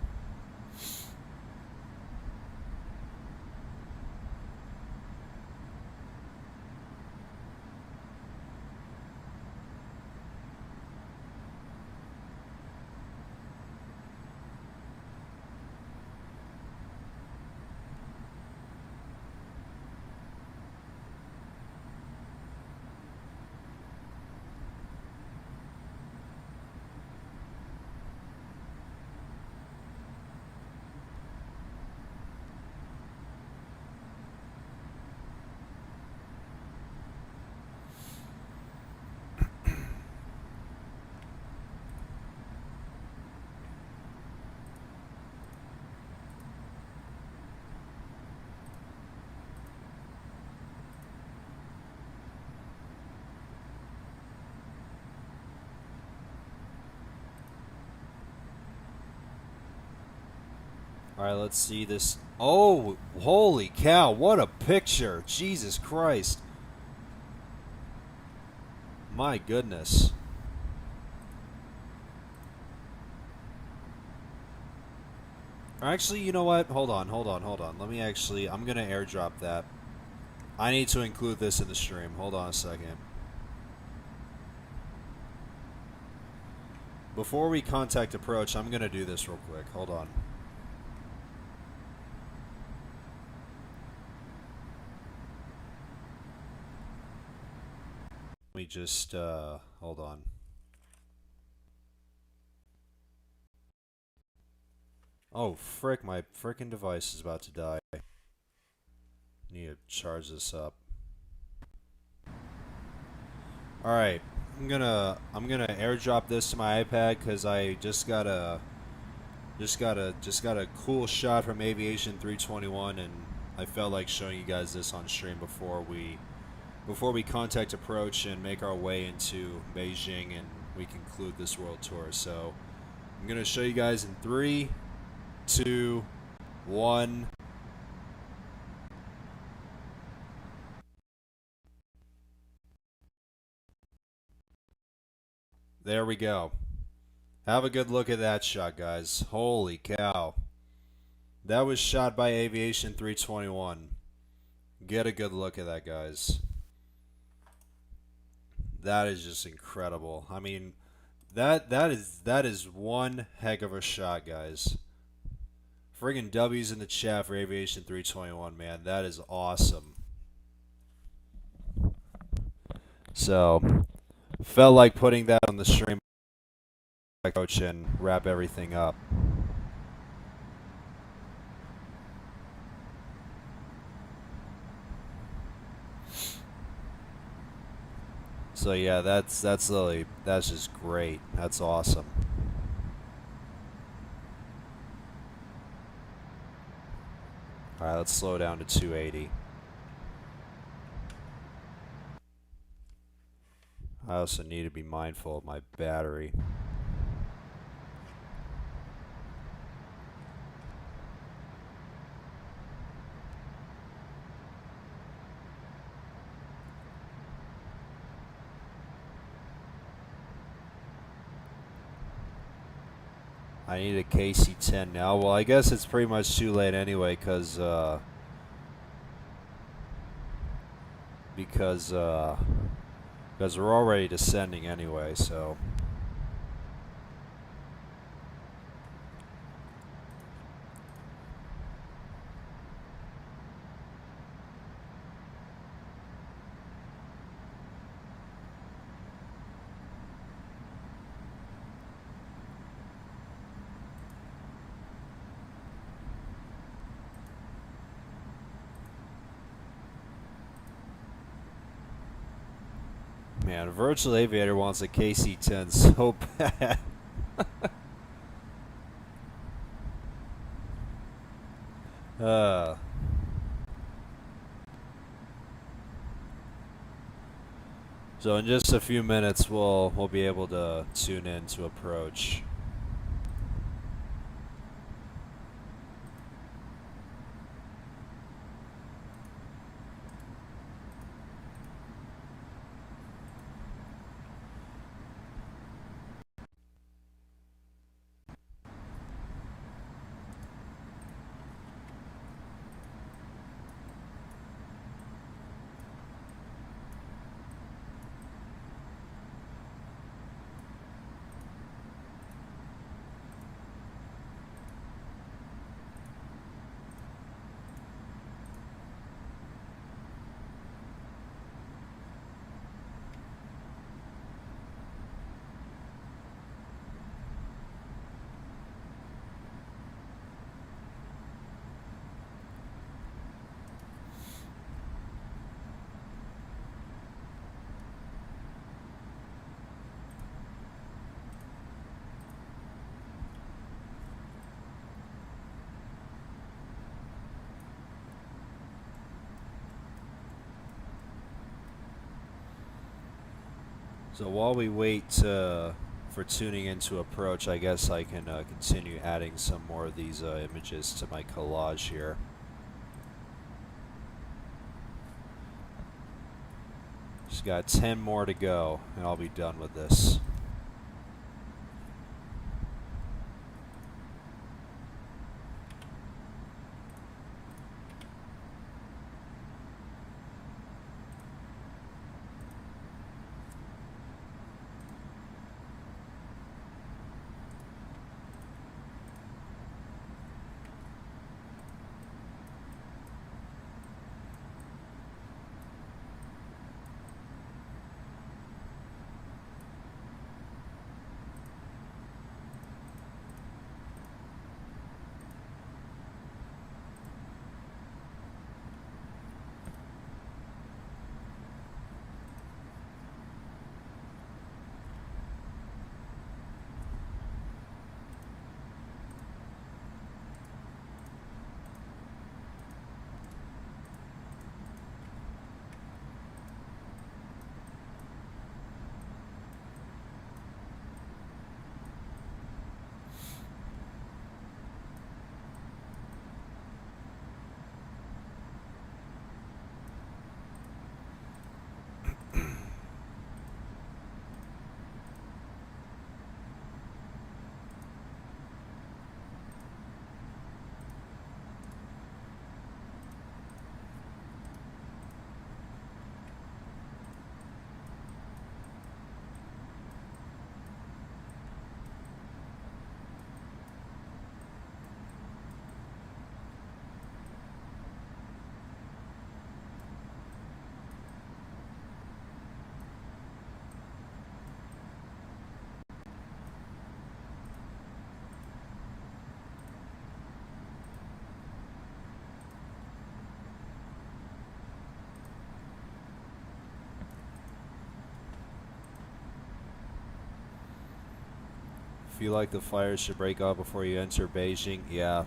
Alright, let's see this. Oh, holy cow, what a picture. Jesus Christ. My goodness. Actually, you know what? Hold on. Let me actually, I'm going to airdrop that. I need to include this in the stream. Hold on a second. Before we contact approach, I'm going to do this real quick. Hold on. Let me just, hold on. Oh, frick, my frickin' device is about to die. Need to charge this up. Alright, I'm gonna airdrop this to my iPad because I just got a cool shot from Aviation 321, and I felt like showing you guys this on stream before we contact approach and make our way into Beijing and we conclude this world tour. So I'm gonna show you guys in 3, 2, 1. There we go. Have a good look at that shot, guys. Holy cow. That was shot by Aviation 321. Get a good look at that, guys. That is just incredible. I mean, that is one heck of a shot, guys. Friggin' W's in the chat for Aviation 321, man. That is awesome. So, felt like putting that on the stream coach and wrap everything up. So yeah, that's just great. That's awesome. All right, let's slow down to 280. I also need to be mindful of my battery. I need a KC-10 now. Well, I guess it's pretty much too late anyway, because we're already descending anyway. So. Man, Virtual Aviator wants a KC-10 so bad. So in just a few minutes, we'll be able to tune in to approach. So while we wait for tuning into approach, I guess I can continue adding some more of these images to my collage here. Just got 10 more to go, and I'll be done with this. feel like the fires should break out before you enter Beijing. Yeah,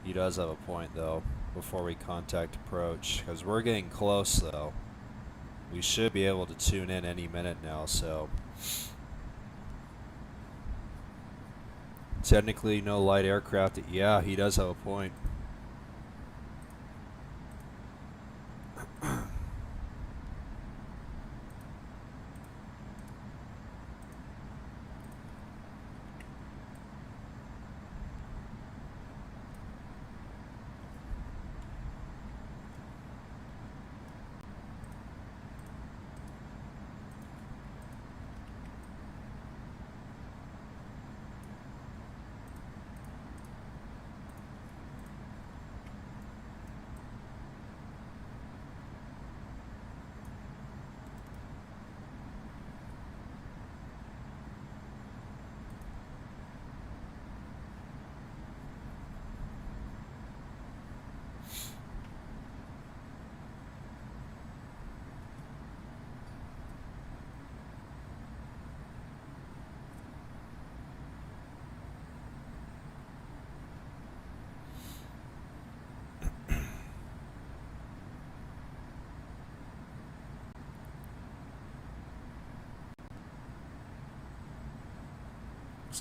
he does have a point though. Before we contact approach, because we're getting close though. We should be able to tune in any minute now, so technically no light aircraft. Yeah, he does have a point.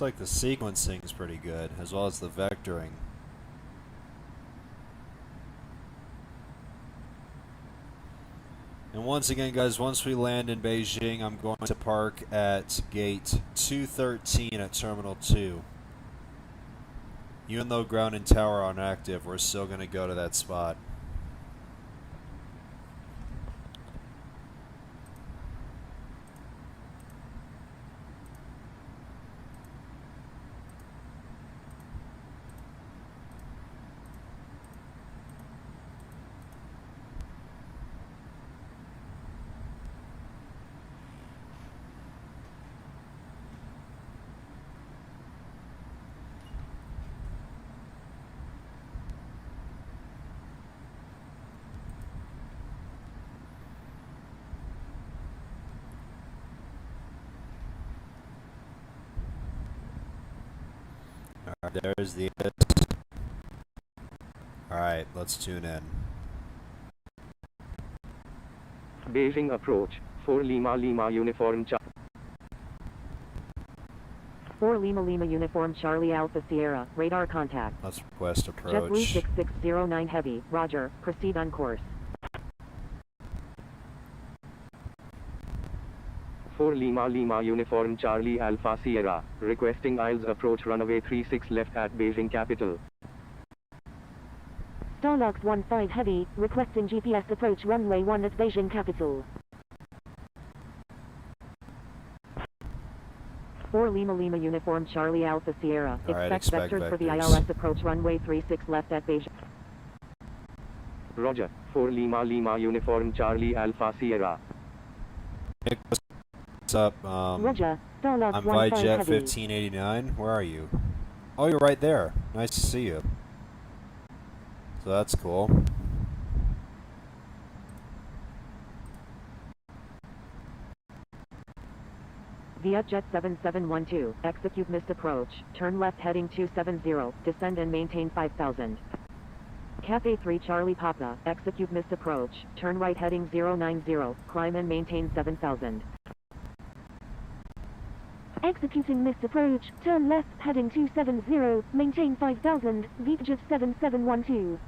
Looks like the sequencing is pretty good, as well as the vectoring. And once again, guys, once we land in Beijing, I'm going to park at gate 213 at Terminal 2. Even though ground and tower are inactive, we're still going to go to that spot. Alright, there's the Alright, let's tune in. Beijing approach, 4 Lima Lima Uniform Charlie. 4 Lima Lima Uniform Charlie Alpha Sierra, radar contact. Let's request JetBlue approach. 6609 Heavy, roger, proceed on course. 4 Lima Lima Uniform Charlie Alpha Sierra, requesting ILS approach runway 36 left at Beijing capital. Starlux 15 Heavy, requesting GPS approach runway 1 at Beijing capital. 4 Lima Lima Uniform Charlie Alpha Sierra, Alright, expect expect vectors for the vectors. ILS approach runway 36 left at Beijing. Roger, 4 Lima Lima Uniform Charlie Alpha Sierra. What's up? Roger, Starlux I'm 15 Vijet Heavy. 1589. Where are you? Oh, you're right there. Nice to see you. So that's cool. Vietjet 7712, execute missed approach, turn left heading 270, descend and maintain 5000. Cathay 3 Charlie Papa, execute missed approach, turn right heading 090, climb and maintain 7000. Executing missed approach, turn left, heading 270, maintain 5000, Vietjet 7712.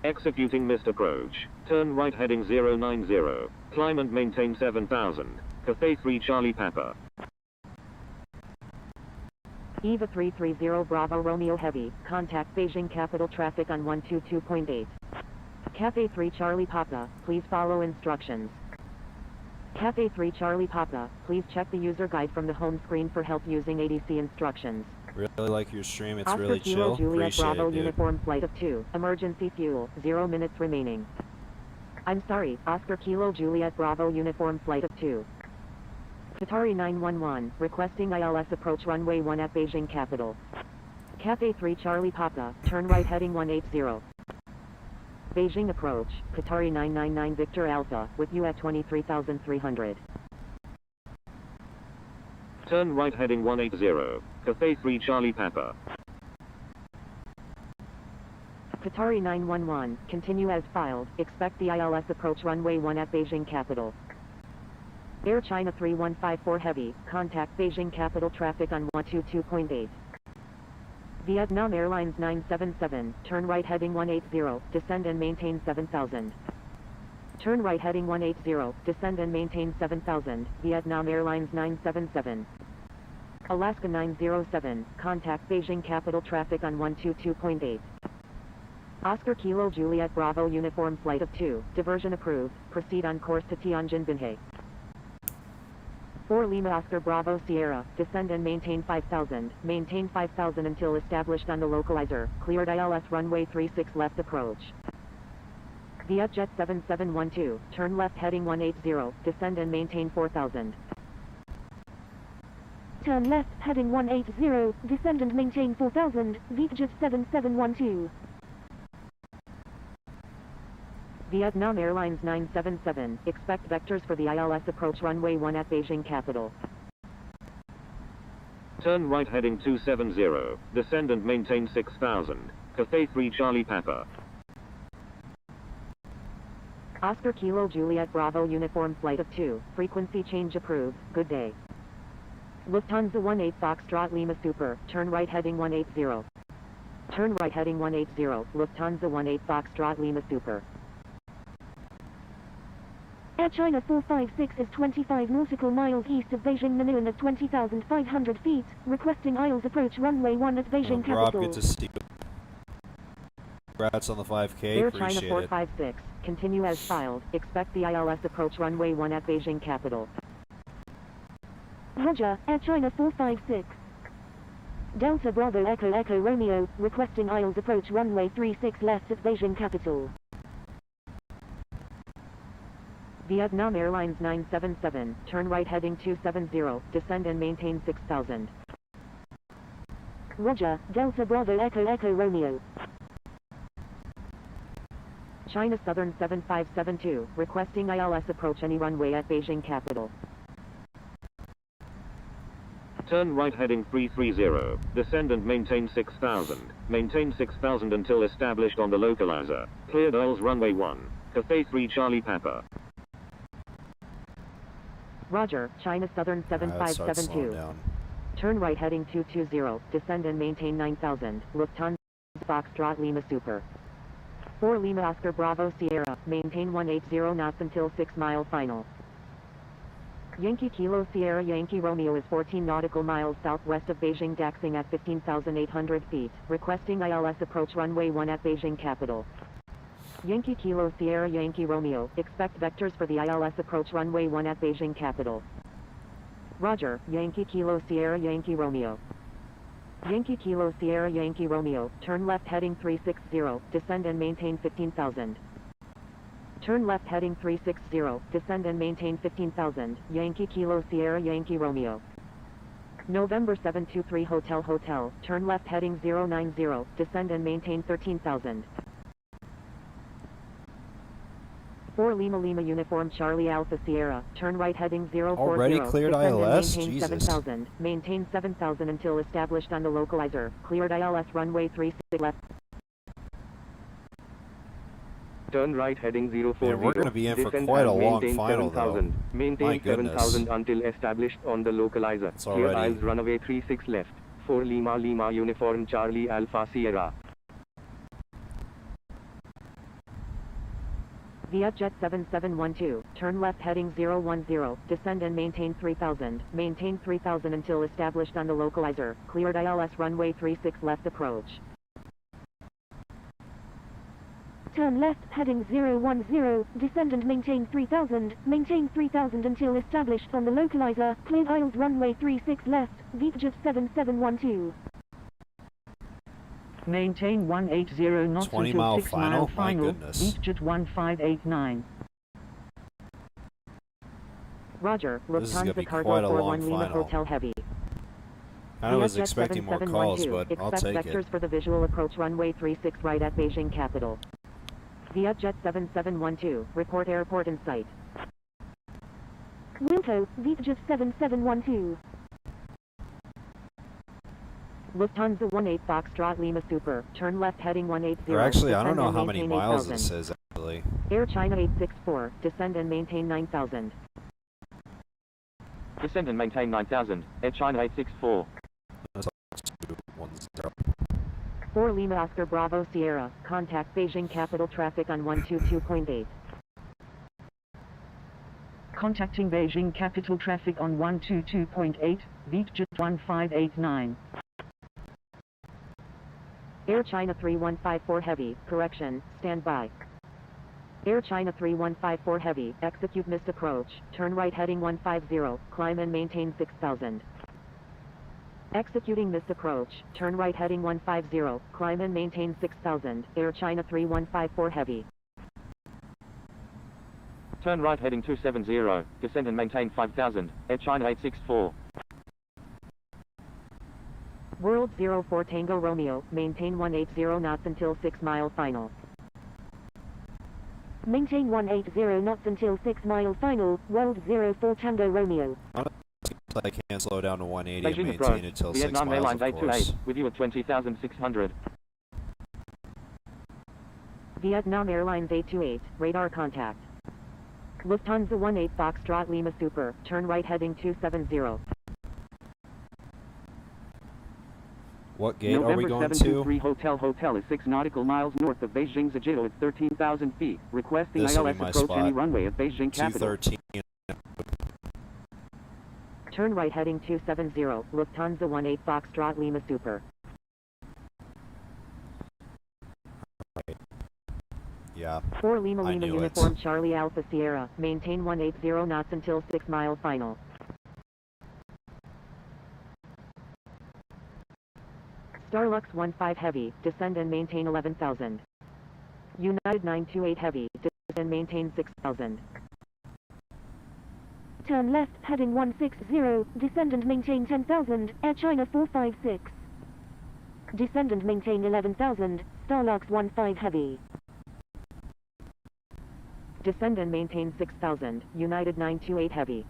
Executing missed approach. Turn right heading 090. Climb and maintain 7000. Cathay 3 Charlie Papa. EVA 330 Bravo Romeo Heavy, contact Beijing Capital traffic on 122.8. Cathay 3 Charlie Papa, please follow instructions. Cathay 3 Charlie Papa, please check the user guide from the home screen for help using ADC instructions. Really like your stream. It's Oscar really Kilo chill. Juliet Appreciate Bravo it, dude. Uniform Flight of 2, emergency fuel, 0 minutes remaining. I'm sorry, Oscar Kilo Juliet Bravo Uniform Flight of 2. Qatari 911, requesting ILS approach runway 1 at Beijing Capital. Cathay 3 Charlie Papa, turn right heading 180. Beijing approach, Qatari 999 Victor Alpha, with you at 23,300. Turn right heading 180. Cathay 3 Charlie Papa. Qatari 911, continue as filed. Expect the ILS approach runway 1 at Beijing Capital. Air China 3154 Heavy, contact Beijing Capital traffic on 122.8. Vietnam Airlines 977, turn right heading 180, descend and maintain 7000. Turn right heading 180, descend and maintain 7000, Vietnam Airlines 977. Alaska 907, contact Beijing Capital traffic on 122.8. Oscar Kilo Juliet Bravo uniform flight of 2, diversion approved, proceed on course to Tianjin Binhe. 4 Lima Oscar Bravo Sierra, descend and maintain 5000, maintain 5000 until established on the localizer, cleared ILS runway 36 left approach. Vietjet 7712, turn left heading 180, descend and maintain 4000. Turn left, heading 180, descend and maintain 4000, Vietjet 7712. Vietnam Airlines 977, expect vectors for the ILS approach runway 1 at Beijing Capital. Turn right heading 270. Descend and maintain 6000. Cathay 3 Charlie Papa. Oscar Kilo Juliet Bravo uniform flight of 2, frequency change approved, good day. Lufthansa 18 Foxtrot Lima Super, turn right heading 180. Turn right heading 180, Lufthansa 18 Foxtrot Lima Super. Air China 456 is 25 nautical miles east of Beijing Nanouan at 20,500 feet, requesting ILS approach runway 1 at Beijing Rob, Capital. good to see you. Congrats on the 5K. Air Appreciate China it. 456, continue as filed, expect the ILS approach runway 1 at Beijing Capital. Roger, Air China 456. Delta Bravo Echo Echo Romeo, requesting ILS approach runway 36 left at Beijing Capital. Vietnam Airlines 977, turn right heading 270, descend and maintain 6000. Roger, Delta Bravo Echo Echo Romeo. China Southern 7572, requesting ILS approach any runway at Beijing Capital. Turn right heading 330. Descend and maintain 6000. Maintain 6000 until established on the localizer. Cleared ILS runway 1. Cathay 3 Charlie Papa. Roger, China Southern Slowing 7572. down. Turn right heading 220, descend and maintain 9000, Lufthansa Foxtrot Lima Super. 4 Lima Oscar Bravo Sierra, maintain 180 knots until 6 mile final. Yankee Kilo Sierra Yankee Romeo is 14 nautical miles southwest of Beijing Daxing at 15,800 feet, requesting ILS approach runway 1 at Beijing Capital. Yankee Kilo Sierra Yankee Romeo, expect vectors for the ILS approach runway 1 at Beijing Capital. Roger, Yankee Kilo Sierra Yankee Romeo. Yankee Kilo Sierra Yankee Romeo, turn left heading 360, descend and maintain 15,000. Turn left heading 360, descend and maintain 15,000, Yankee Kilo Sierra Yankee Romeo. November 723 Hotel Hotel, turn left heading 090, descend and maintain 13,000. 4 Lima Lima Uniform Charlie Alpha Sierra, turn right heading 040, Already cleared descend and ILS? maintain Jesus. 7,000, maintain 7,000 until established on the localizer, cleared ILS runway 36 left. Turn right heading 040. Man, we're gonna be in for Descend quite and a long maintain final, 7,000. though. Maintain My goodness. 7,000 until established on the localizer. It's Clear already- ILS runway 36 left. 4 Lima Lima Uniform Charlie Alpha Sierra. Vietjet 7712, turn left heading 010, descend and maintain 3000, maintain 3000 until established on the localizer, cleared ILS runway 36 left approach. Turn left, heading 010, descend and maintain 3000 until established on the localizer, cleared ILS runway 36 left, Vietjet 7712. Maintain 180 knots 20 until mile 6 final? mile My final, goodness. Vietjet 1589. Roger, This is gonna be Lufthansa Cargo quite a long 41 Lima final. Hotel Heavy. I was Vietjet expecting more calls, 7712, but I'll expect take vectors it. for the visual approach runway 36 right at Beijing Capital. Vietjet 7712, report airport in sight. Wilco, Vietjet 7712. Lufthansa 18 Foxtrot Lima Super, turn left heading 180. Or actually, I don't descend know and how many maintain miles 8,000. this is, actually. Air China 864, descend and maintain 9,000. Descend and maintain 9,000. Air China 864. That's 210. 4 Lima Oscar Bravo Sierra, contact Beijing Capital Traffic on 122.8. Contacting Beijing Capital Traffic on 122.8, Vietjet 1589. Air China 3154 Heavy, correction, stand by. Air China 3154 Heavy, execute missed approach, turn right heading 150, climb and maintain 6,000. Executing missed approach, turn right heading 150, climb and maintain 6,000, Air China 3154 Heavy. Turn right heading 270. Descend and maintain 5,000. Air China 864. World 04 Tango Romeo, maintain 180 knots until 6 mile final. Maintain 180 knots until 6 mile final, World 04 Tango Romeo. I can slow down to 180 and Beijing maintain approach. it till 6 Vietnam miles, Airlines of course. 828. With you at 20,600. Vietnam Airlines 828, radar contact. Lufthansa 18 Foxtrot Lima Super, turn right heading 270. What gate are we November going to? 723 Hotel is 6 nautical miles north of Beijing's Zhejiang at 13,000 feet. Requesting This'll be ILS my approach any spot. runway of Beijing Capital. 213. Turn right heading 270, Lufthansa 18 Foxtrot Lima Super. Yeah. 4 Lima I Lima knew Uniform it. Charlie Alpha Sierra, maintain 180 knots until 6 mile final. Starlux 15 Heavy, descend and maintain 11,000. United 928 Heavy, descend and maintain 6,000. Turn left heading 160, descend and maintain 10,000, Air China 456. Descend and maintain 11,000, Starlux 15 Heavy. Descend and maintain 6,000, United 928 Heavy.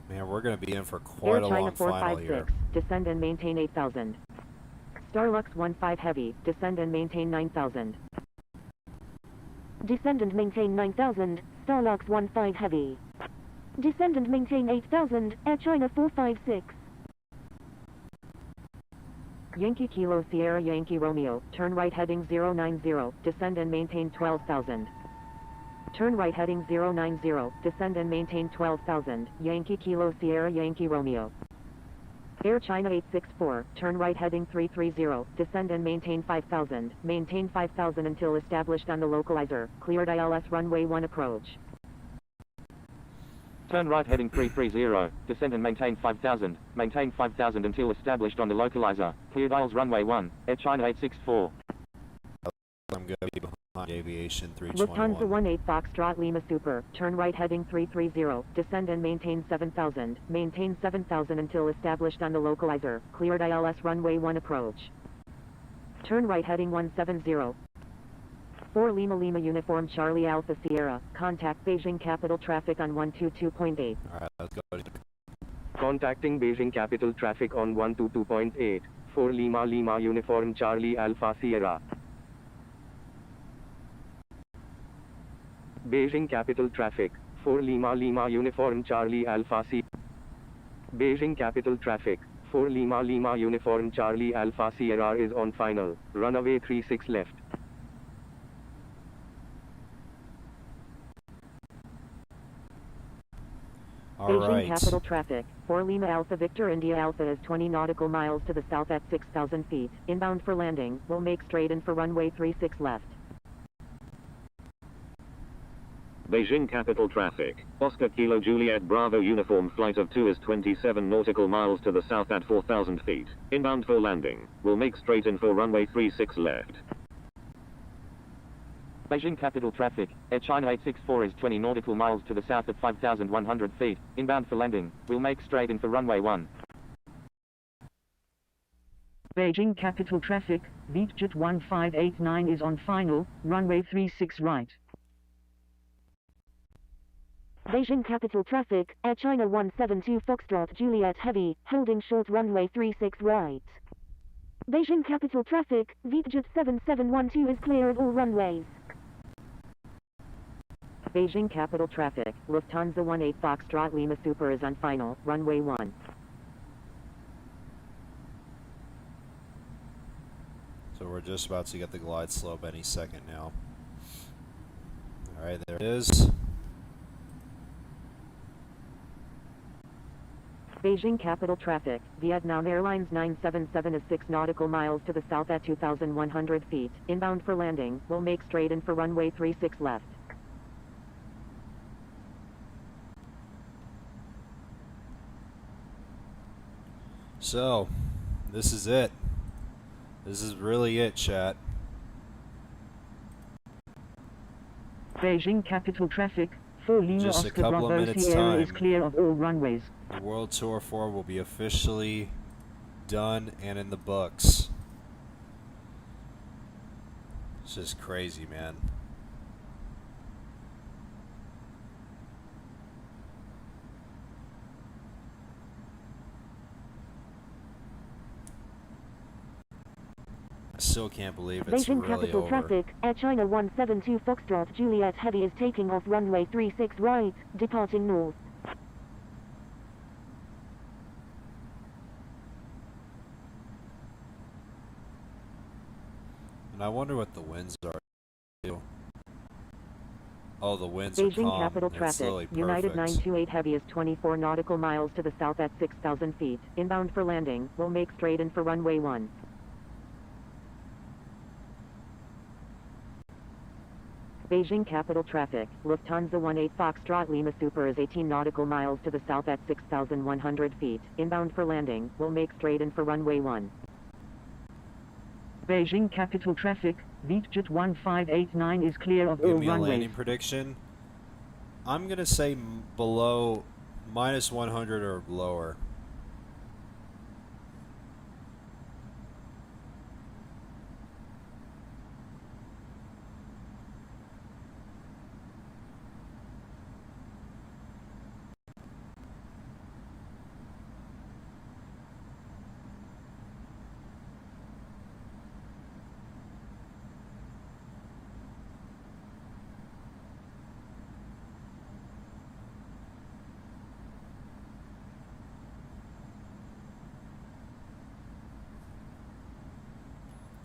Man, we're going to be in for Air quite a China long final here. 456, descend and maintain 8,000. Starlux 15 Heavy, descend and maintain 9,000. Descend and maintain 9,000, Starlux 15 Heavy. Descend and maintain 8,000, Air China 456. Yankee Kilo Sierra Yankee Romeo, turn right heading 090, descend and maintain 12,000. Turn right heading 090, descend and maintain 12,000, Yankee Kilo Sierra Yankee Romeo. Air China 864, turn right heading 330, descend and maintain 5,000, maintain 5,000 until established on the localizer, cleared ILS runway 1 approach. Turn right heading 330. Descend and maintain 5,000. Maintain 5,000 until established on the localizer. Cleared ILS runway 1. Air China 864. I'm going to be behind Aviation Lufthansa 321. 18 Foxtrot Lima Super, turn right heading 330, descend and maintain 7,000, maintain 7,000 until established on the localizer, cleared ILS runway 1 approach. Turn right heading 170. 4 Lima Lima Uniform Charlie Alpha Sierra, contact Beijing Capital Traffic on 122.8. Alright, let's go. Contacting Beijing Capital Traffic on 122.8. 4 Lima Lima Uniform Charlie Alpha Sierra. Beijing Capital Traffic. 4 Lima Lima Uniform Charlie Alpha Sierra. Beijing Capital Traffic. 4 Lima Lima Uniform Charlie Alpha Sierra is on final. Runway 36 left. Beijing Capital Traffic, 4 Lima Alpha Victor India Alpha is 20 nautical miles to the south at 6,000 feet, inbound for landing, will make straight in for runway 36 left. Beijing Capital Traffic, Oscar Kilo Juliet Bravo Uniform Flight of 2 is 27 nautical miles to the south at 4,000 feet, inbound for landing, will make straight in for runway 36 left. Beijing Capital Traffic, Air China 864 is 20 nautical miles to the south at 5,100 feet, inbound for landing, will make straight in for runway 1. Beijing Capital Traffic, Vietjet 1589 is on final, runway 36 right. Beijing Capital Traffic, Air China 172 Foxtrot Juliet Heavy, holding short runway 36 right. Beijing capital traffic, Vietjet 7712 is clear of all runways. Beijing capital traffic, Lufthansa 18 Foxtrot Lima Super is on final, runway 1. So we're just about to get the glide slope any second now. Alright, there it is. Beijing capital traffic, Vietnam Airlines 977 is 6 nautical miles to the south at 2,100 feet, inbound for landing, will make straight in for runway 36 left. So, this is it. This is really it, chat. Beijing capital traffic, 4 Lima Just a Oscar couple of Bravo minutes Sierra is time. clear of all runways. The World Tour 4 will be officially done and in the books. It's just crazy, man. I still can't believe it's Beijing really capital over. traffic, Air China 172 Foxtrot Juliet Heavy is taking off runway 36 right, departing north. And I wonder what the winds are. Oh, the winds are Beijing calm. capital It's traffic, literally United perfect. 928 Heavy is 24 nautical miles to the south at 6,000 feet, inbound for landing, will make straight in for runway 1. Beijing capital traffic, Lufthansa 18 Foxtrot Lima Super is 18 nautical miles to the south at 6,100 feet, inbound for landing, will make straight in for runway 1. Beijing capital traffic, Vietjet 1589 is clear of all Give me a runways. landing prediction. I'm going to say below minus 100 or lower.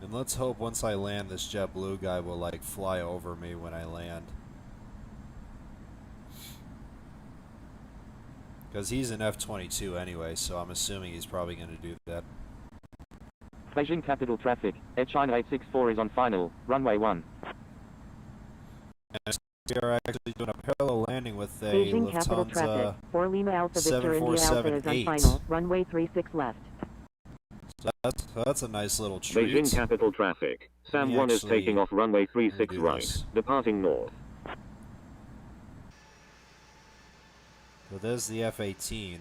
And let's hope once I land, this JetBlue guy will like fly over me when I land. Because he's an F-22 anyway, so I'm assuming he's probably going to do that. Beijing capital traffic, Air China 864 is on final, runway 1. And we are actually doing a parallel landing with a Beijing capital Lufthansa traffic, 4 Lima Alpha Victor India Alpha is on 7478. final, runway 36 left. So that's a nice little treat. Beijing capital traffic, Sam 1 is actually- taking off runway 36 do right, this. departing north. So there's the F-18.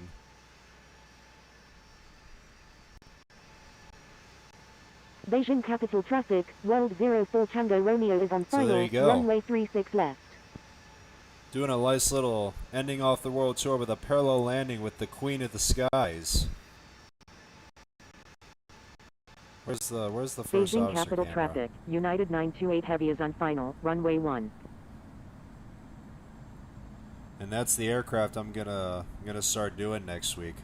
Beijing capital traffic, World 04 Tango Romeo is on So there final, you go. runway 36 left. Doing a nice little ending off the world tour with a parallel landing with the Queen of the Skies. Where's the first Beijing officer capital camera? traffic, United 928 Heavy is on final, runway 1. And that's the aircraft I'm gonna start doing next week.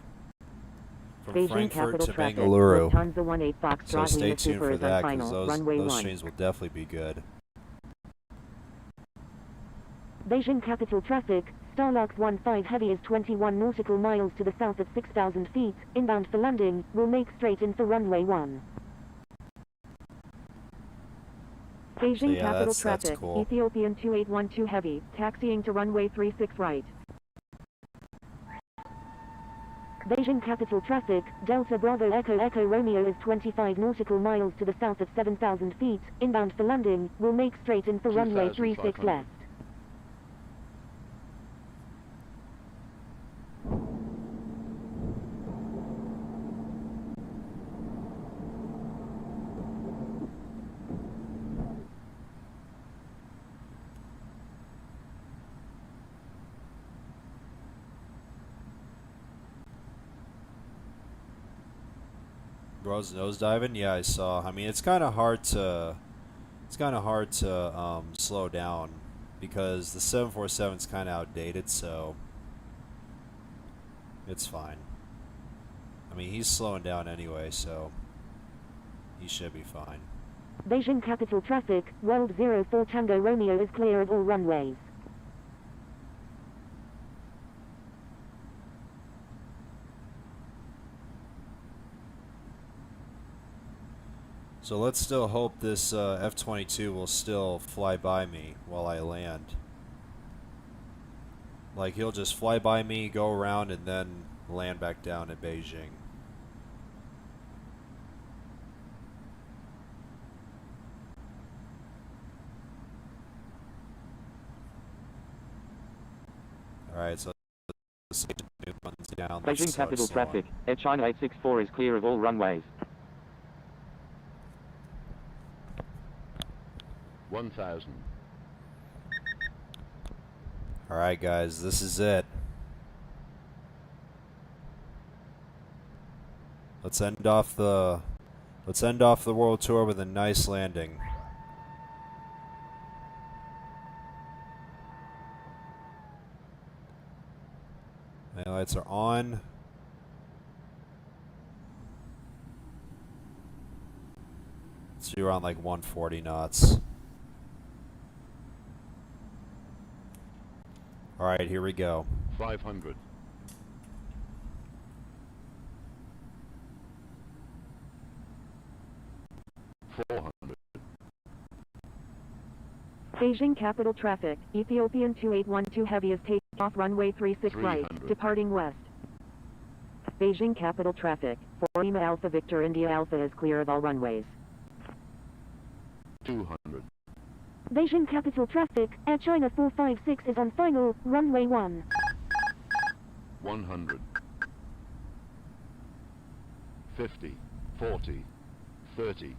From Beijing Frankfurt capital to traffic, Bengaluru. Lufthansa 18 So Foxtrot stay Lima tuned Super for is on that, because final, runway those 1. streams will definitely be good. Beijing capital traffic, Starlux 15 Heavy is 21 nautical miles to the south at 6,000 feet, inbound for landing, will make straight in for runway 1. Beijing yeah, capital that's traffic, cool. Ethiopian 2812 Heavy, taxiing to runway 36 right. Beijing capital traffic, Delta Bravo Echo Echo Romeo is 25 nautical miles to the south at 7,000 feet, inbound for landing, will make straight in for runway 36 left. Bro's nose diving? Yeah, I saw. I mean, it's kind of hard to slow down because the 747 is kind of outdated, so it's fine. I mean, he's slowing down anyway, so he should be fine. Beijing capital traffic, World 04 Tango Romeo is clear of all runways. So let's still hope this F-22 will still fly by me while I land. Like, he'll just fly by me, go around, and then land back down at Beijing. Alright, so let's get the new ones down. Let's Beijing start capital slowing. traffic, Air China 864 is clear of all runways. 1000. Alright guys, this is it. Let's end off the world tour with a nice landing. My lights are on. So you're on like 140 knots. Alright, here we go. 500. 400. Beijing capital traffic, Ethiopian 2812 heavy is taking off runway 36 right, 300. departing west. Beijing capital traffic, 4 Lima Alpha Victor India Alpha is clear of all runways. 200. Beijing capital traffic, Air China 456 is on final, runway 1. 100. 50. 40. 30.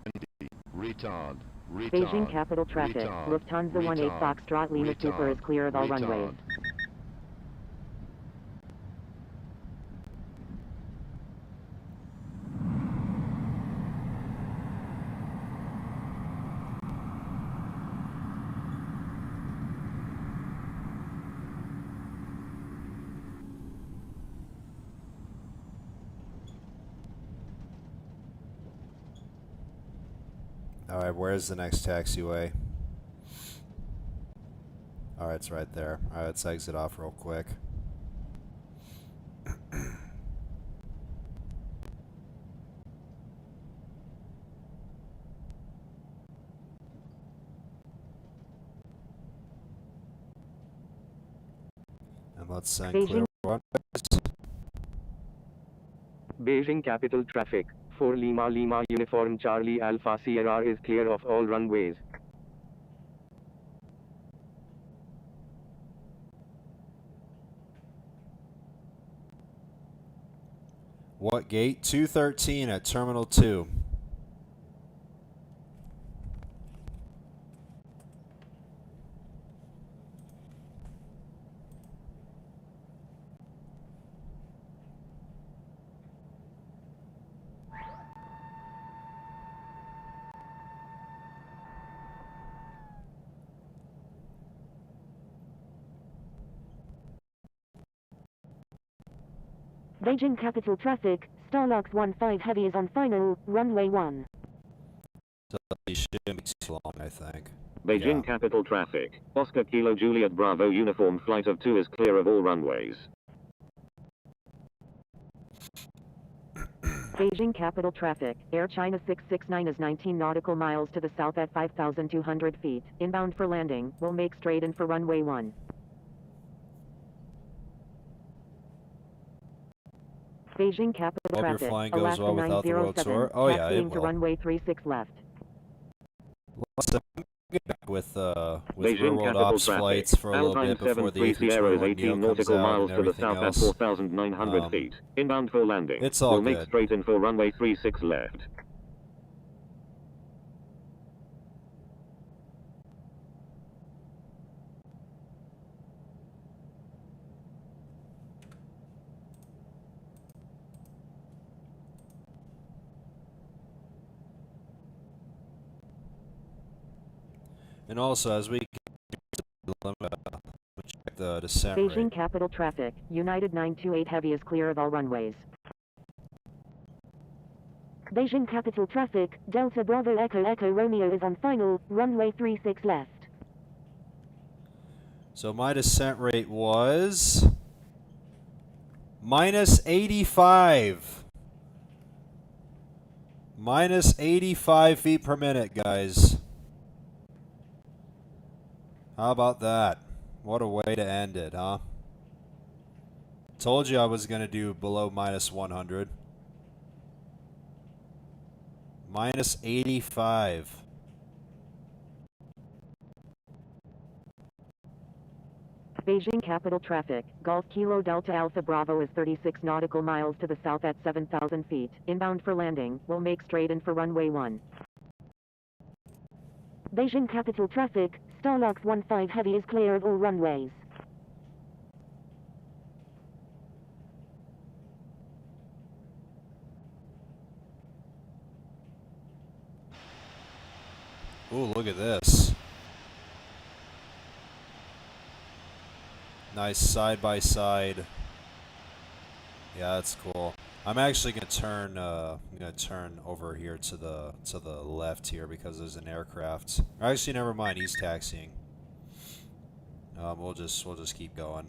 20. Retard. Retard. Beijing capital traffic, Retard. Lufthansa 18 Retard. Foxtrot Lima Super is Retard. clear of all runways. Retard. Alright, where's the next taxiway? Alright, it's right there. Alright, let's exit off real quick. And let's send clear runways. Beijing capital traffic, 4 Lima Lima Uniform Charlie Alpha Sierra is clear of all runways. What gate? 213 at Terminal 2. Beijing capital traffic, Starlux 15 heavy is on final, runway 1. So it shouldn't be too long, I think. Beijing Yeah. capital traffic, Oscar Kilo Juliet Bravo uniform flight of 2 is clear of all runways. Beijing capital traffic, Air China 669 is 19 nautical miles to the south at 5,200 feet, inbound for landing, will make straight in for runway 1. Beijing capital Hope your traffic, flying goes Alaska well without the world 907, tour. Oh yeah, it taxiing to will. runway 36 left. Let's get back with Beijing real world capital ops traffic, flights for a little Alpine bit before the 73 Sierra is A321neo 18 comes nautical out miles and to the everything south at else. 4,900 feet, inbound for landing. It's all will make good. straight in for runway 36 left. And also, as we check the descent Beijing rate. Capital Traffic, United 928 Heavy is clear of all runways. Beijing Capital Traffic, Delta Bravo Echo Echo Romeo is on final, runway 36 left. So my descent rate was minus 85. Minus 85 feet per minute, guys. How about that? What a way to end it, huh? Told you I was going to do below minus 100. Minus 85. Beijing Capital Traffic, Golf Kilo Delta Alpha Bravo is 36 nautical miles to the south at 7,000 feet. Inbound for landing, will make straight in for runway 1. Beijing Capital Traffic, Starlux 15 Heavy is clear of all runways. Ooh, look at this. Nice side by side. Yeah, that's cool. I'm actually gonna turn over here to the left here because there's an aircraft. Or actually, never mind. He's taxiing. We'll just keep going.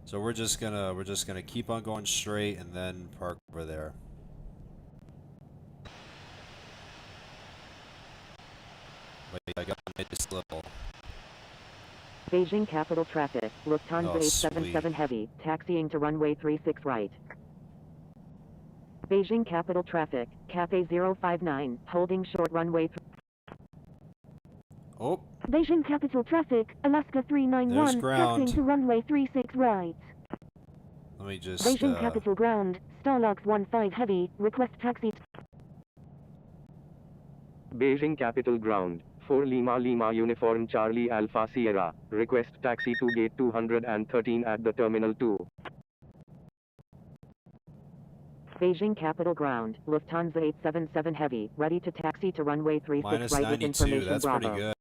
So we're just gonna keep on going straight and then park over there. Wait, I got a nice little. Beijing Capital Traffic, Lufthansa Oh, 877 Heavy, taxiing to runway 36 right. Beijing Capital Traffic, Cathay 059, holding short runway 3. Oh, Beijing Capital Traffic, Alaska 391, ground. taxiing to runway 36 right. let me just. Beijing Capital Ground, Starlux 15 Heavy, request taxi. Beijing Capital Ground, 4 Lima Lima Uniform Charlie Alpha Sierra, request taxi to gate 213 at the Terminal 2. Beijing Capital Ground, Lufthansa 877 Heavy, ready to taxi to runway 36 Minus right with 92. information That's Bravo. pretty good.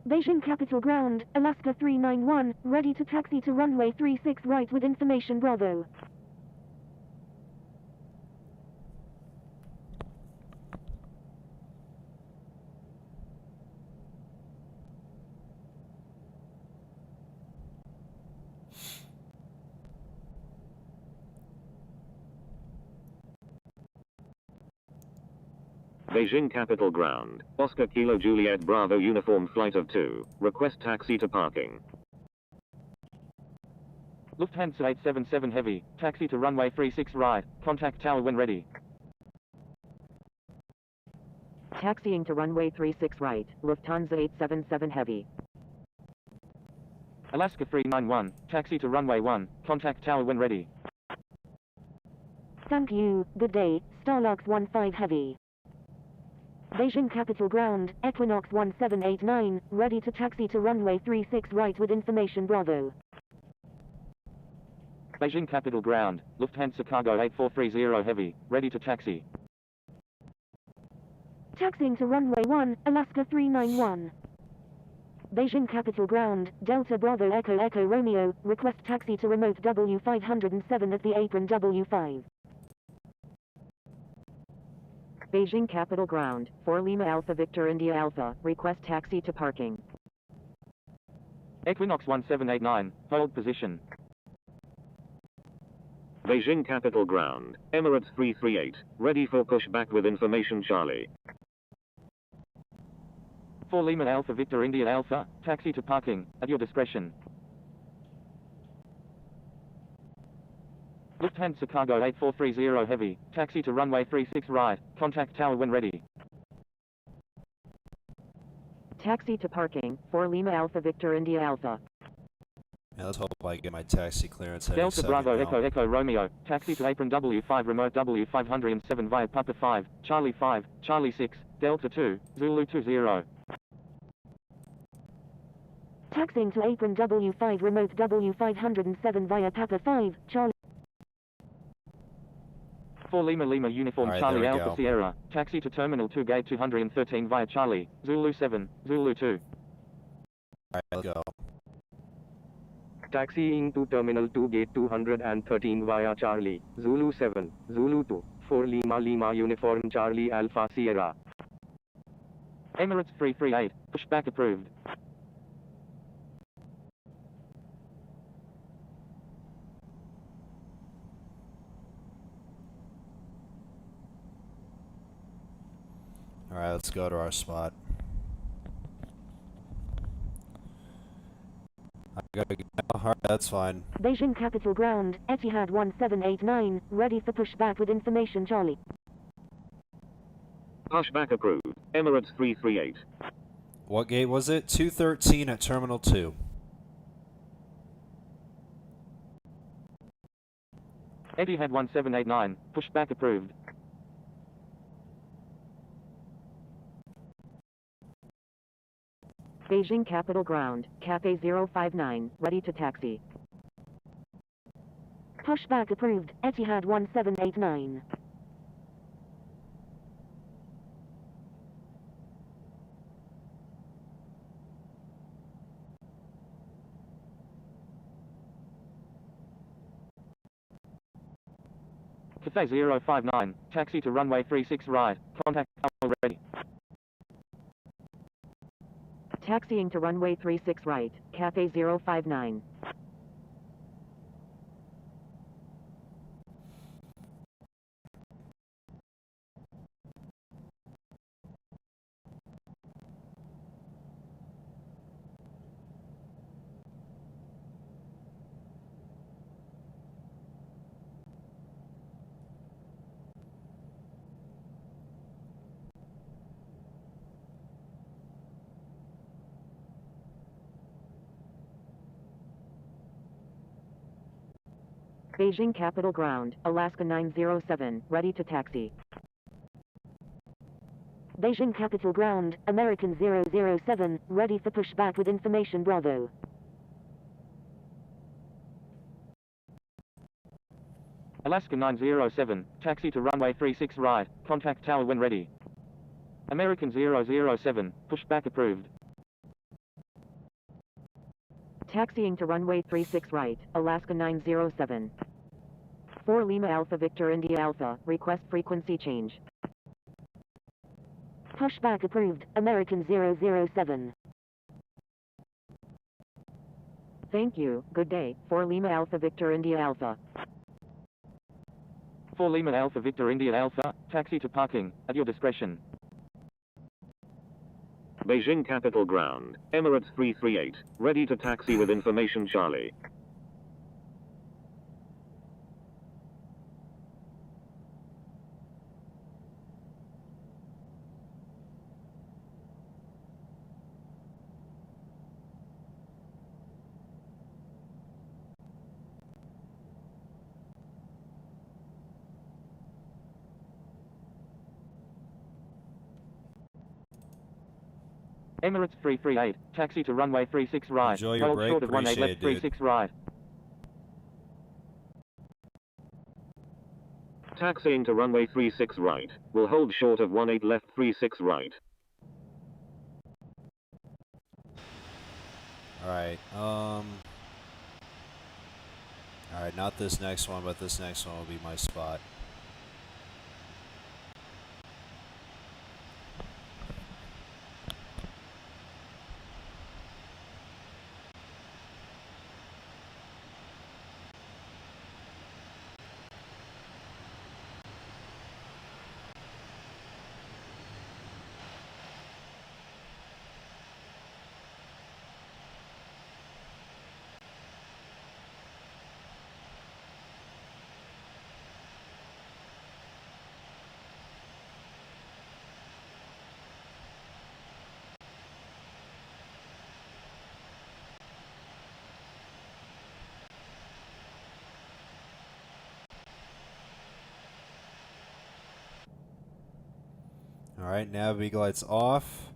Beijing Capital Ground, Alaska 391, ready to taxi to runway 36 right with information Bravo. Beijing Capital Ground, Oscar Kilo Juliet Bravo Uniform Flight of 2, request taxi to parking. Lufthansa 877 Heavy, taxi to runway 36 right, contact tower when ready. Taxiing to runway 36 right, Lufthansa 877 Heavy. Alaska 391, taxi to runway 1, contact tower when ready. Thank you, good day, Starlux 15 Heavy. Beijing Capital Ground, Equinox 1789, ready to taxi to runway 36 right with information Bravo. Beijing Capital Ground, Lufthansa Cargo 8430 Heavy, ready to taxi. Taxiing to runway 1, Alaska 391. Beijing Capital Ground, Delta Bravo Echo Echo Romeo, request taxi to remote W507 at the apron W5. Beijing Capital Ground, 4 Lima Alpha Victor India Alpha, request taxi to parking. Equinox 1789, hold position. Beijing Capital Ground, Emirates 338, ready for pushback with information Charlie. 4 Lima Alpha Victor India Alpha, taxi to parking, at your discretion. Lufthansa Cargo 8430 Heavy, taxi to runway 36 right, contact tower when ready. Taxi to parking, 4 Lima Alpha Victor India Alpha. Yeah, let's hope I get my taxi clearance. Any Delta second Bravo now. Echo Echo Romeo, taxi to apron W5 remote W507 via Papa 5, Charlie 5, Charlie 6, Delta 2, Zulu 20. Taxiing to apron W5 remote W507 via Papa 5, Charlie. 4 Lima Lima Uniform All right, Charlie there we Alpha go. Sierra. Taxi to Terminal 2 Gate 213 via Charlie. Zulu 7, Zulu 2. All right, let's go. Taxiing to Terminal 2 Gate 213 via Charlie. Zulu 7, Zulu 2. 4 Lima Lima Uniform Charlie Alpha Sierra. Emirates 338. Pushback approved. All right, let's go to our spot. I gotta get, all right, that's fine. Beijing Capital Ground, Etihad 1789, ready for pushback with information Charlie. Pushback approved. Emirates 338. What gate was it? 213 at Terminal 2. Etihad 1789. Pushback approved. Beijing Capital Ground, Cafe 059, ready to taxi. Pushback approved, Etihad 1789. Cafe 059. Taxi to runway 36 right. Contact tower ready. Taxiing to runway 36 right, Cafe 059. Beijing Capital Ground, Alaska 907, ready to taxi. Beijing Capital Ground, American 007, ready for pushback with information Bravo. Alaska 907. Taxi to runway 36 right. Contact tower when ready. American 007. Pushback approved. Taxiing to runway 36 right, Alaska 907. 4 Lima Alpha Victor India Alpha, request frequency change. Pushback approved, American 007. Thank you, good day, 4 Lima Alpha Victor India Alpha. 4 Lima Alpha Victor India Alpha. Taxi to parking, at your discretion. Beijing Capital Ground, Emirates 338, ready to taxi with information Charlie. Emirates 338. Taxi to runway 36 right. Enjoy your Hold break, short of 18 appreciate left it, dude. 36 right. Taxiing to runway 36 right, will hold short of 18 left 36 right. Alright, alright, not this next one, but this next one will be my spot. Alright, nav lights off.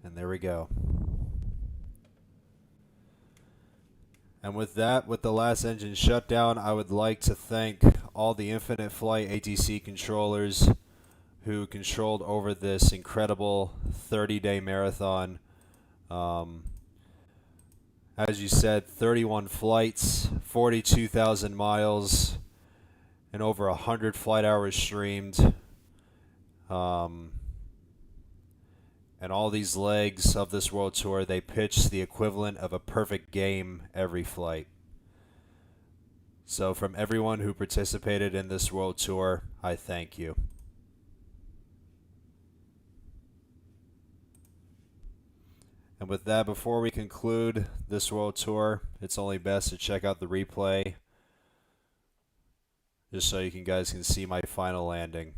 And there we go. And with that, with the last engine shut down, I would like to thank all the Infinite Flight ATC controllers who controlled over this incredible 30-day marathon. As you said, 31 flights, 42,000 miles, and over 100 flight hours streamed. And all these legs of this world tour, they pitched the equivalent of a perfect game every flight. So from everyone who participated in this world tour, I thank you. And with that, before we conclude this world tour, it's only best to check out the replay just so you guys can see my final landing.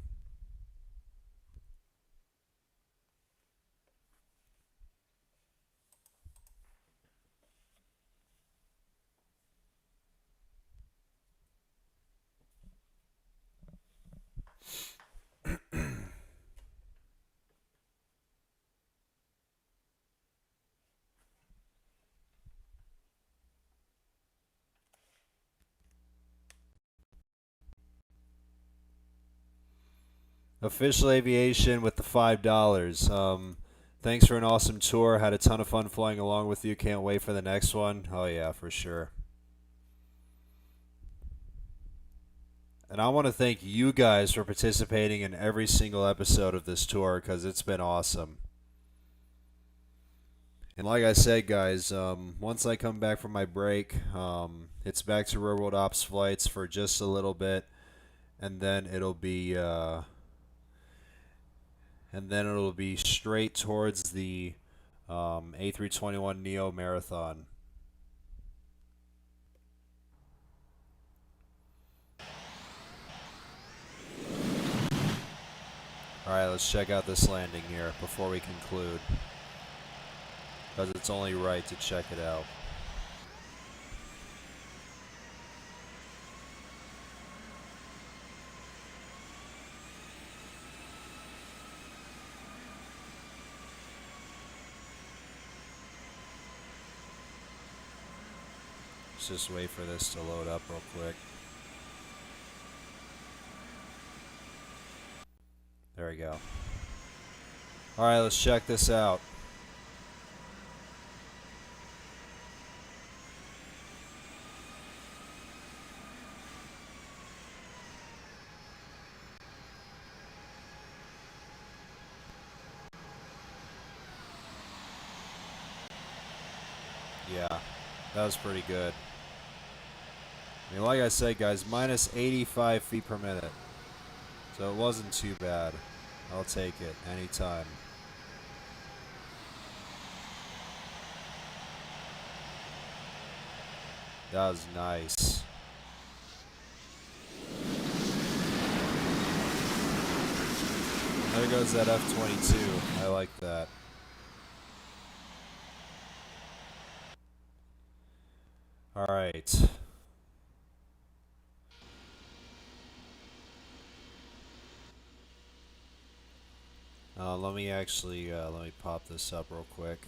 Official Aviation with the $5. Thanks for an awesome tour. Had a ton of fun flying along with you. Can't wait for the next one. Oh yeah, for sure. And I want to thank you guys for participating in every single episode of this tour because it's been awesome. And like I said, guys, once I come back from my break, it's back to real world ops flights for just a little bit, and then it'll be straight towards the A321neo marathon. Alright, let's check out this landing here before we conclude, because it's only right to check it out. Let's just wait for this to load up real quick. There we go. Alright, let's check this out. Yeah, that was pretty good. I mean, like I said, guys, minus 85 feet per minute. So it wasn't too bad. I'll take it anytime. That was nice. There goes that F-22. I like that. All right. Let me pop this up real quick.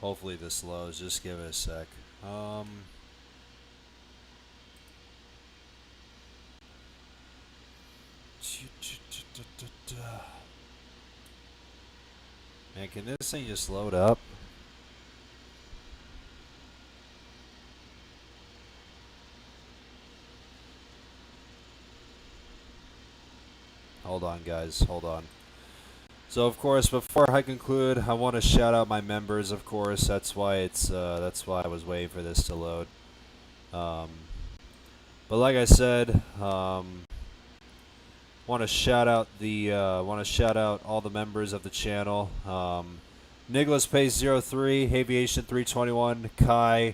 Hopefully this loads. Just give it a sec. Man, can this thing just load up? Hold on, guys. Hold on. So, of course, before I conclude, I want to shout out my members. Of course, that's why I was waiting for this to load. But like I said, want to shout out all the members of the channel. Nicholas Pace 03, Aviation 321, Kai,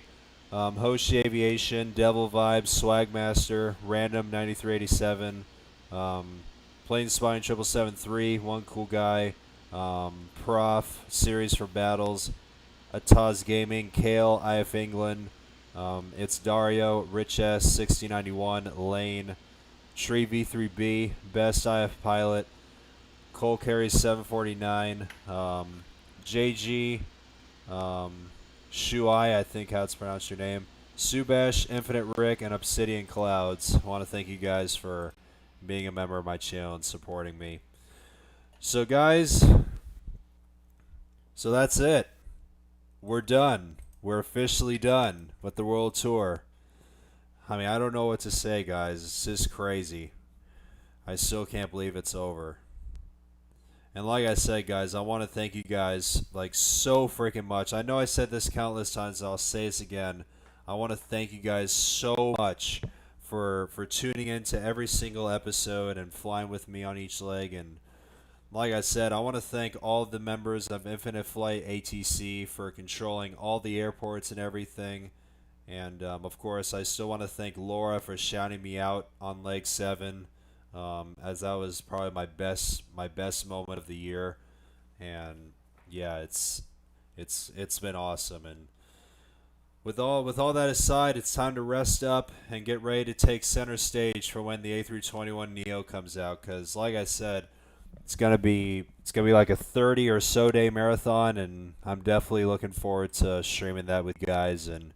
Hoshi Aviation, Devil Vibes, Swagmaster, Random 9387, Plain Spine 7773, One Cool Guy, Prof, Series for Battles, Ataz Gaming, Kale, IF England, it's Dario, Rich S 6091, Lane, Tree V3B, Best IF Pilot, Cole Carries 749, JG, Shuai, I think how it's pronounced your name, Subesh, Infinite Rick, and Obsidian Clouds. I want to thank you guys for being a member of my channel and supporting me. So guys, so that's it. We're done. We're officially done with the World Tour. I mean, I don't know what to say, guys. It's just crazy. I still can't believe it's over. And like I said, guys, I want to thank you guys like so freaking much. I know I said this countless times. I'll say this again. I want to thank you guys so much for tuning in to every single episode and flying with me on each leg. And like I said, I want to thank all of the members of Infinite Flight ATC for controlling all the airports and everything. And of course, I still want to thank Laura for shouting me out on leg 7. As that was probably my best moment of the year, and yeah, it's been awesome. And with all that aside, it's time to rest up and get ready to take center stage for when the A321neo comes out. Because like I said, it's gonna be like a 30 or so day marathon, and I'm definitely looking forward to streaming that with you guys, and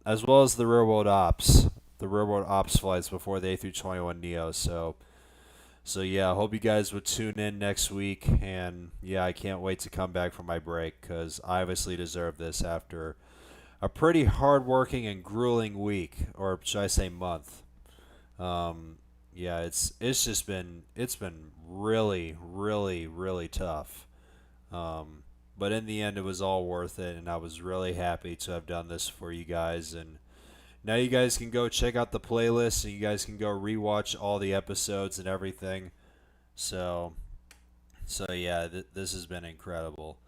as well as the real world ops. The real world ops flights before the A321neo. So yeah, I hope you guys would tune in next week. And yeah, I can't wait to come back from my break because I obviously deserve this after a pretty hard-working and grueling week, or should I say month. Yeah, it's been really, really, really tough. But in the end, it was all worth it, and I was really happy to have done this for you guys. And now you guys can go check out the playlist, and you guys can go rewatch all the episodes and everything. So yeah, this has been incredible,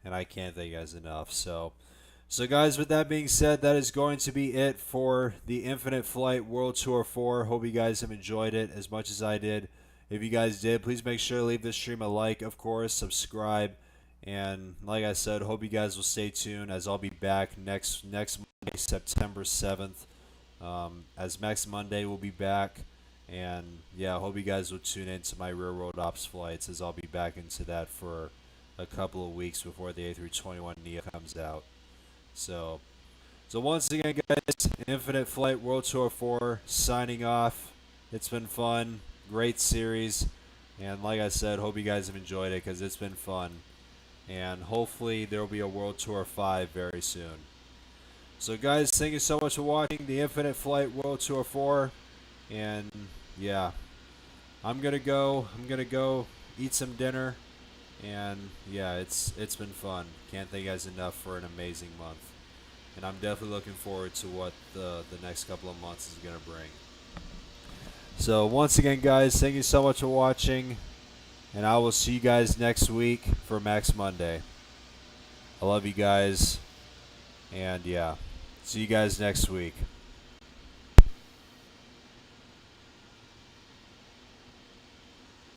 and I can't thank you guys enough. So guys, with that being said, that is going to be it for the Infinite Flight World Tour 4. Hope you guys have enjoyed it as much as I did. If you guys did, please make sure to leave this stream a like, of course, subscribe, and like I said, hope you guys will stay tuned as I'll be back next Monday, September 7th. As next Monday we'll be back, and yeah, I hope you guys will tune in to my real world ops flights as I'll be back into that for a couple of weeks before the A321neo comes out. So once again, guys, Infinite Flight World Tour 4 signing off. It's been fun, great series, and like I said, hope you guys have enjoyed it because it's been fun. And hopefully there will be a World Tour 5 very soon. So guys, thank you so much for watching the Infinite Flight World Tour 4. And yeah, I'm gonna go eat some dinner. And yeah, it's been fun. Can't thank you guys enough for an amazing month. And I'm definitely looking forward to what the next couple of months is gonna bring. So once again, guys, thank you so much for watching. And I will see you guys next week for Max Monday. I love you guys. And yeah, see you guys next week.